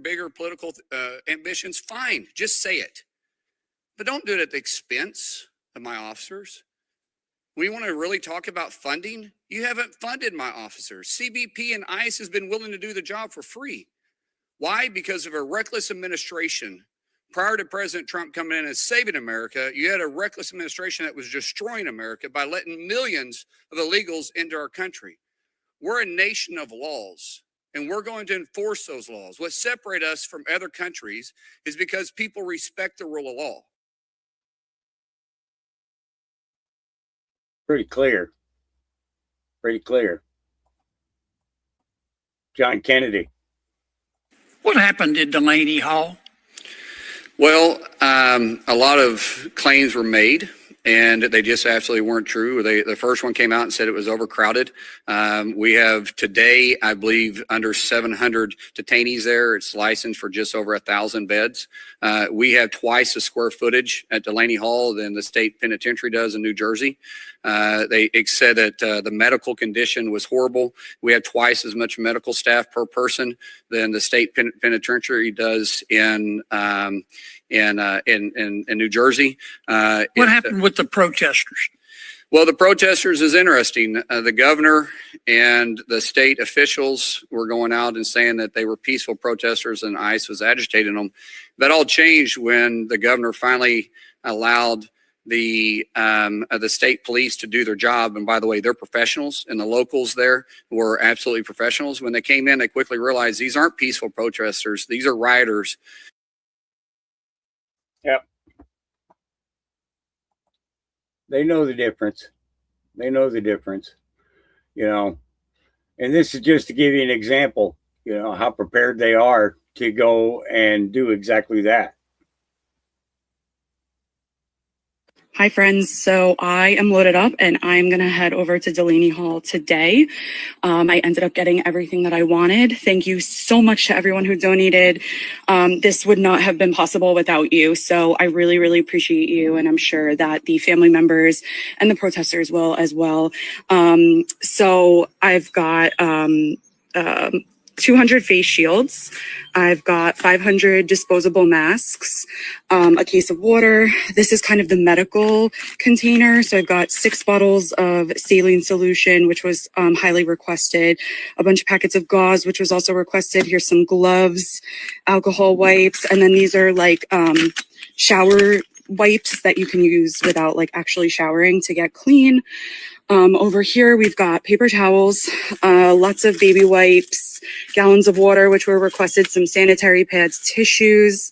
bigger political ambitions, fine. Just say it. But don't do it at the expense of my officers. We want to really talk about funding. You haven't funded my officers. CBP and ICE has been willing to do the job for free. Why? Because of a reckless administration. Prior to President Trump coming in and saving America, you had a reckless administration that was destroying America by letting millions of illegals into our country. We're a nation of laws, and we're going to enforce those laws. What separates us from other countries is because people respect the rule of law. Pretty clear. Pretty clear. John Kennedy. What happened at Delaney Hall? Well, a lot of claims were made, and they just absolutely weren't true. The first one came out and said it was overcrowded. We have today, I believe, under 700 detainees there. It's licensed for just over 1,000 beds. We have twice the square footage at Delaney Hall than the state penitentiary does in New Jersey. They said that the medical condition was horrible. We have twice as much medical staff per person than the state penitentiary does in New Jersey. What happened with the protesters? Well, the protesters is interesting. The governor and the state officials were going out and saying that they were peaceful protesters and ICE was agitating them. That all changed when the governor finally allowed the state police to do their job. And by the way, they're professionals, and the locals there were absolutely professionals. When they came in, they quickly realized these aren't peaceful protesters. These are rioters. Yep. They know the difference. They know the difference, you know. And this is just to give you an example, you know, how prepared they are to go and do exactly that. Hi, friends. So I am loaded up and I'm going to head over to Delaney Hall today. I ended up getting everything that I wanted. Thank you so much to everyone who donated. This would not have been possible without you. So I really, really appreciate you. And I'm sure that the family members and the protesters will as well. So I've got 200 face shields. I've got 500 disposable masks, a case of water. This is kind of the medical container. So I've got 6 bottles of saline solution, which was highly requested, a bunch of packets of gauze, which was also requested. Here's some gloves, alcohol wipes, and then these are like shower wipes that you can use without like actually showering to get clean. Over here, we've got paper towels, lots of baby wipes, gallons of water, which were requested, some sanitary pads, tissues.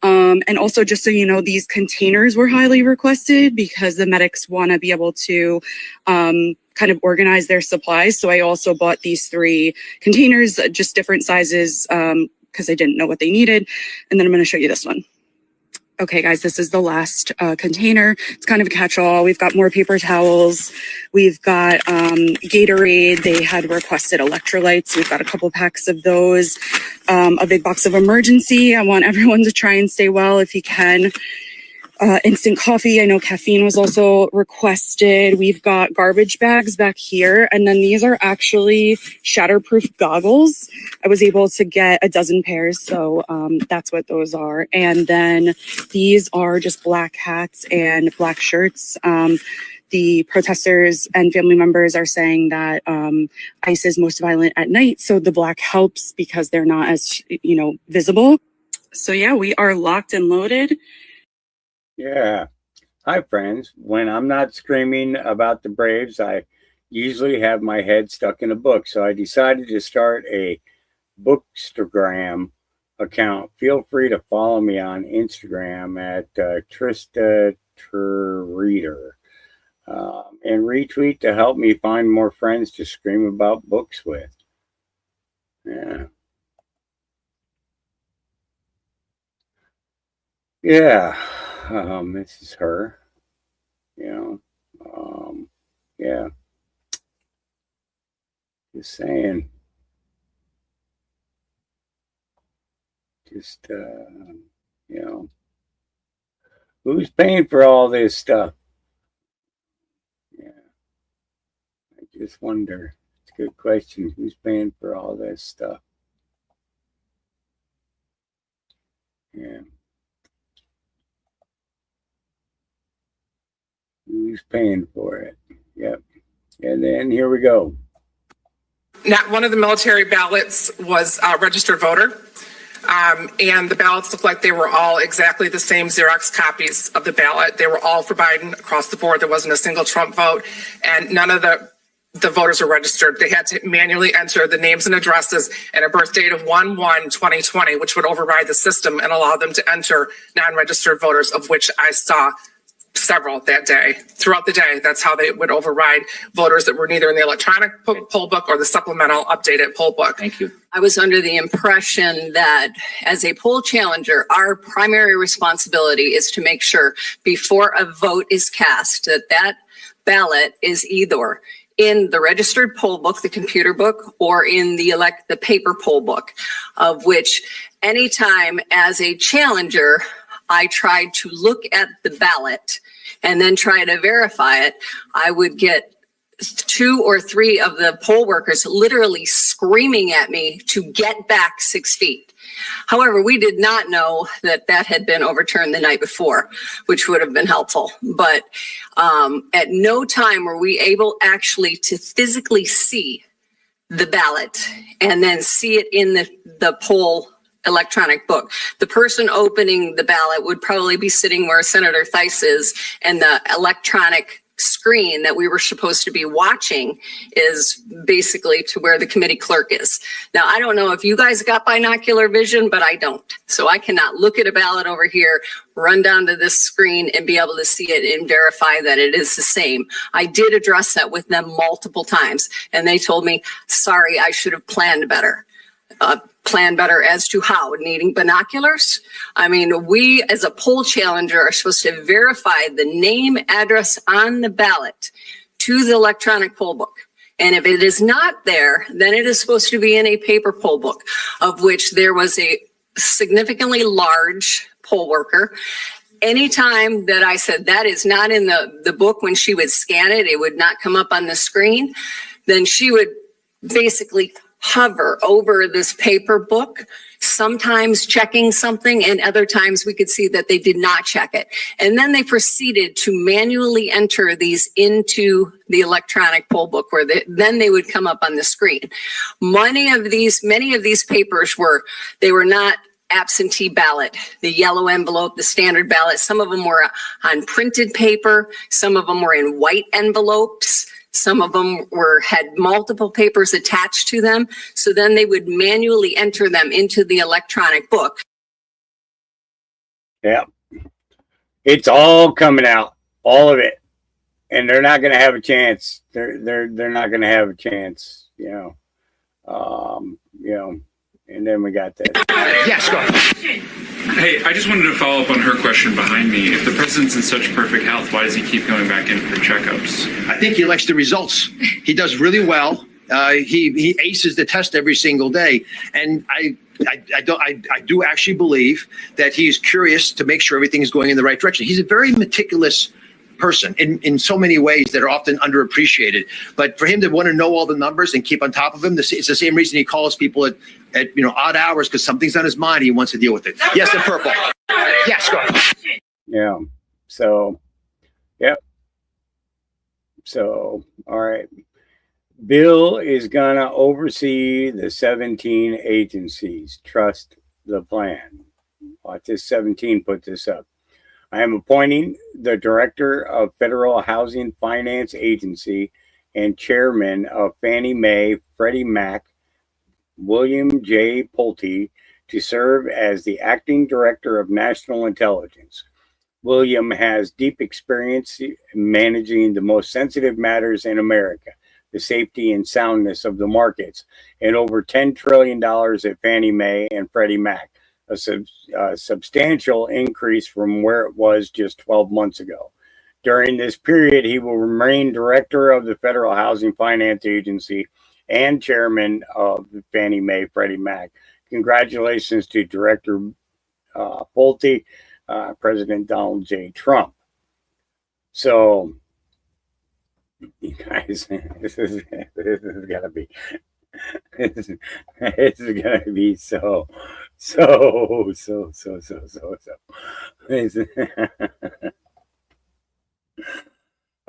And also, just so you know, these containers were highly requested because the medics want to be able to kind of organize their supplies. So I also bought these 3 containers, just different sizes, because I didn't know what they needed. And then I'm going to show you this one. Okay, guys, this is the last container. It's kind of a catch-all. We've got more paper towels. We've got Gatorade. They had requested electrolytes. We've got a couple packs of those. A big box of emergency. I want everyone to try and stay well if you can. Instant coffee. I know caffeine was also requested. We've got garbage bags back here. And then these are actually shatterproof goggles. I was able to get a dozen pairs. So that's what those are. And then these are just black hats and black shirts. The protesters and family members are saying that ICE is most violent at night, so the black helps because they're not as, visible. So yeah, we are locked and loaded. Yeah. Hi, friends. When I'm not screaming about the Braves, I usually have my head stuck in a book. So I decided to start a Bookstagram account. Feel free to follow me on Instagram at Trista Reader and retweet to help me find more friends to scream about books with. Yeah. Yeah. This is her. Yeah. Just saying. Just, who's paying for all this stuff? Yeah. I just wonder. It's a good question. Who's paying for all this stuff? Yeah. Who's paying for it? Yep. And then here we go. Not one of the military ballots was a registered voter. And the ballots looked like they were all exactly the same Xerox copies of the ballot. They were all for Biden across the board. There wasn't a single Trump vote, and none of the voters were registered. They had to manually enter the names and addresses and a birth date of 1/1/2020, which would override the system and allow them to enter non-registered voters, of which I saw several that day. Throughout the day, that's how they would override voters that were neither in the electronic poll book or the supplemental updated poll book. Thank you. I was under the impression that as a poll challenger, our primary responsibility is to make sure before a vote is cast that that ballot is either in the registered poll book, the computer book, or in the paper poll book, of which anytime as a challenger, I tried to look at the ballot and then try to verify it, I would get 2 or 3 of the poll workers literally screaming at me to get back 6 feet. However, we did not know that that had been overturned the night before, which would have been helpful. But at no time were we able actually to physically see the ballot and then see it in the poll electronic book. The person opening the ballot would probably be sitting where Senator Theis is, and the electronic screen that we were supposed to be watching is basically to where the committee clerk is. Now, I don't know if you guys got binocular vision, but I don't. So I cannot look at a ballot over here, run down to this screen and be able to see it and verify that it is the same. I did address that with them multiple times, and they told me, sorry, I should have planned better. Plan better as to how, needing binoculars. I mean, we as a poll challenger are supposed to verify the name, address on the ballot to the electronic poll book. And if it is not there, then it is supposed to be in a paper poll book, of which there was a significantly large poll worker. Anytime that I said that is not in the book, when she would scan it, it would not come up on the screen. Then she would basically hover over this paper book, sometimes checking something, and other times we could see that they did not check it. And then they proceeded to manually enter these into the electronic poll book, where then they would come up on the screen. Many of these papers were not absentee ballot, the yellow envelope, the standard ballot. Some of them were on printed paper. Some of them were in white envelopes. Some of them had multiple papers attached to them. So then they would manually enter them into the electronic book. Yeah. It's all coming out, all of it. And they're not going to have a chance. They're not going to have a chance, and then we got that. Yes, go ahead. Hey, I just wanted to follow up on her question behind me. If the president's in such perfect health, why does he keep going back in for checkups? I think he likes the results. He does really well. He aces the test every single day. And I do actually believe that he's curious to make sure everything is going in the right direction. He's a very meticulous person in so many ways that are often underappreciated. But for him to want to know all the numbers and keep on top of them, it's the same reason he calls people at odd hours, because something's on his mind. He wants to deal with it. Yes, in purple. Yes, go ahead. Yeah. So, yep. So, all right. Bill is going to oversee the 17 agencies. Trust the plan. Watch this 17 put this up. I am appointing the Director of Federal Housing Finance Agency and Chairman of Fannie Mae Freddie Mac, William J. Pulte, to serve as the Acting Director of National Intelligence. William has deep experience in managing the most sensitive matters in America, the safety and soundness of the markets, and over $10 trillion at Fannie Mae and Freddie Mac, a substantial increase from where it was just 12 months ago. During this period, he will remain Director of the Federal Housing Finance Agency and Chairman of Fannie Mae Freddie Mac. Congratulations to Director Pulte, President Donald J. Trump. So, you guys, this is gonna be so.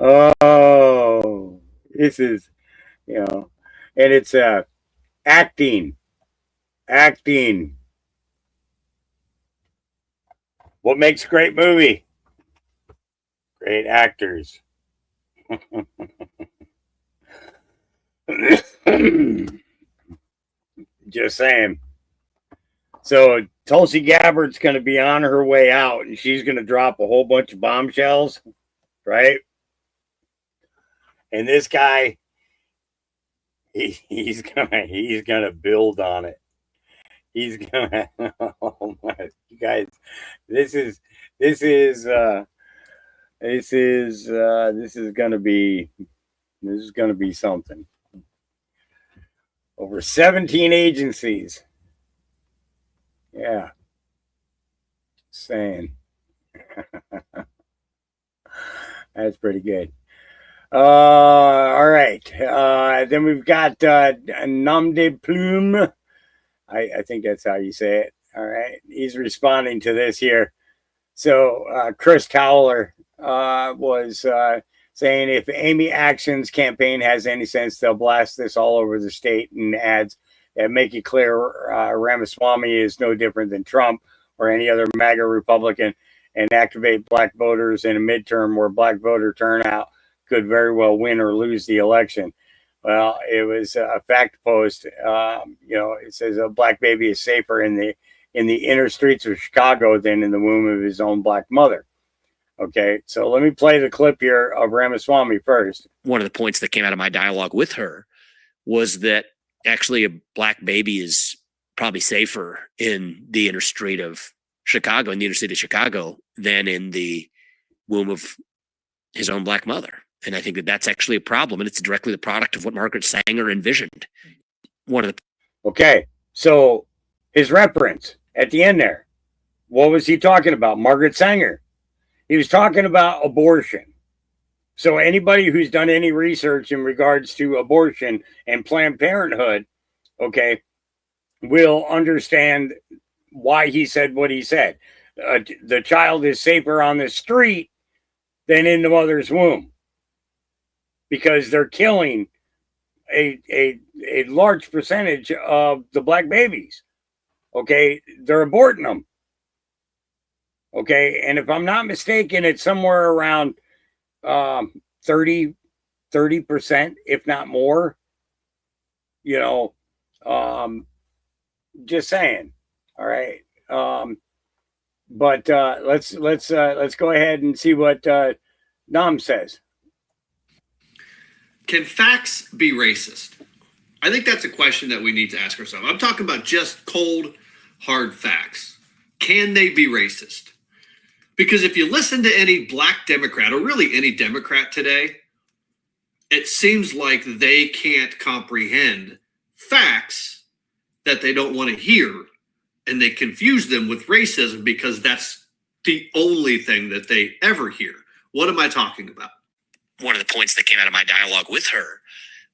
Oh, this is, and it's acting. What makes a great movie? Great actors. Just saying. So Tulsi Gabbard's going to be on her way out, and she's going to drop a whole bunch of bombshells, right? And this guy, he's gonna build on it. He's gonna. Oh my, you guys, this is gonna be something. Over 17 agencies. Yeah. Saying. That's pretty good. All right. Then we've got Nom de Plume. I think that's how you say it. All right. He's responding to this here. So Chris Towler was saying if Amy Action's campaign has any sense, they'll blast this all over the state, and adds that make it clear Ramaswamy is no different than Trump or any other MAGA Republican, and activate black voters in a midterm where black voter turnout could very well win or lose the election. Well, it was a fact post. It says a black baby is safer in the inner streets of Chicago than in the womb of his own black mother. Okay, so let me play the clip here of Ramaswamy first. One of the points that came out of my dialogue with her was that actually a black baby is probably safer in the inner street of Chicago, in the inner city of Chicago, than in the womb of his own black mother. And I think that that's actually a problem, and it's directly the product of what Margaret Sanger envisioned. Okay, so his reference at the end there, what was he talking about? Margaret Sanger. He was talking about abortion. So anybody who's done any research in regards to abortion and Planned Parenthood, okay, will understand why he said what he said. The child is safer on the street than in the mother's womb, because they're killing a large percentage of the black babies. Okay, they're aborting them. Okay, and if I'm not mistaken, it's somewhere around 30%, if not more. Just saying. All right. But let's go ahead and see what Nam says. Can facts be racist? I think that's a question that we need to ask ourselves. I'm talking about just cold, hard facts. Can they be racist? Because if you listen to any black Democrat, or really any Democrat today, it seems like they can't comprehend facts that they don't want to hear, and they confuse them with racism because that's the only thing that they ever hear. What am I talking about? One of the points that came out of my dialogue with her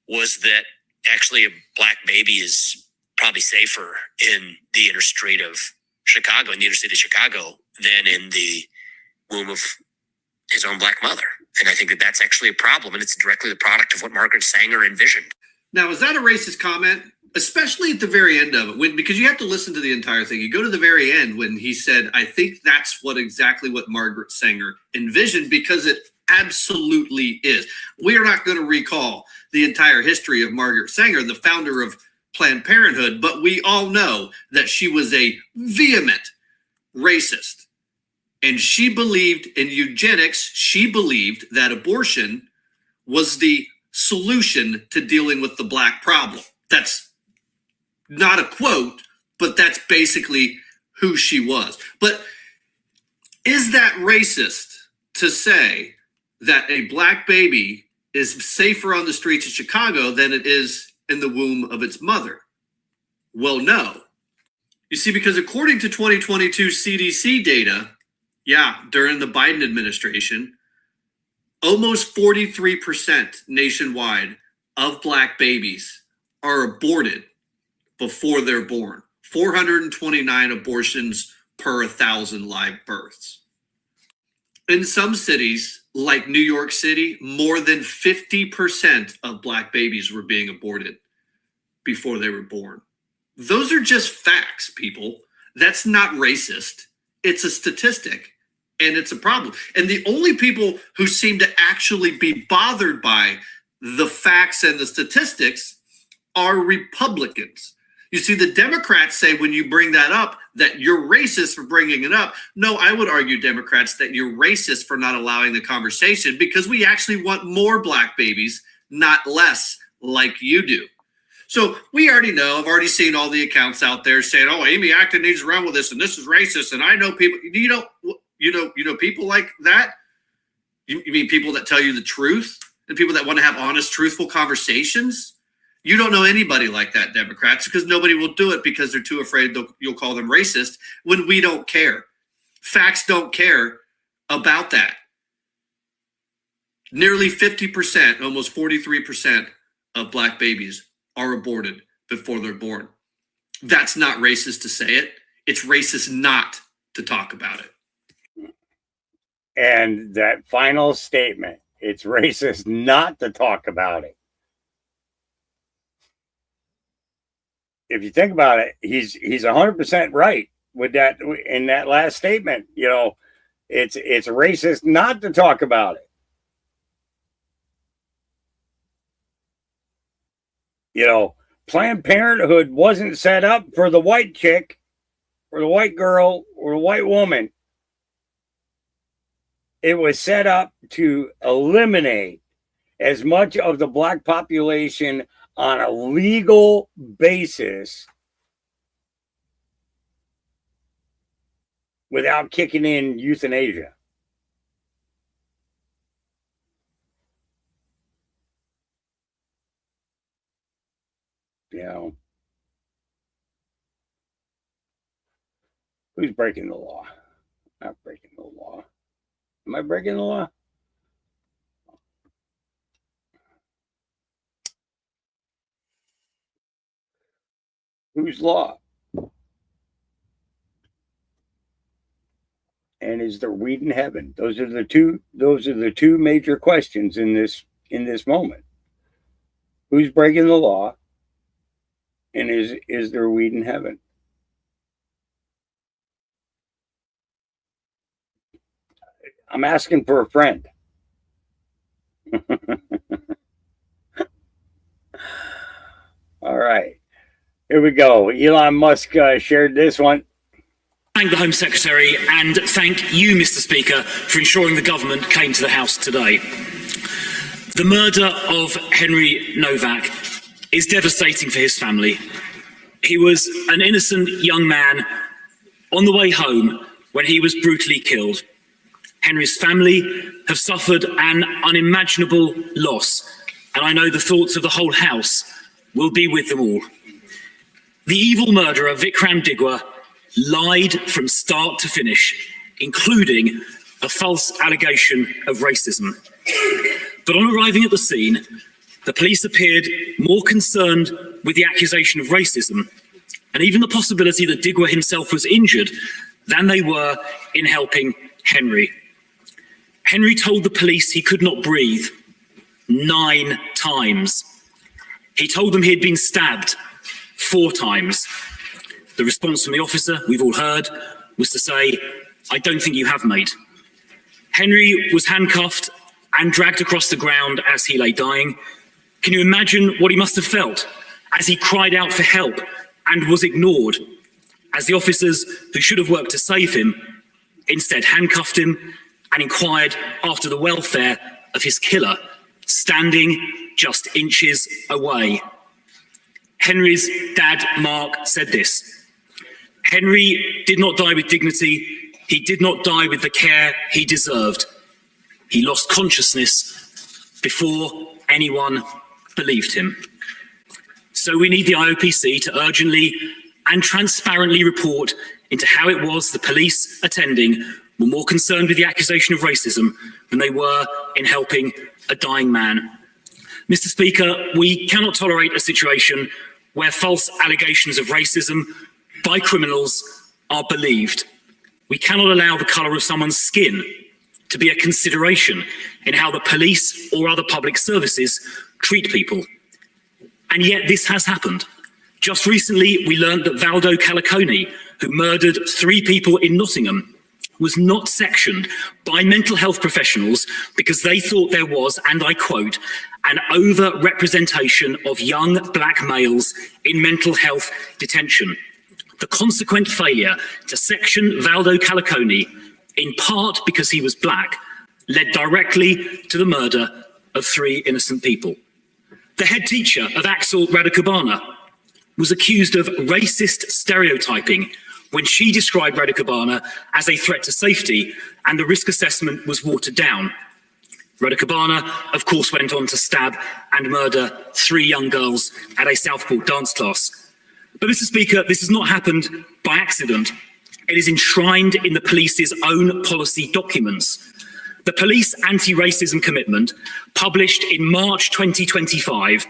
was that actually a black baby is probably safer in the inner street of Chicago, in the inner city of Chicago, than in the womb of his own black mother. And I think that that's actually a problem, and it's directly the product of what Margaret Sanger envisioned. Now, is that a racist comment? Especially at the very end of it, because you have to listen to the entire thing. You go to the very end when he said, I think that's exactly what Margaret Sanger envisioned, because it absolutely is. We are not going to recall the entire history of Margaret Sanger, the founder of Planned Parenthood, but we all know that she was a vehement racist. And she believed in eugenics. She believed that abortion was the solution to dealing with the black problem. That's not a quote, but that's basically who she was. But is that racist to say that a black baby is safer on the streets of Chicago than it is in the womb of its mother? Well, no. You see, because according to 2022 CDC data, during the Biden administration, almost 43% nationwide of black babies are aborted before they're born. 429 abortions per 1,000 live births. In some cities, like New York City, more than 50% of black babies were being aborted before they were born. Those are just facts, people. That's not racist. It's a statistic, and it's a problem. And the only people who seem to actually be bothered by the facts and the statistics are Republicans. You see, the Democrats say when you bring that up that you're racist for bringing it up. No, I would argue, Democrats, that you're racist for not allowing the conversation, because we actually want more black babies, not less, like you do. So we already know, I've already seen all the accounts out there saying, oh, Amy Acton needs to run with this and this is racist. And I know people, you know people like that? You mean people that tell you the truth and people that want to have honest, truthful conversations? You don't know anybody like that, Democrats, because nobody will do it because they're too afraid you'll call them racist when we don't care. Facts don't care about that. Nearly 50%, almost 43% of black babies are aborted before they're born. That's not racist to say it. It's racist not to talk about it. And that final statement, it's racist not to talk about it. If you think about it, he's 100% right with that in that last statement. You know, it's racist not to talk about it. You know, Planned Parenthood wasn't set up for the white chick or the white girl or the white woman. It was set up to eliminate as much of the black population on a legal basis without kicking in euthanasia. You know, who's breaking the law? Not breaking the law. Am I breaking the law? Whose law? And is there weed in heaven? Those are the two major questions in this moment. Who's breaking the law? And is there weed in heaven? I'm asking for a friend. All right. Here we go. Elon Musk shared this one. Thank the Home Secretary and thank you, Mr. Speaker, for ensuring the government came to the House today. The murder of Henry Novak is devastating for his family. He was an innocent young man on the way home when he was brutally killed. Henry's family have suffered an unimaginable loss, and I know the thoughts of the whole House will be with them all. The evil murderer, Vikram Digwa, lied from start to finish, including a false allegation of racism. But on arriving at the scene, the police appeared more concerned with the accusation of racism and even the possibility that Digwa himself was injured than they were in helping Henry. Henry told the police he could not breathe 9 times. He told them he had been stabbed 4 times. The response from the officer, we've all heard, was to say, "I don't think you have, mate." Henry was handcuffed and dragged across the ground as he lay dying. Can you imagine what he must have felt as he cried out for help and was ignored, as the officers who should have worked to save him instead handcuffed him and inquired after the welfare of his killer, standing just inches away? Henry's dad, Mark, said this: "Henry did not die with dignity. He did not die with the care he deserved. He lost consciousness before anyone believed him." So we need the IOPC to urgently and transparently report into how it was the police attending were more concerned with the accusation of racism than they were in helping a dying man. Mr. Speaker, we cannot tolerate a situation where false allegations of racism by criminals are believed. We cannot allow the colour of someone's skin to be a consideration in how the police or other public services treat people. And yet this has happened. Just recently, we learned that Valdo Calicone, who murdered 3 people in Nottingham, was not sectioned by mental health professionals because they thought there was, and I quote, "an over-representation of young black males in mental health detention." The consequent failure to section Valdo Calicone, in part because he was black, led directly to the murder of 3 innocent people. The head teacher of Axel Radicubana was accused of racist stereotyping when she described Radicubana as a threat to safety, and the risk assessment was watered down. Radicubana, of course, went on to stab and murder 3 young girls at a Southport dance class. But Mr. Speaker, this has not happened by accident. It is enshrined in the police's own policy documents. The police anti-racism commitment, published in March 2025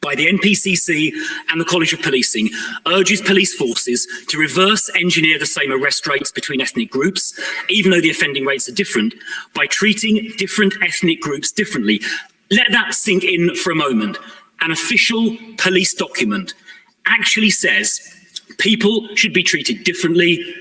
by the NPCC and the College of Policing, urges police forces to reverse engineer the same arrest rates between ethnic groups, even though the offending rates are different, by treating different ethnic groups differently. Let that sink in for a moment. An official police document actually says people should be treated differently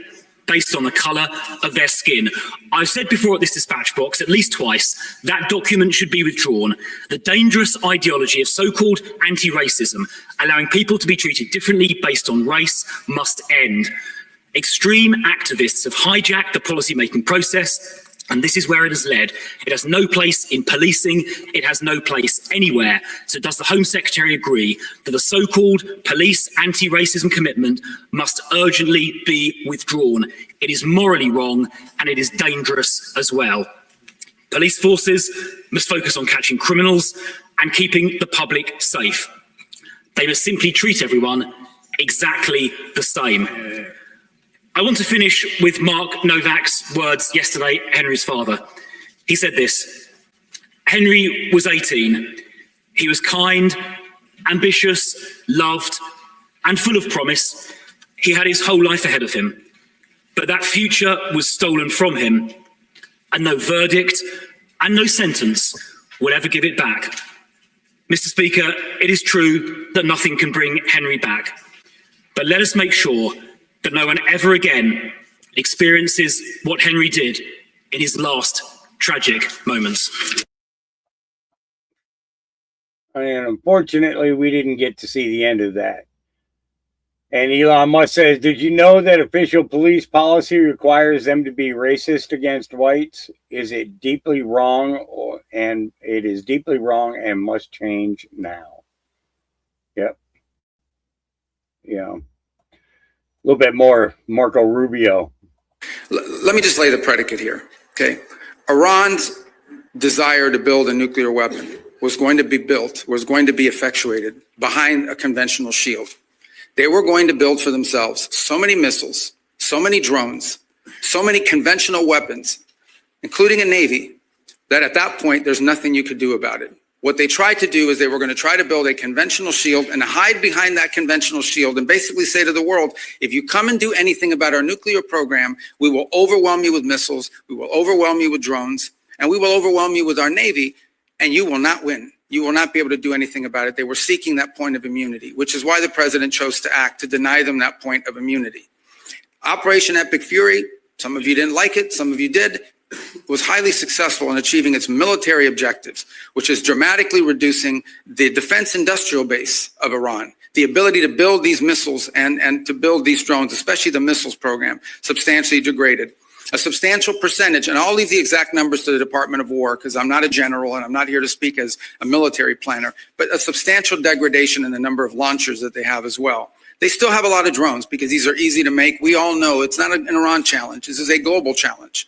based on the colour of their skin. I've said before at this dispatch box at least twice, that document should be withdrawn. The dangerous ideology of so-called anti-racism, allowing people to be treated differently based on race, must end. Extreme activists have hijacked the policy-making process, and this is where it has led. It has no place in policing. It has no place anywhere. So does the Home Secretary agree that the so-called police anti-racism commitment must urgently be withdrawn? It is morally wrong, and it is dangerous as well. Police forces must focus on catching criminals and keeping the public safe. They must simply treat everyone exactly the same. I want to finish with Mark Novak's words yesterday, Henry's father. He said this: "Henry was 18. He was kind, ambitious, loved, and full of promise. He had his whole life ahead of him. But that future was stolen from him, and no verdict and no sentence will ever give it back." Mr. Speaker, it is true that nothing can bring Henry back. But let us make sure that no one ever again experiences what Henry did in his last tragic moments. And unfortunately, we didn't get to see the end of that. And Elon Musk says, "Did you know that official police policy requires them to be racist against whites? Is it deeply wrong? And it is deeply wrong and must change now." Yep. Yeah. A little bit more Marco Rubio. Let me just lay the predicate here, okay? Iran's desire to build a nuclear weapon was going to be effectuated behind a conventional shield. They were going to build for themselves so many missiles, so many drones, so many conventional weapons, including a navy, that at that point, there's nothing you could do about it. What they tried to do is they were going to try to build a conventional shield and hide behind that conventional shield and basically say to the world, if you come and do anything about our nuclear program, we will overwhelm you with missiles, we will overwhelm you with drones, and we will overwhelm you with our Navy, and you will not win. You will not be able to do anything about it. They were seeking that point of immunity, which is why the president chose to act to deny them that point of immunity. Operation Epic Fury, some of you didn't like it, some of you did, was highly successful in achieving its military objectives, which is dramatically reducing the defense industrial base of Iran. The ability to build these missiles and to build these drones, especially the missiles program, substantially degraded. A substantial percentage, and I'll leave the exact numbers to the Department of War because I'm not a general and I'm not here to speak as a military planner, but a substantial degradation in the number of launchers that they have as well. They still have a lot of drones because these are easy to make. We all know it's not an Iran challenge. This is a global challenge.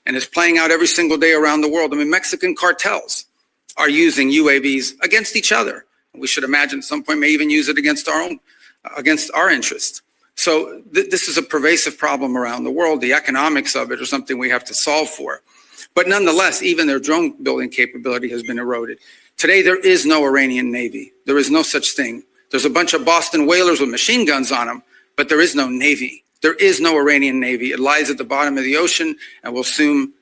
And it's playing out every single day around the world. I mean, Mexican cartels are using UAVs against each other. We should imagine at some point may even use it against our interests. So this is a pervasive problem around the world. The economics of it are something we have to solve for. But nonetheless, even their drone building capability has been eroded. Today, there is no Iranian Navy. There is no such thing. There's a bunch of Boston whalers with machine guns on them, but there is no Navy. There is no Iranian Navy. It lies at the bottom of the ocean and will soon,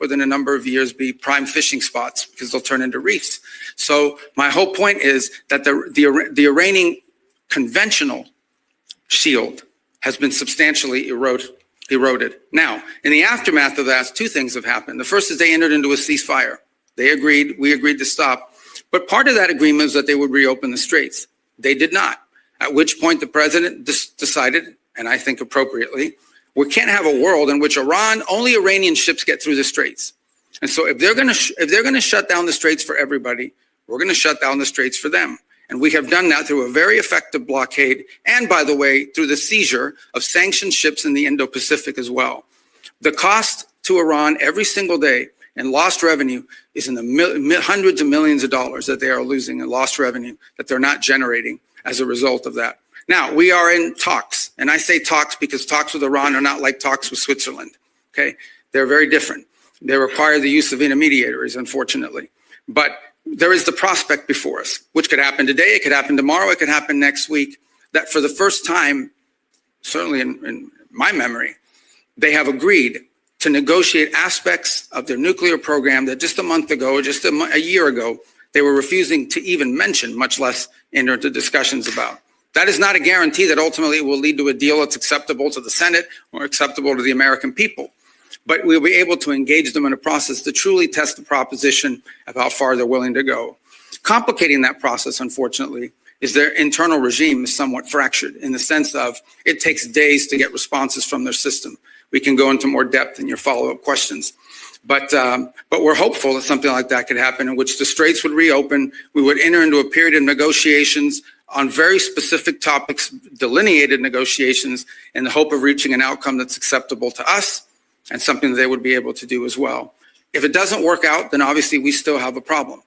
within a number of years, be prime fishing spots because they'll turn into reefs. So my whole point is that the Iranian conventional shield has been substantially eroded. Now, in the aftermath of that, two things have happened. The first is they entered into a ceasefire. They agreed, we agreed to stop. But part of that agreement was that they would reopen the straits. They did not, at which point the president decided, and I think appropriately, we can't have a world in which only Iranian ships get through the straits. And so if they're going to shut down the straits for everybody, we're going to shut down the straits for them. And we have done that through a very effective blockade and, by the way, through the seizure of sanctioned ships in the Indo-Pacific as well. The cost to Iran every single day in lost revenue is in the hundreds of millions of dollars that they are losing in lost revenue that they're not generating as a result of that. Now, we are in talks, and I say talks because talks with Iran are not like talks with Switzerland, okay? They're very different. They require the use of intermediaries, unfortunately. But there is the prospect before us, which could happen today, it could happen tomorrow, it could happen next week, that for the first time, certainly in my memory, they have agreed to negotiate aspects of their nuclear program that just a month ago, or just a year ago, they were refusing to even mention, much less enter into discussions about. That is not a guarantee that ultimately it will lead to a deal that's acceptable to the Senate or acceptable to the American people. But we'll be able to engage them in a process to truly test the proposition of how far they're willing to go. Complicating that process, unfortunately, is their internal regime is somewhat fractured in the sense of it takes days to get responses from their system. We can go into more depth in your follow-up questions. But we're hopeful that something like that could happen in which the straits would reopen. We would enter into a period of negotiations on very specific topics, delineated negotiations, in the hope of reaching an outcome that's acceptable to us and something that they would be able to do as well. If it doesn't work out, then obviously we still have a problem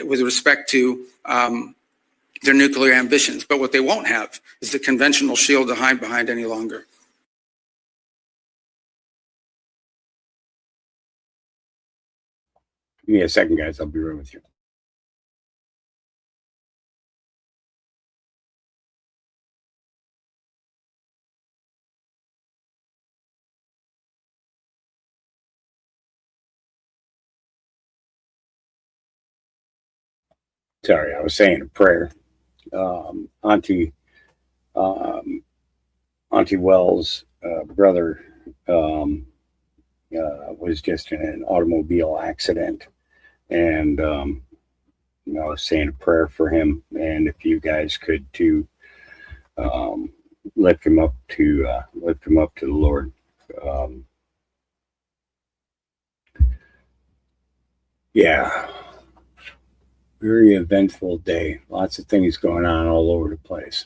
with respect to their nuclear ambitions. But what they won't have is the conventional shield to hide behind any longer. Give me a second, guys. I'll be right with you. Sorry, I was saying a prayer. Auntie Wells' brother was just in an automobile accident, and I was saying a prayer for him. And if you guys could too, lift him up to the Lord. Yeah. Very eventful day. Lots of things going on all over the place.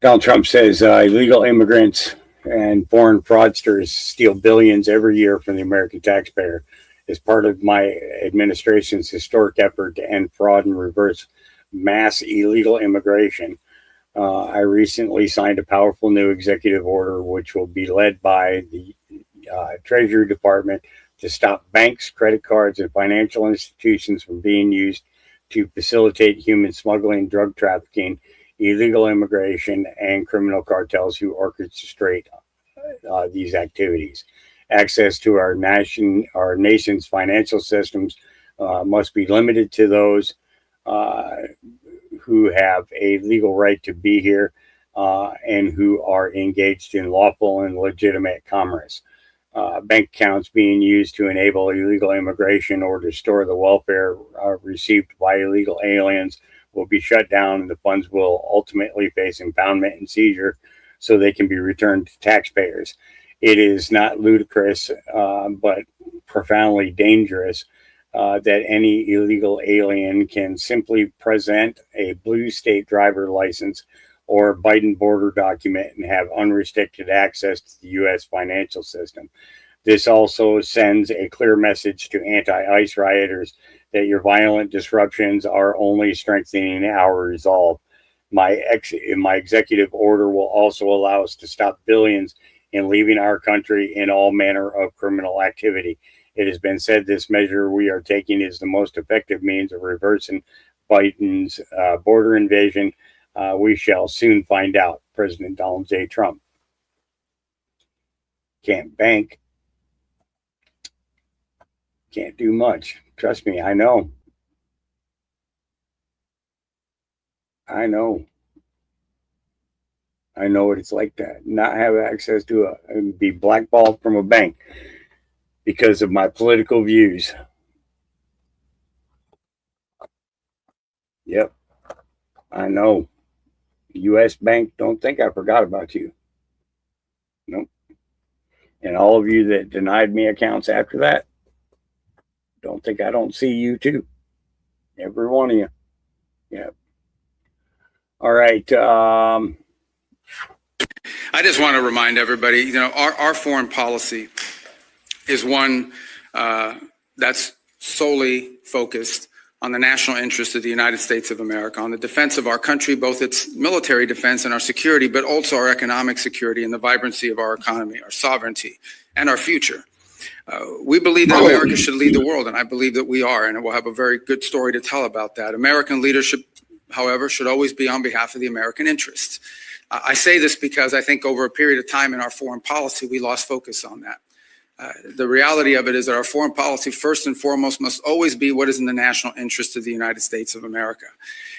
Donald Trump says illegal immigrants and foreign fraudsters steal billions every year from the American taxpayer. As part of my administration's historic effort to end fraud and reverse mass illegal immigration, I recently signed a powerful new executive order which will be led by the Treasury Department to stop banks, credit cards, and financial institutions from being used to facilitate human smuggling, drug trafficking, illegal immigration, and criminal cartels who orchestrate these activities. Access to our nation's financial systems must be limited to those who have a legal right to be here and who are engaged in lawful and legitimate commerce. Bank accounts being used to enable illegal immigration or to store the welfare received by illegal aliens will be shut down, and the funds will ultimately face impoundment and seizure so they can be returned to taxpayers. It is not ludicrous, but profoundly dangerous that any illegal alien can simply present a blue state driver license or Biden border document and have unrestricted access to the U.S. financial system. This also sends a clear message to anti-ICE rioters that your violent disruptions are only strengthening our resolve. My executive order will also allow us to stop billions in leaving our country in all manner of criminal activity. It has been said this measure we are taking is the most effective means of reversing Biden's border invasion. We shall soon find out. President Donald J. Trump. Can't bank. Can't do much. Trust me, I know. I know what it's like to not have access to and be blackballed from a bank because of my political views. Yep, I know. U.S. Bank, don't think I forgot about you. Nope. And all of you that denied me accounts after that, don't think I don't see you too. Every one of you. Yep. All right. I just want to remind everybody, our foreign policy is one that's solely focused on the national interest of the United States of America, on the defense of our country, both its military defense and our security, but also our economic security and the vibrancy of our economy, our sovereignty, and our future. We believe that America should lead the world, and I believe that we are, and we'll have a very good story to tell about that. American leadership, however, should always be on behalf of the American interests. I say this because I think over a period of time in our foreign policy, we lost focus on that. The reality of it is that our foreign policy, first and foremost, must always be what is in the national interest of the United States of America.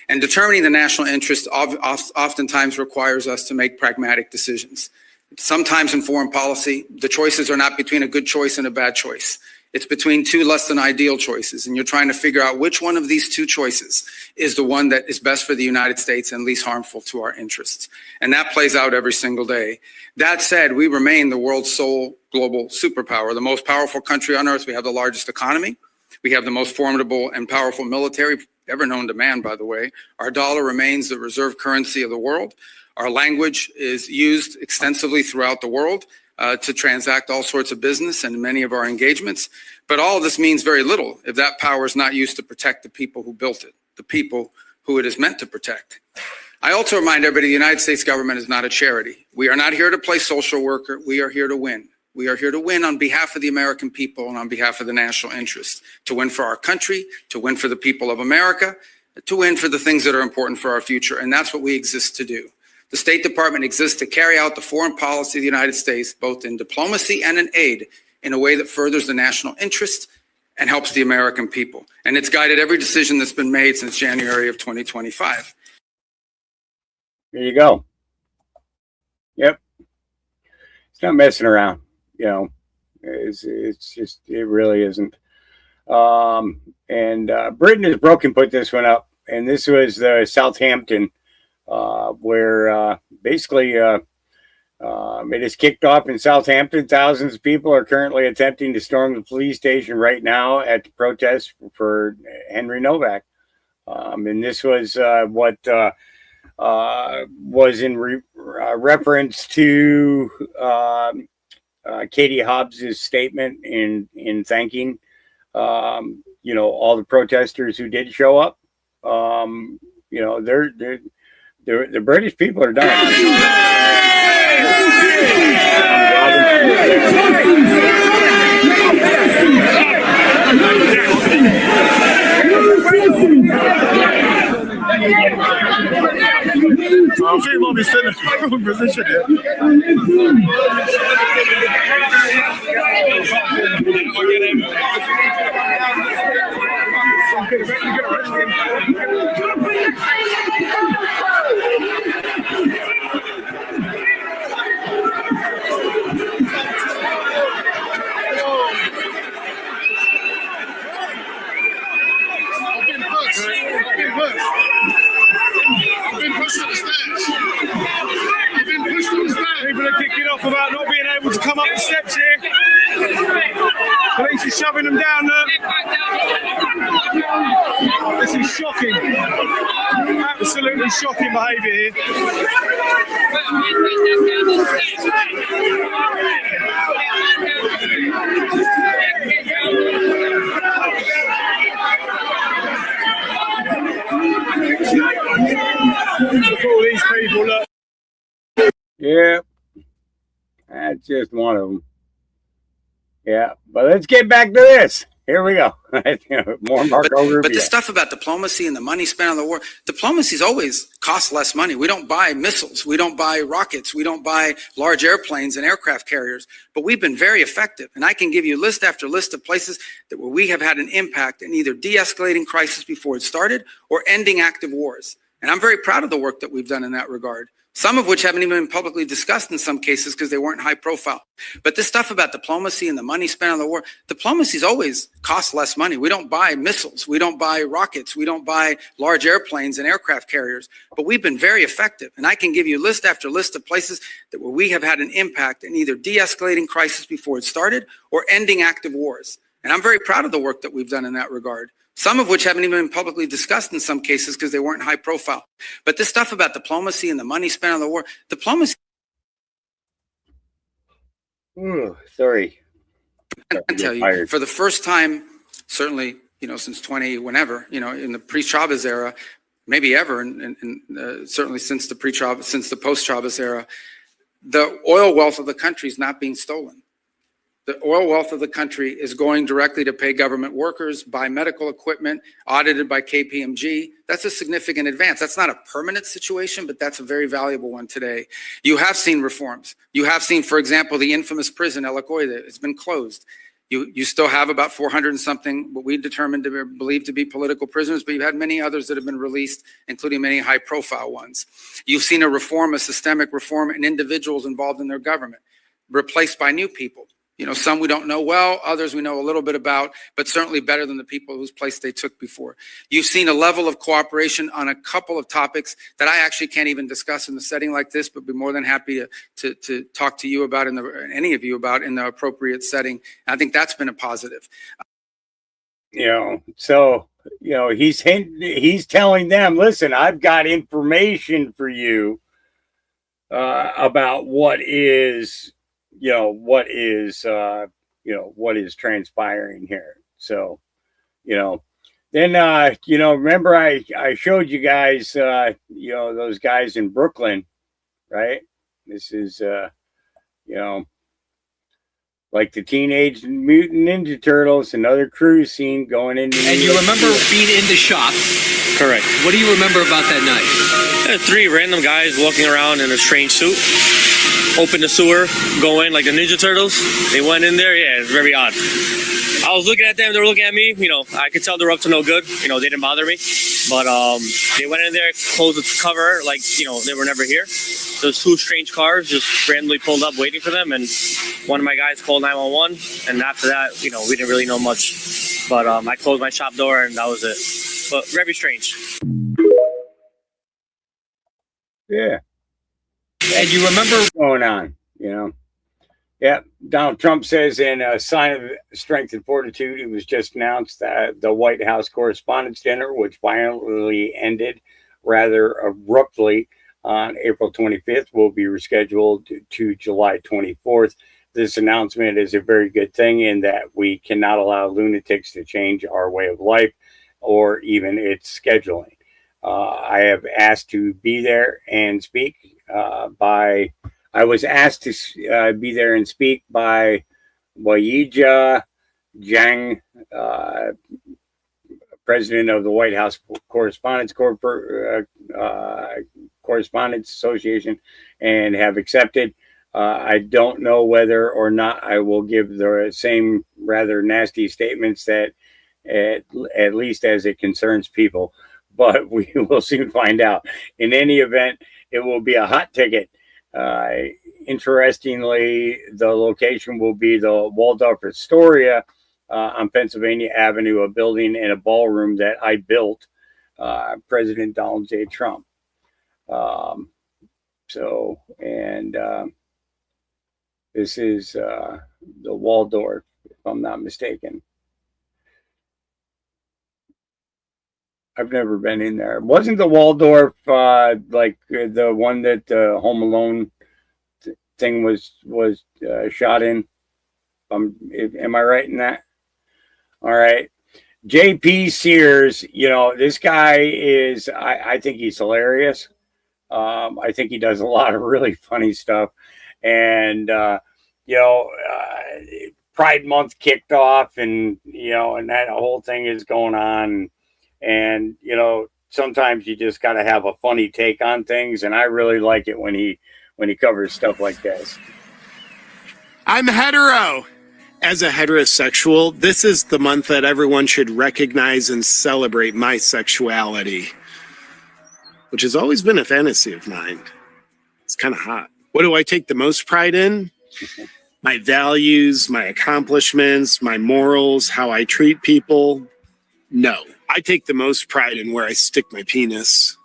And determining the national interest oftentimes requires us to make pragmatic decisions. Sometimes in foreign policy, the choices are not between a good choice and a bad choice. It's between two less than ideal choices, and you're trying to figure out which one of these two choices is the one that is best for the United States and least harmful to our interests. And that plays out every single day. That said, we remain the world's sole global superpower, the most powerful country on earth. We have the largest economy. We have the most formidable and powerful military ever known to man, by the way. Our dollar remains the reserve currency of the world. Our language is used extensively throughout the world to transact all sorts of business and many of our engagements. But all of this means very little if that power is not used to protect the people who built it, the people who it is meant to protect. I also remind everybody the United States government is not a charity. We are not here to play social worker. We are here to win. We are here to win on behalf of the American people and on behalf of the national interest, to win for our country, to win for the people of America, to win for the things that are important for our future. And that's what we exist to do. The State Department exists to carry out the foreign policy of the United States, both in diplomacy and in aid, in a way that furthers the national interest and helps the American people. And it's guided every decision that's been made since January of 2025. There you go. Yep. It's not messing around. It's just, it really isn't. Britain has broken put this one up, and this was Southampton, where basically it is kicked off in Southampton. Thousands of people are currently attempting to storm the police station right now at the protest for Henry Novak. And this was what was in reference to Katie Hobbs's statement in thanking all the protesters who did show up. The British people are done. think you might be sitting in the wrong position here. I've been pushed up the stairs. People are kicking off about not being able to come up the steps here. Police are shoving them down there. This is shocking. Absolutely shocking behaviour here. Look at all these people, look. Yeah, that's just one of them. Yeah, but let's get back to this. Here we go. More Marco Rubio. But the stuff about diplomacy and the money spent on the war, diplomacy's always cost less money. We don't buy missiles. We don't buy rockets. We don't buy large airplanes and aircraft carriers. But we've been very effective. And I can give you list after list of places where we have had an impact in either de-escalating crisis before it started or ending active wars. And I'm very proud of the work that we've done in that regard. Some of which haven't even been publicly discussed in some cases because they weren't high profile. But this stuff about diplomacy and the money spent on the war, diplomacy's always cost less money. We don't buy missiles. We don't buy rockets. We don't buy large airplanes and aircraft carriers. But we've been very effective. And I can give you list after list of places where we have had an impact in either de-escalating crisis before it started or ending active wars. And I'm very proud of the work that we've done in that regard. Some of which haven't even been publicly discussed in some cases because they weren't high profile. But this stuff about diplomacy and the money spent on the war, diplomacy. Sorry. I can tell you, for the first time, certainly, since 20, whenever, in the pre-Chavez era, maybe ever, and certainly since the post-Chavez era, the oil wealth of the country is not being stolen. The oil wealth of the country is going directly to pay government workers, buy medical equipment, audited by KPMG. That's a significant advance. That's not a permanent situation, but that's a very valuable one today. You have seen reforms. You have seen, for example, the infamous prison, El Acoide, it's been closed. You still have about 400 and something, what we determined to be believed to be political prisoners, but you've had many others that have been released, including many high profile ones. You've seen a systemic reform in individuals involved in their government, replaced by new people. Some we don't know well, others we know a little bit about, but certainly better than the people whose place they took before. You've seen a level of cooperation on a couple of topics that I actually can't even discuss in a setting like this, but be more than happy to talk to you about, any of you about in the appropriate setting. I think that's been a positive. So he's telling them, listen, I've got information for you about what is transpiring here. So, then, remember I showed you guys, those guys in Brooklyn, right? This is, like the Teenage Mutant Ninja Turtles, another cruise scene going into. And you remember being in the shop. Correct. What do you remember about that night? 3 random guys walking around in a strange suit. Open the sewer, go in like the Ninja Turtles. They went in there. Yeah, it's very odd. I was looking at them. They were looking at me. I could tell they're up to no good. They didn't bother me. But they went in there, closed the cover, like, they were never here. Those 2 strange cars just randomly pulled up waiting for them. And one of my guys called 911. And after that, we didn't really know much. But I closed my shop door and that was it. But very strange. Yeah. And you remember what's going on, Yeah, Donald Trump says in a sign of strength and fortitude, it was just announced that the White House Correspondents' Dinner, which finally ended rather abruptly on April 25th, will be rescheduled to July 24th. This announcement is a very good thing in that we cannot allow lunatics to change our way of life or even its scheduling. I have asked to be there and speak I was asked to be there and speak by Weijia Jiang, president of the White House Correspondents' Correspondents Association and have accepted. I don't know whether or not I will give the same rather nasty statements that at least as it concerns people, but we will soon find out. In any event, it will be a hot ticket. Interestingly, the location will be the Waldorf Astoria on Pennsylvania Avenue, a building and a ballroom that I built, President Donald J. Trump. This is the Waldorf, if I'm not mistaken. I've never been in there. Wasn't the Waldorf like the one that Home Alone thing was shot in? Am I right in that? All right. JP Sears, this guy is, I think he's hilarious. I think he does a lot of really funny stuff. And, Pride Month kicked off and that whole thing is going on. And, sometimes you just got to have a funny take on things. And I really like it when he covers stuff like this. I'm hetero. As a heterosexual, this is the month that everyone should recognize and celebrate my sexuality, which has always been a fantasy of mine. It's kind of hot. What do I take the most pride in? My values, my accomplishments, my morals, how I treat people. No, I take the most pride in where I stick my penis.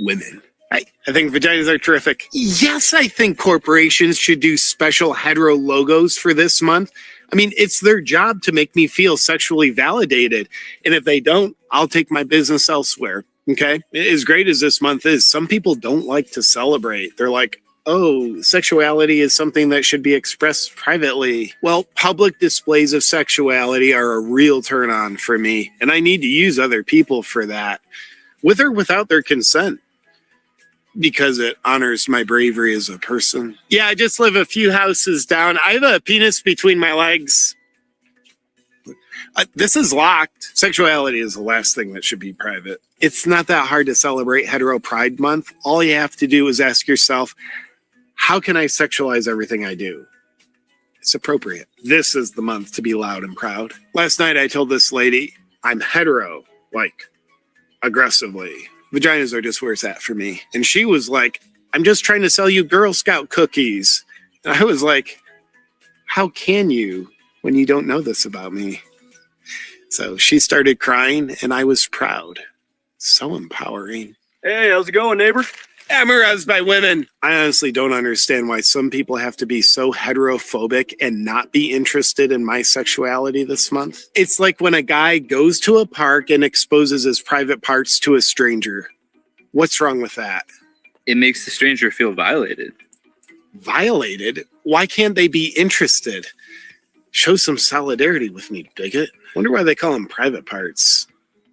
Women. I think vaginas are terrific. Yes, I think corporations should do special hetero logos for this month. I mean, it's their job to make me feel sexually validated. And if they don't, I'll take my business elsewhere. Okay? As great as this month is, some people don't like to celebrate. They're like, oh, sexuality is something that should be expressed privately. Well, public displays of sexuality are a real turn on for me, and I need to use other people for that, with or without their consent, because it honors my bravery as a person. Yeah, I just live a few houses down. I have a penis between my legs. This is locked. Sexuality is the last thing that should be private. It's not that hard to celebrate Hetero Pride Month. All you have to do is ask yourself, how can I sexualize everything I do? It's appropriate. This is the month to be loud and proud. Last night I told this lady, I'm hetero, like aggressively. Vaginas are just where it's at for me. And she was like, I'm just trying to sell you Girl Scout cookies. And I was like, how can you when you don't know this about me? So she started crying and I was proud. So empowering. Hey, how's it going, neighbor? I'm aroused by women. I honestly don't understand why some people have to be so heterophobic and not be interested in my sexuality this month. It's like when a guy goes to a park and exposes his private parts to a stranger. What's wrong with that? It makes the stranger feel violated. Violated? Why can't they be interested? Show some solidarity with me, bigot. Wonder why they call them private parts.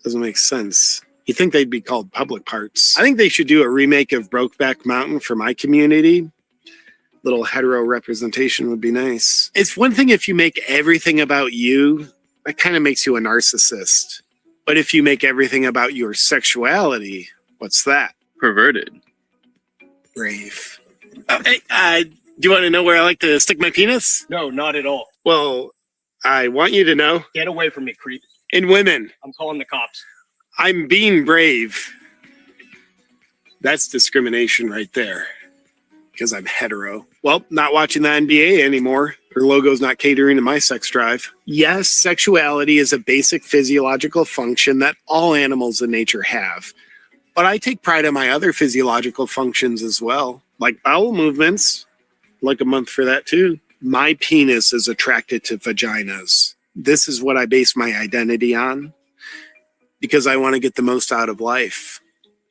Doesn't make sense. You think they'd be called public parts. I think they should do a remake of Brokeback Mountain for my community. Little hetero representation would be nice. It's one thing if you make everything about you, that kind of makes you a narcissist. But if you make everything about your sexuality, what's that? Perverted. Brave. Hey, do you want to know where I like to stick my penis? No, not at all. Well, I want you to know. Get away from me, creep. In women. I'm calling the cops. I'm being brave. That's discrimination right there. Because I'm hetero. Well, not watching the NBA anymore. Her logo's not catering to my sex drive. Yes, sexuality is a basic physiological function that all animals in nature have. But I take pride in my other physiological functions as well. Like bowel movements. Like a month for that too. My penis is attracted to vaginas. This is what I base my identity on. Because I want to get the most out of life.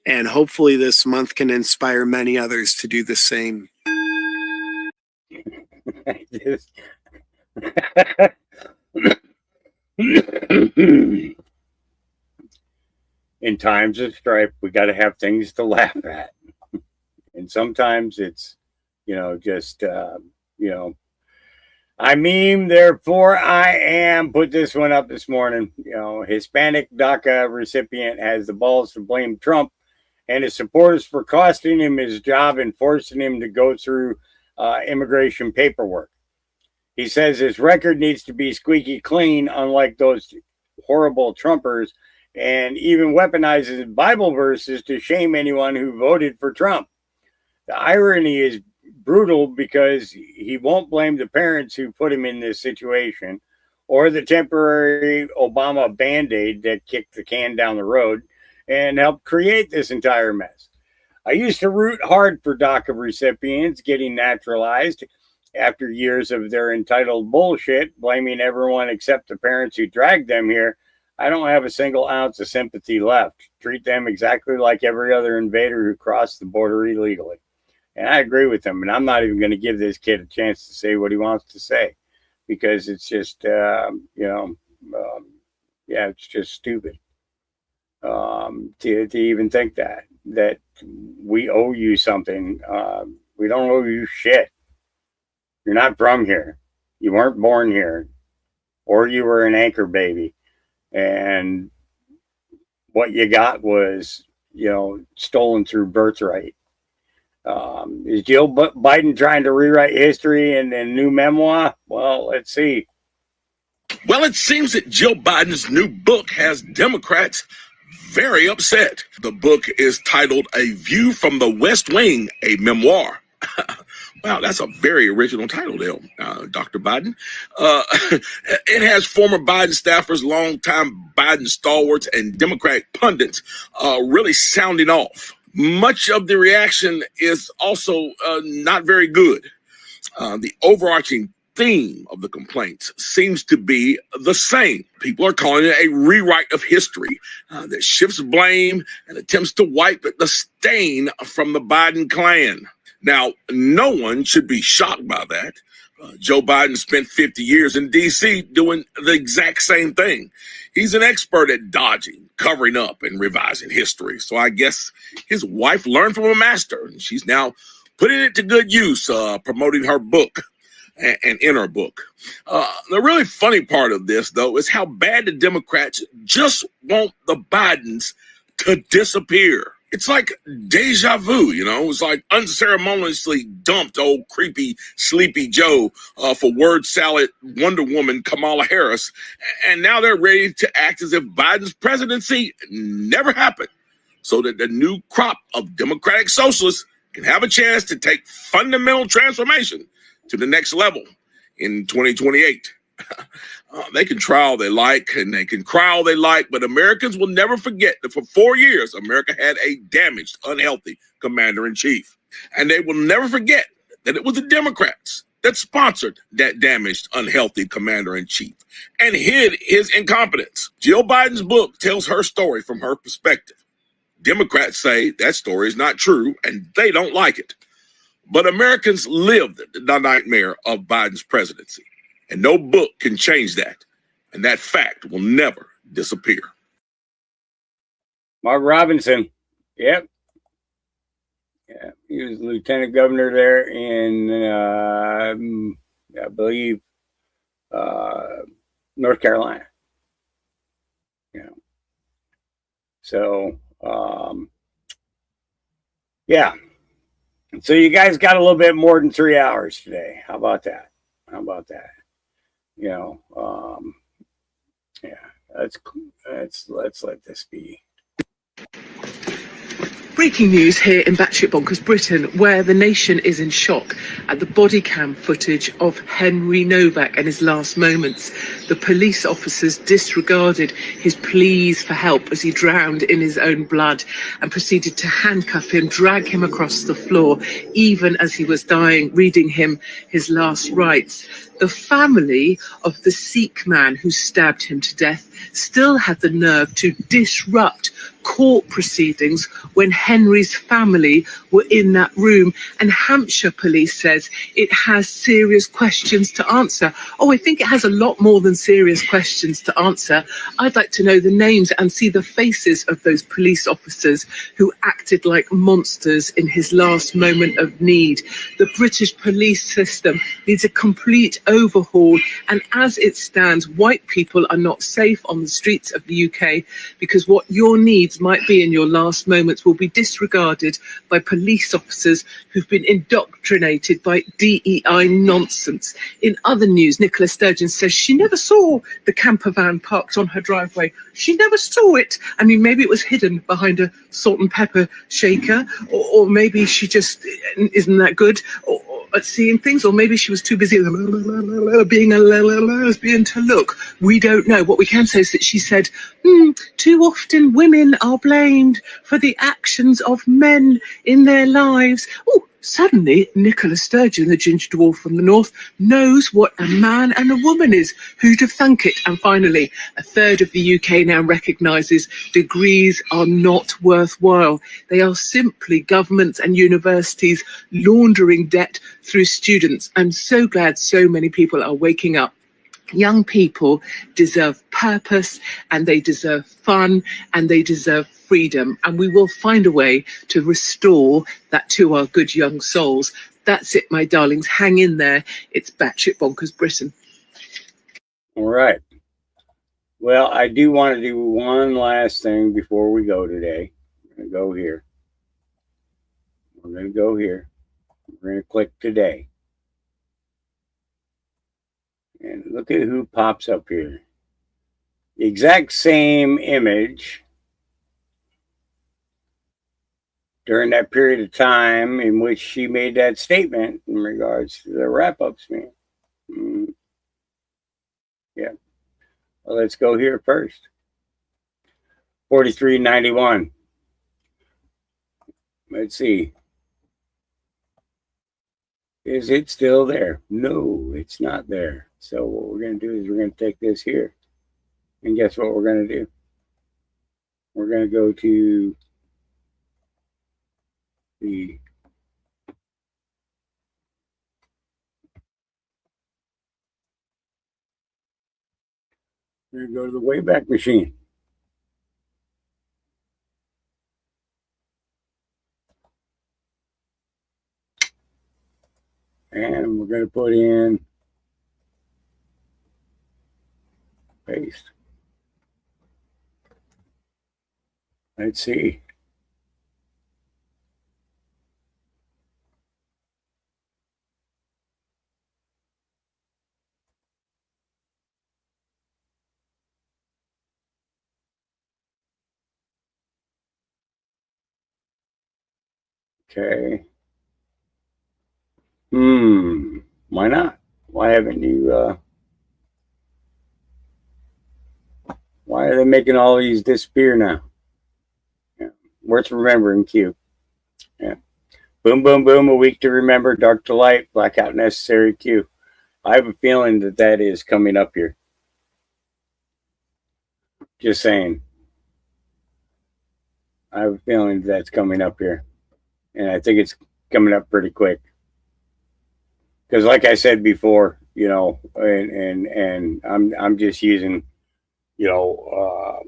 And hopefully this month can inspire many others to do the same. In times of strife, we got to have things to laugh at. And sometimes it's, I meme, therefore I am. Put this one up this morning. Hispanic DACA recipient has the balls to blame Trump and his supporters for costing him his job and forcing him to go through immigration paperwork. He says his record needs to be squeaky clean, unlike those horrible Trumpers, and even weaponizes Bible verses to shame anyone who voted for Trump. The irony is brutal because he won't blame the parents who put him in this situation or the temporary Obama Band-Aid that kicked the can down the road and helped create this entire mess. I used to root hard for DACA recipients getting naturalized after years of their entitled bullshit, blaming everyone except the parents who dragged them here. I don't have a single ounce of sympathy left. Treat them exactly like every other invader who crossed the border illegally. And I agree with him. And I'm not even going to give this kid a chance to say what he wants to say, because it's just, it's just stupid to even think that we owe you something. We don't owe you shit. You're not from here. You weren't born here, or you were an anchor baby. And what you got was, stolen through birthright. Is Joe Biden trying to rewrite history in a new memoir? Well, let's see. Well, it seems that Joe Biden's new book has Democrats very upset. The book is titled A View from the West Wing, a Memoir. Wow, that's a very original title there, Dr. Biden. It has former Biden staffers, longtime Biden stalwarts, and Democratic pundits really sounding off. Much of the reaction is also not very good. The overarching theme of the complaints seems to be the same. People are calling it a rewrite of history that shifts blame and attempts to wipe the stain from the Biden clan. Now, no one should be shocked by that. Joe Biden spent 50 years in D.C. doing the exact same thing. He's an expert at dodging, covering up, and revising history. So I guess his wife learned from a master, and she's now putting it to good use, promoting her book and in her book. The really funny part of this, though, is how bad the Democrats just want the Bidens to disappear. It's like deja vu, It's like unceremoniously dumped old creepy Sleepy Joe for word salad Wonder Woman Kamala Harris. And now they're ready to act as if Biden's presidency never happened, so that the new crop of Democratic socialists can have a chance to take fundamental transformation to the next level in 2028. They can try all they like and they can cry all they like, but Americans will never forget that for 4 years, America had a damaged, unhealthy commander-in-chief. And they will never forget that it was the Democrats that sponsored that damaged, unhealthy commander-in-chief and hid his incompetence. Jill Biden's book tells her story from her perspective. Democrats say that story is not true and they don't like it. But Americans lived the nightmare of Biden's presidency. And no book can change that. And that fact will never disappear. Mark Robinson. Yep. Yeah, he was lieutenant governor there in, I believe, North Carolina. Yeah. So, yeah. So you guys got a little bit more than 3 hours today. How about that? Let's let this be. Breaking news here in Batshit Bonkers, Britain, where the nation is in shock at the body cam footage of Henry Novak and his last moments. The police officers disregarded his pleas for help as he drowned in his own blood and proceeded to handcuff him, drag him across the floor, even as he was dying, reading him his last rites. The family of the Sikh man who stabbed him to death still had the nerve to disrupt court proceedings when Henry's family were in that room, and Hampshire police says it has serious questions to answer. Oh, I think it has a lot more than serious questions to answer. I'd like to know the names and see the faces of those police officers who acted like monsters in his last moment of need. The British police system needs a complete overhaul, and as it stands, white people are not safe on the streets of the UK because what your need needs might be in your last moments will be disregarded by police officers who've been indoctrinated by DEI nonsense. In other news, Nicola Sturgeon says she never saw the camper van parked on her driveway. She never saw it. I mean, maybe it was hidden behind a salt and pepper shaker, or maybe she just isn't that good at seeing things, or maybe she was too busy being a lesbian to look. We don't know. What we can say is that she said, too often women are blamed for the actions of men in their lives. Oh, suddenly Nicola Sturgeon, the ginger dwarf from the north, knows what a man and a woman is. Who'd have thunk it? And finally, a third of the UK now recognises degrees are not worthwhile. They are simply governments and universities laundering debt through students. I'm so glad so many people are waking up. Young people deserve purpose, and they deserve fun, and they deserve freedom. And we will find a way to restore that to our good young souls. That's it, my darlings. Hang in there. It's Batshit Bonkers Britain. All right. Well, I do want to do one last thing before we go today. We're going to go here. We're going to go here. We're going to click today. And look at who pops up here. The exact same image during that period of time in which she made that statement in regards to the wrap-ups, man. Yeah. Well, let's go here first. 4391. Let's see. Is it still there? No, it's not there. So what we're going to do is we're going to take this here. And guess what we're going to do? We're going to go to the we're going to go to the Wayback Machine. And we're going to put in paste. Let's see. Okay. Why not? Why haven't you, why are they making all these disappear now? Yeah. Worth remembering, Q. Yeah. Boom, boom, boom, a week to remember, dark to light, blackout necessary, Q. I have a feeling that that is coming up here. Just saying. I have a feeling that's coming up here. And I think it's coming up pretty quick. Because like I said before, you know, and I'm just using, you know,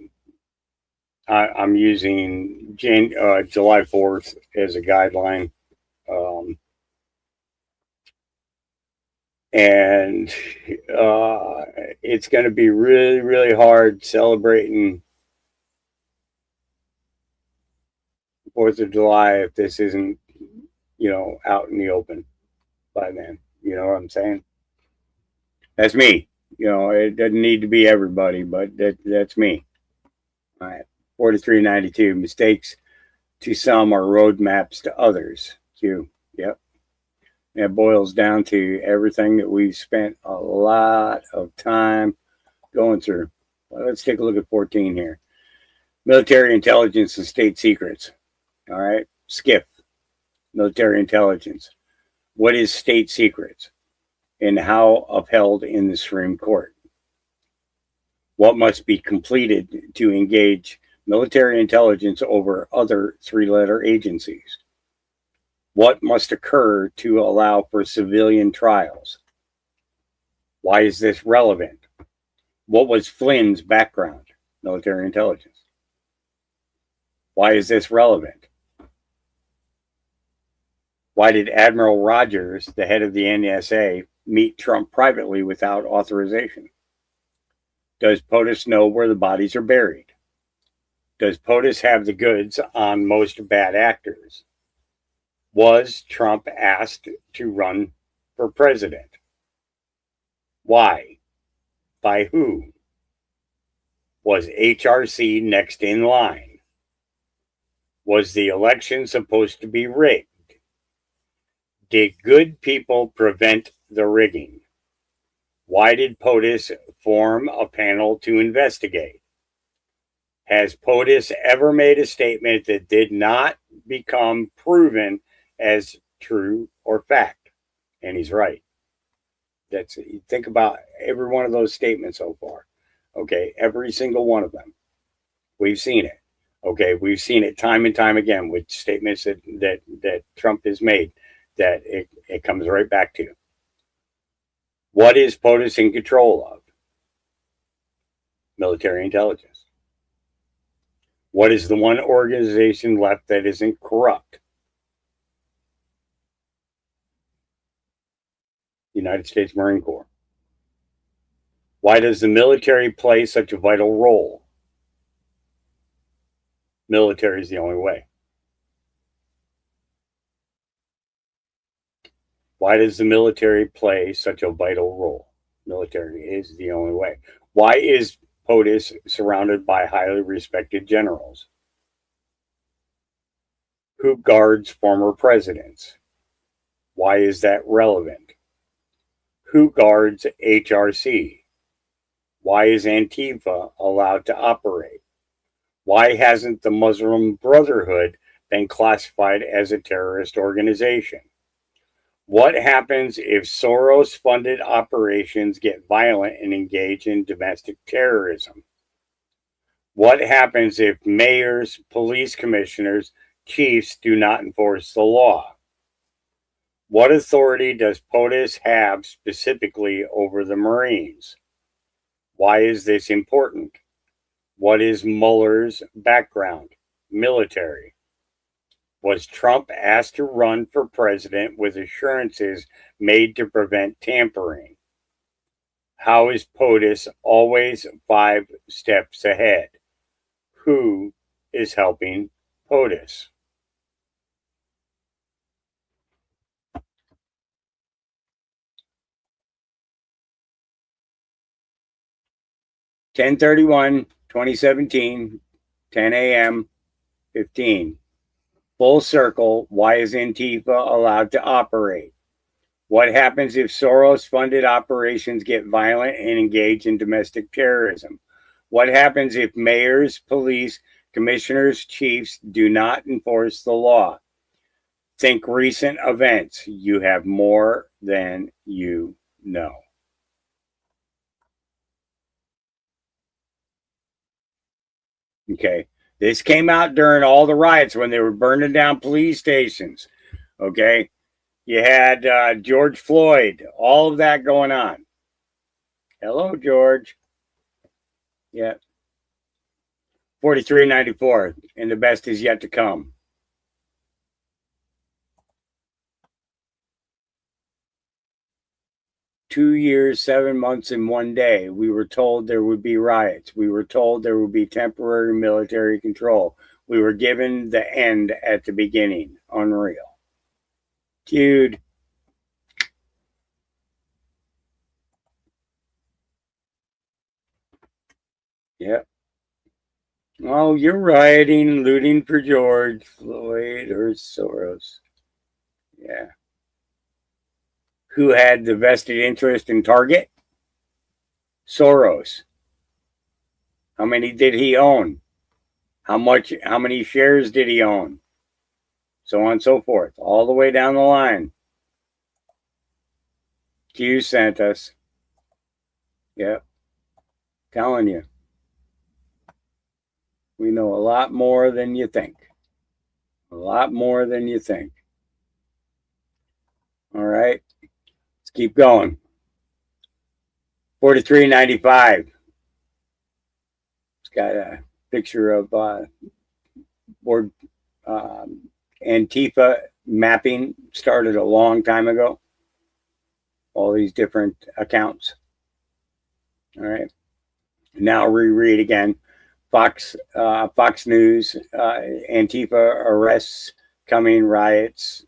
I'm using July 4th as a guideline. And it's going to be really, really hard celebrating 4th of July if this isn't, you know, out in the open by then. You know what I'm saying? That's me. You know, it doesn't need to be everybody, but that's me. All right. 4392. Mistakes to some are roadmaps to others. Q. Yep. It boils down to everything that we've spent a lot of time going through. Well, let's take a look at 14 here. Military intelligence and state secrets. All right. Skip. Military intelligence. What is state secrets and how upheld in the Supreme Court? What must be completed to engage military intelligence over other three-letter agencies? What must occur to allow for civilian trials? Why is this relevant? What was Flynn's background? Military intelligence. Why is this relevant? Why did Admiral Rogers, the head of the NSA, meet Trump privately without authorization? Does POTUS know where the bodies are buried? Does POTUS have the goods on most bad actors? Was Trump asked to run for president? Why? By who? Was HRC next in line? Was the election supposed to be rigged? Did good people prevent the rigging? Why did POTUS form a panel to investigate? Has POTUS ever made a statement that did not become proven as true or fact? And he's right. Think about every one of those statements so far. Okay, every single one of them. We've seen it. Okay, we've seen it time and time again with statements that Trump has made that it comes right back to. What is POTUS in control of? Military intelligence. What is the one organization left that isn't corrupt? United States Marine Corps. Why does the military play such a vital role? Military is the only way. Why does the military play such a vital role? Military is the only way. Why is POTUS surrounded by highly respected generals? Who guards former presidents? Why is that relevant? Who guards HRC? Why is Antifa allowed to operate? Why hasn't the Muslim Brotherhood been classified as a terrorist organization? What happens if Soros-funded operations get violent and engage in domestic terrorism? What happens if mayors, police commissioners, chiefs do not enforce the law? What authority does POTUS have specifically over the Marines? Why is this important? What is Mueller's background? Military. Was Trump asked to run for president with assurances made to prevent tampering? How is POTUS always 5 steps ahead? Who is helping POTUS? (10/31/2017), 10 a.m. 15. Full circle. Why is Antifa allowed to operate? What happens if Soros-funded operations get violent and engage in domestic terrorism? What happens if mayors, police, commissioners, chiefs do not enforce the law? Think recent events. You have more than you know. Okay. This came out during all the riots when they were burning down police stations. Okay. You had George Floyd, all of that going on. Hello, George. Yeah. 4394, and the best is yet to come. Two years, 7 months, and 1 day. We were told there would be riots. We were told there would be temporary military control. We were given the end at the beginning. Unreal. Dude. Yep. Oh, you're rioting, looting for George Floyd or Soros. Yeah. Who had the vested interest in Target? Soros. How many did he own? How many shares did he own? So on and so forth, all the way down the line. Q sent us. Yep. Telling you. We know a lot more than you think. A lot more than you think. All right. Let's keep going. 4395. It's got a picture of board Antifa mapping started a long time ago. All these different accounts. All right. Now reread again. Fox News, Antifa arrests coming, riots,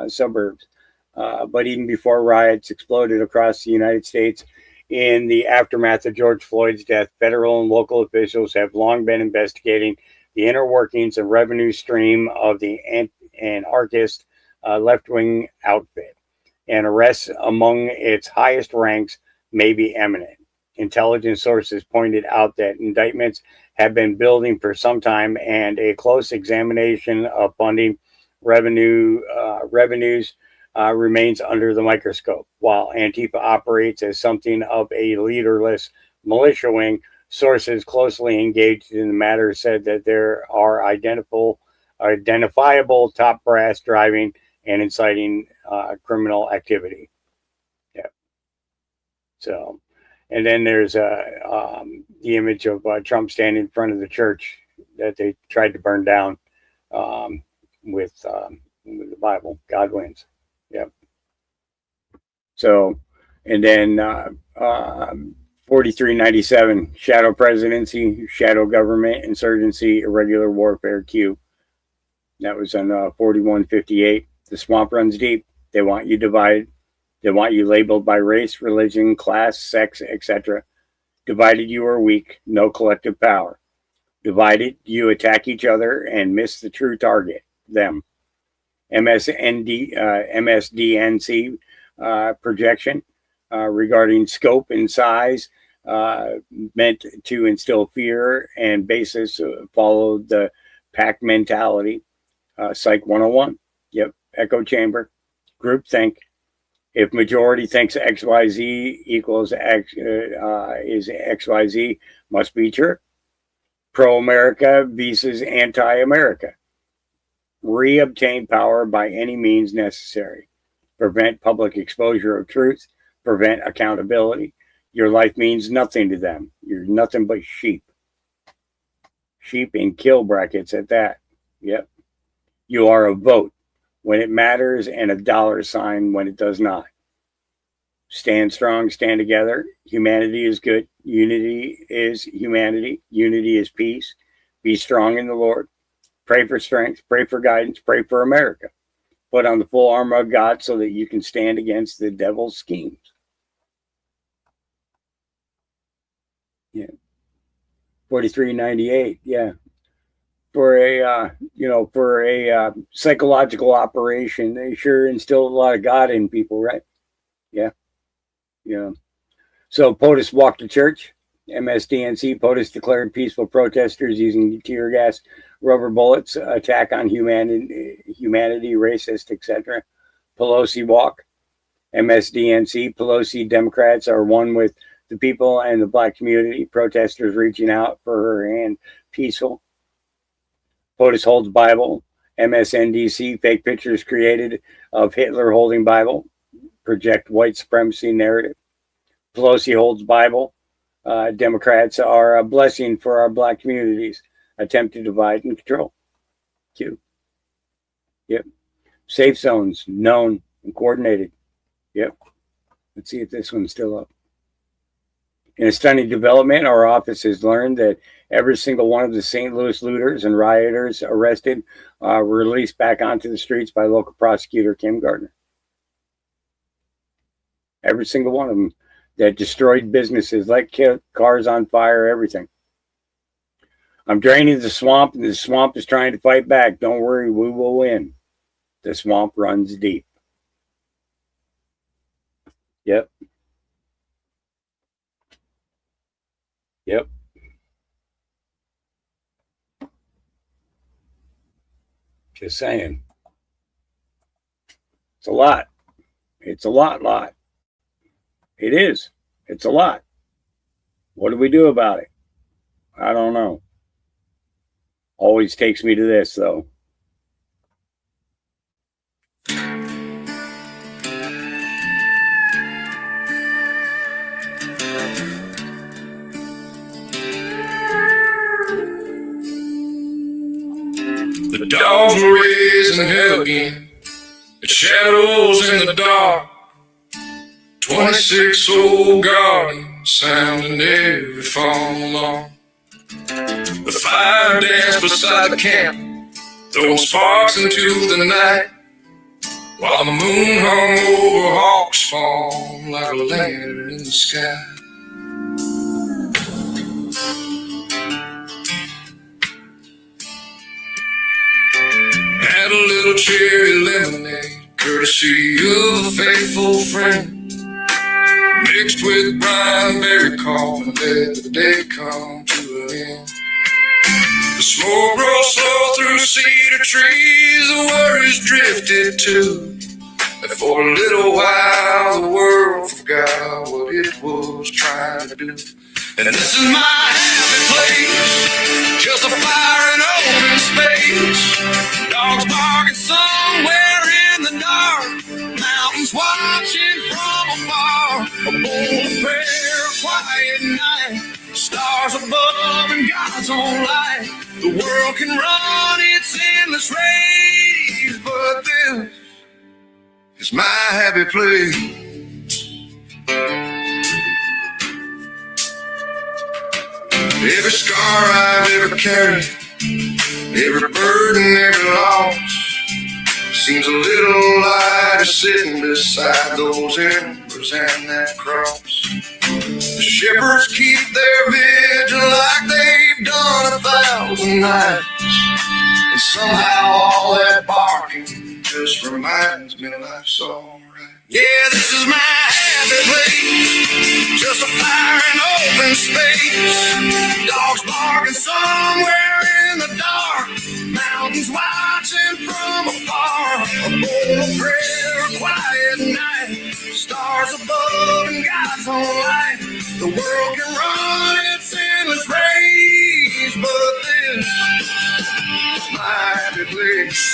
suburbs. But even before riots exploded across the United States in the aftermath of George Floyd's death, federal and local officials have long been investigating the inner workings and revenue stream of the anarchist left-wing outfit, and arrests among its highest ranks may be imminent. Intelligence sources pointed out that indictments have been building for some time, and a close examination of funding revenues remains under the microscope. While Antifa operates as something of a leaderless militia wing, sources closely engaged in the matter said that there are identifiable top brass driving and inciting criminal activity. Yeah. So, and then there's the image of Trump standing in front of the church that they tried to burn down with the Bible. God wins. Yep. So, and then 4397, shadow presidency, shadow government, insurgency, irregular warfare, Q. That was on 4158. The swamp runs deep. They want you divided. They want you labeled by race, religion, class, sex, etc. Divided, you are weak, no collective power. Divided, you attack each other and miss the true target, them. MSDNC projection regarding scope and size meant to instill fear and basis followed the pack mentality. Psych 101. Yep. Echo chamber. Group think. If majority thinks XYZ equals X is XYZ, must be true. Pro-America versus anti-America. Reobtain power by any means necessary. Prevent public exposure of truth. Prevent accountability. Your life means nothing to them. You're nothing but sheep. Sheep in kill brackets at that. Yep. You are a vote when it matters and a dollar sign when it does not. Stand strong, stand together. Humanity is good. Unity is humanity. Unity is peace. Be strong in the Lord. Pray for strength. Pray for guidance. Pray for America. Put on the full armor of God so that you can stand against the devil's schemes. Yeah. 4398. Yeah. For a psychological operation, they sure instilled a lot of God in people, right? Yeah. Yeah. So POTUS walked to church. MSDNC, POTUS declared peaceful protesters using tear gas, rubber bullets, attack on humanity, racist, etc. Pelosi walk. MSDNC, Pelosi Democrats are one with the people and the black community. Protesters reaching out for her hand, peaceful. POTUS holds Bible. MSNDC, fake pictures created of Hitler holding Bible. Project white supremacy narrative. Pelosi holds Bible. Democrats are a blessing for our black communities. Attempt to divide and control. Q. Yep. Safe zones, known and coordinated. Yep. Let's see if this one's still up. In a stunning development, our office has learned that every single one of the St. Louis looters and rioters arrested were released back onto the streets by local prosecutor Kim Gardner. Every single one of them that destroyed businesses, like cars on fire, everything. I'm draining the swamp, and the swamp is trying to fight back. Don't worry, we will win. The swamp runs deep. Yep. Yep. Just saying. It's a lot. It's a lot. It is. It's a lot. What do we do about it? I don't know. Always takes me to this, though. The dogs were raising hell again. The shadows in the dark. 26 old guardians sounding every fall alarm. The fire dance beside the camp, throwing sparks into the night, while the moon hung over Hawks Farm like a lantern in the sky. Had a little cherry lemonade, courtesy of a faithful friend, mixed with brine berry coffee, and let the day come to an end. The smoke rose slow through cedar trees, the worries drifted too, and for a little while the world forgot what it was trying to do. And this is my happy place, just a fire and open space, dogs barking somewhere in the dark, mountains watching from afar, a bowl of prayer, a quiet night, stars above and God's own light. The world can run its endless race, but this is my happy place. Every scar I've ever carried, every burden, every loss, seems a little lighter sitting beside those embers and that cross. The shepherds keep their vigil like they've done 1,000 nights, and somehow all that barking just reminds me life's alright. Yeah, this is my happy place, just a fire and open space, dogs barking somewhere in the dark, mountains watching from afar, a bowl of prayer, a quiet night, stars above and God's own light. The world can run its endless race, but this is my happy place.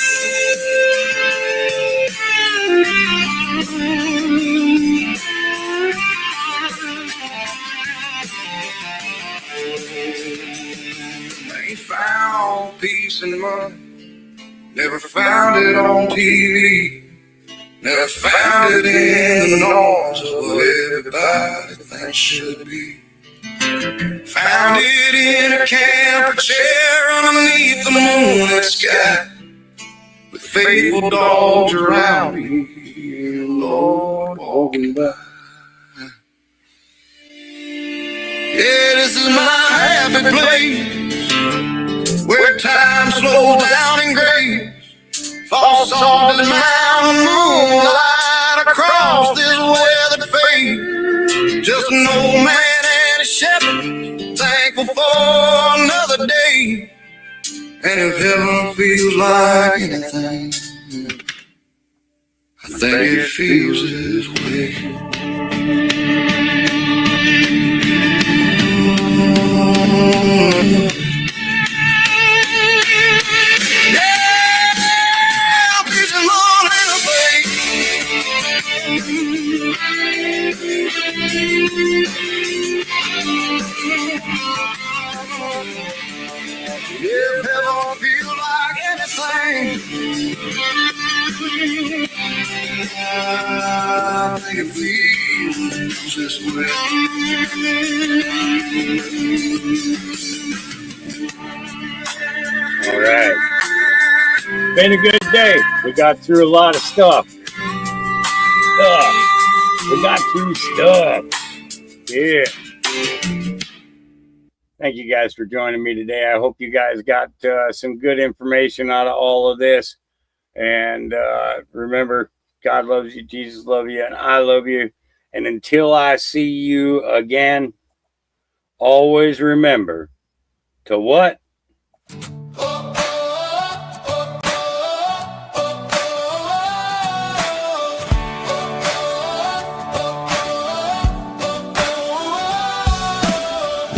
Ain't found peace in money, never found it on TV, never found it in the noise of what everybody thinks should be. Found it in a camper chair underneath the moonlit sky, with faithful dogs around me, and the Lord walking by. Yeah, this is my happy place, where time slows down and grace falls soft as mountain moonlight across this weathered face. Just an old man and a shepherd, thankful for another day. And if heaven feels like anything, I think it feels this way. Yeah, peace and love and a faith. If heaven feels like anything, I think it feels this way. All right. Been a good day. We got through a lot of stuff. We got through stuff. Yeah. Thank you guys for joining me today. I hope you guys got some good information out of all of this. And remember, God loves you, Jesus loves you, and I love you. And until I see you again, always remember to what?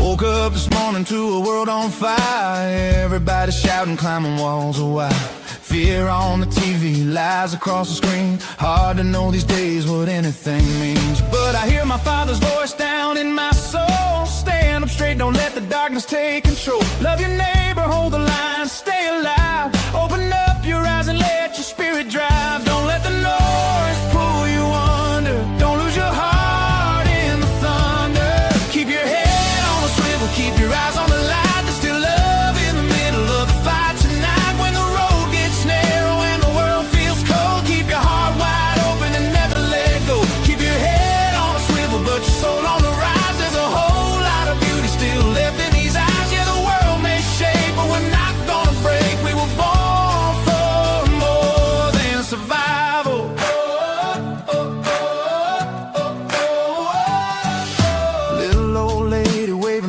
Woke up this morning to a world on fire. Everybody shouting, climbing walls of wire. Fear on the TV, lies across the screen. Hard to know these days what anything means. But I hear my Father's voice down in my soul. Stand up straight, don't let the darkness take control. Love your neighbor, hold the line, stay alive. Open up your eyes and let your spirit drive. Don't let the noise pull you under. Don't lose your heart in the thunder. Keep your head on a swivel, keep your eyes on the light. There's still love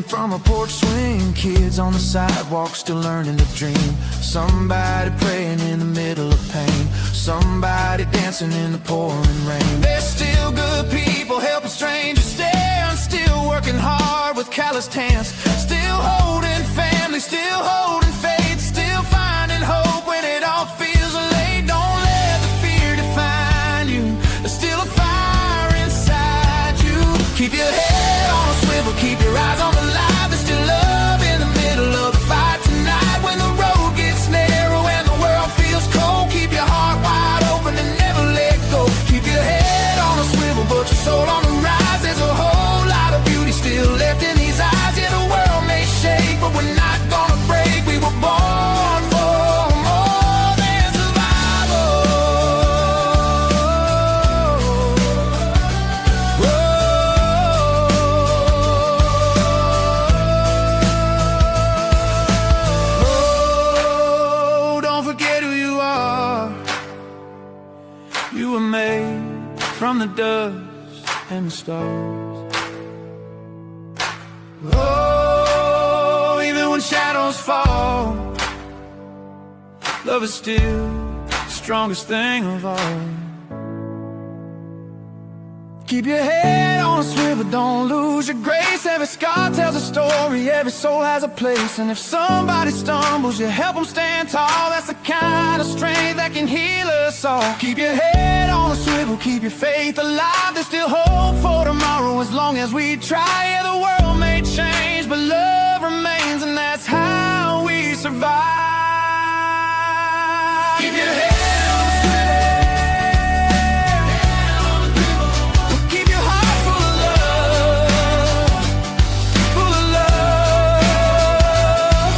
from a porch swing, kids on the sidewalk still learning to dream. Somebody praying in the middle of pain, somebody dancing in the pouring rain. There's still good people helping strangers stand, still working hard with calloused hands, still holding family, still holding faith, still finding hope when it all feels late. Don't let the fear define you, there's still a fire inside you. Keep your head on a swivel, keep your eyes on the light. There's still love in the middle of the fight tonight. When the road gets narrow and the world feels cold, keep your heart wide open and never let go. Keep your head on a swivel, but your soul on the rise. There's a whole lot of beauty still left in these eyes. Yeah, the world may shake, but we're not gonna break. We were born for more than survival. Oh, don't forget who you are. You were made from the dust and the stars. Oh, even when shadows fall, love is still the strongest thing of all. Keep your head on a swivel, don't lose your grace. Every scar tells a story, every soul has a place. And if somebody stumbles, you help them stand tall. That's the kind of strength that can heal us all. Keep your head on a swivel, keep your faith alive. There's still hope for tomorrow as long as we try. Yeah, the world may change, but love remains, and that's how we survive. Keep your head on a swivel. Keep your heart full of love, full of love,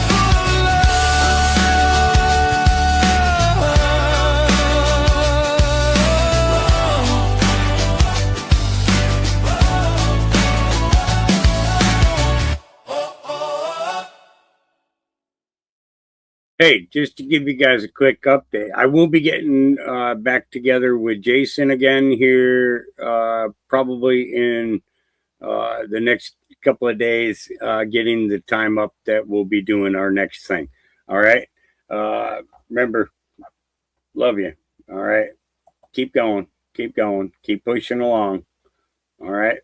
full of Hey, just to give you guys a quick update, I will be getting back together with Jason again here probably in the next couple of days, getting the time up that we'll be doing our next thing. All right. Remember, love you. All right. Keep going. Keep going. Keep pushing along. All right.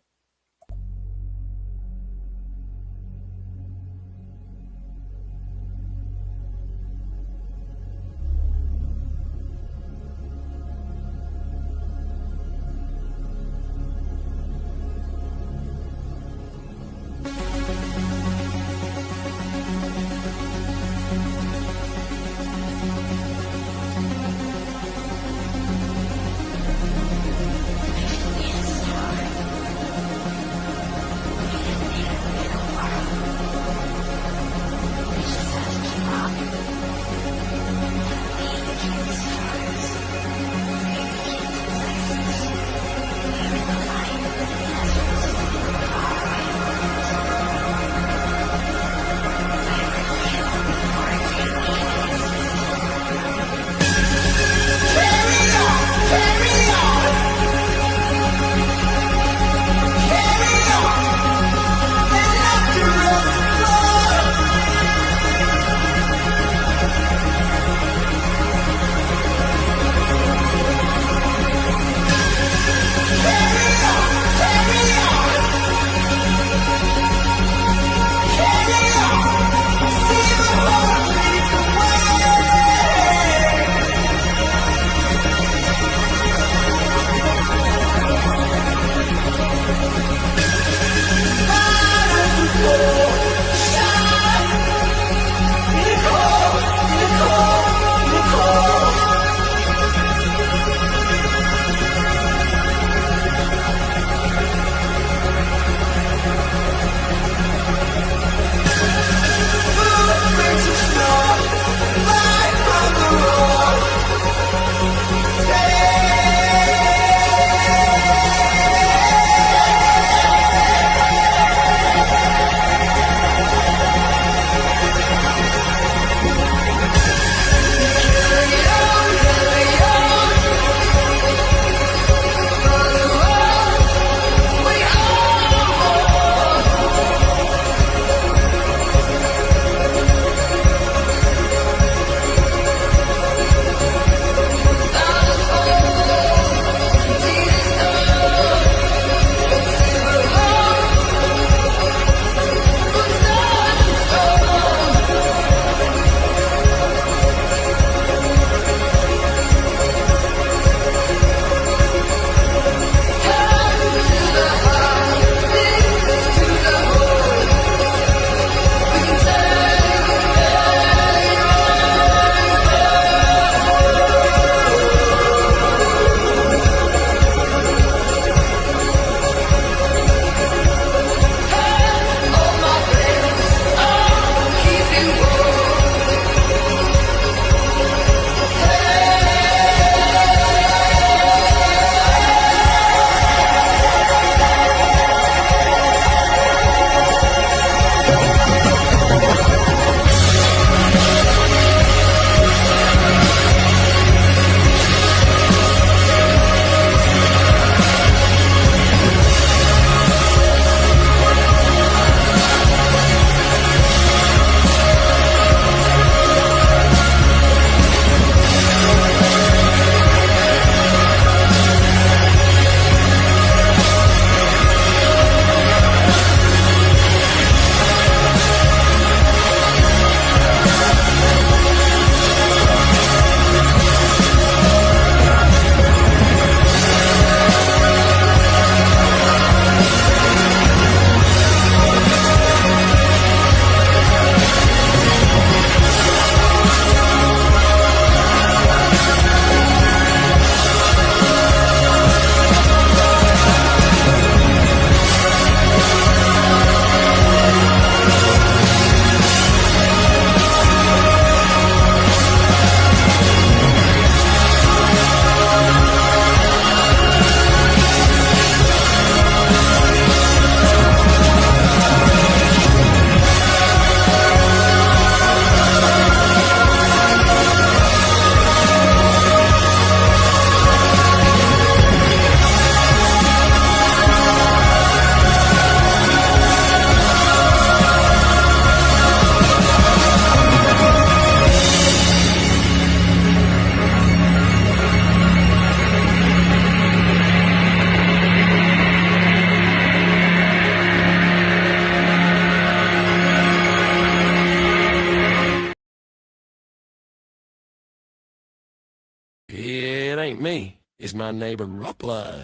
ain't me. It's my neighbor Ruppler.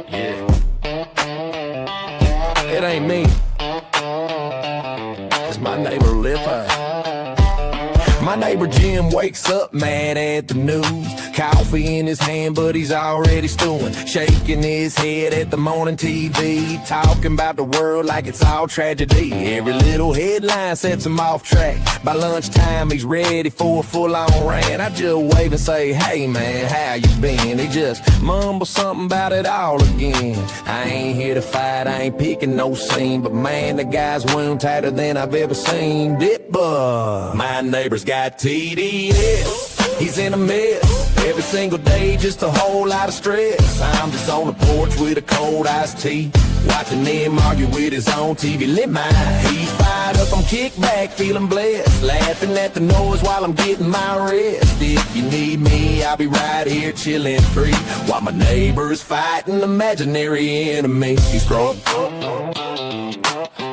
Yeah. It ain't me. It's my neighbor Lipper. My neighbor Jim wakes up mad at the news. Coffee in his hand, but he's already stewing. Shaking his head at the morning TV. Talking about the world like it's all tragedy. Every little headline sets him off track. By lunchtime, he's ready for a full-on rant. I just wave and say, hey man, how you been? He just mumble something about it all again. I ain't here to fight, I ain't picking no scene. But man, the guy's wound tighter than I've ever seen. Dipper, my neighbor's got TDS. He's in a mess. Every single day, just a whole lot of stress. I'm just on the porch with a cold iced tea, watching him argue with his own TV limit. He's fired up, I'm kicked back, feeling blessed, laughing at the noise while I'm getting my rest. If you need me, I'll be right here chilling free, while my neighbor's fighting imaginary enemy.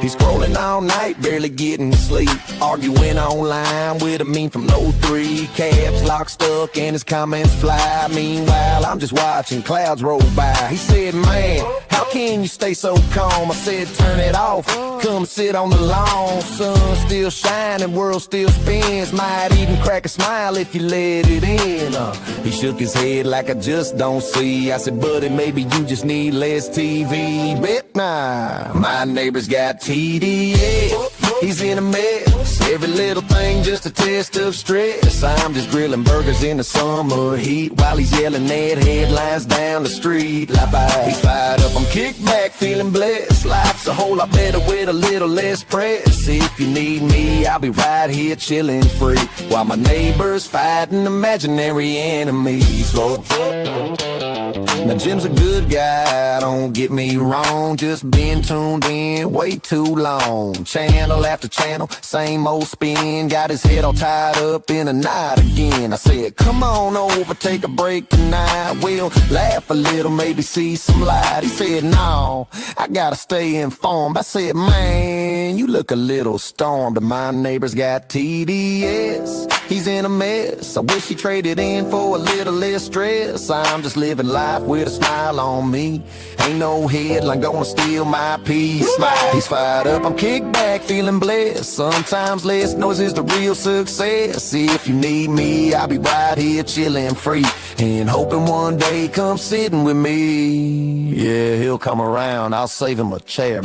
He's scrolling all night, barely getting sleep, arguing online with a meme from 03. Caps lock stuck and his comments fly. Meanwhile, I'm just watching clouds roll by. He said, man, how can you stay so calm? I said, turn it off, come sit on the lawn. Sun still shining, world still spins. Might even crack a smile if you let it in. He shook his head like I just don't see. I said, buddy, maybe you just need less TV. But nah, my neighbor's got TDS. He's in a mess. Every little thing just a test of stress. I'm just grilling burgers in the summer heat while he's yelling at headlines down the street. He's fired up, I'm kicked back, feeling blessed. Life's a whole lot better with a little less press. If you need me, I'll be right here chilling free, while my neighbor's fighting imaginary enemies. Now Jim's a good guy, don't get me wrong, just been tuned in way too long. Channel after channel, same old spin, got his head all tied up in a knot again. I said, come on over, take a break tonight, we'll laugh a little, maybe see some light. He said, no, I gotta stay informed. I said, man, you look a little stormed. My neighbor's got TDS, he's in a mess. I wish he traded in for a little less stress. I'm just living life with a smile on me. Ain't no headline gonna steal my peace. Smile. He's fired up, I'm kicked back, feeling blessed. Sometimes less noise is the real success. If you need me, I'll be right here chilling free, and hoping one day come sitting with me. Yeah, he'll come around, I'll save him a chair.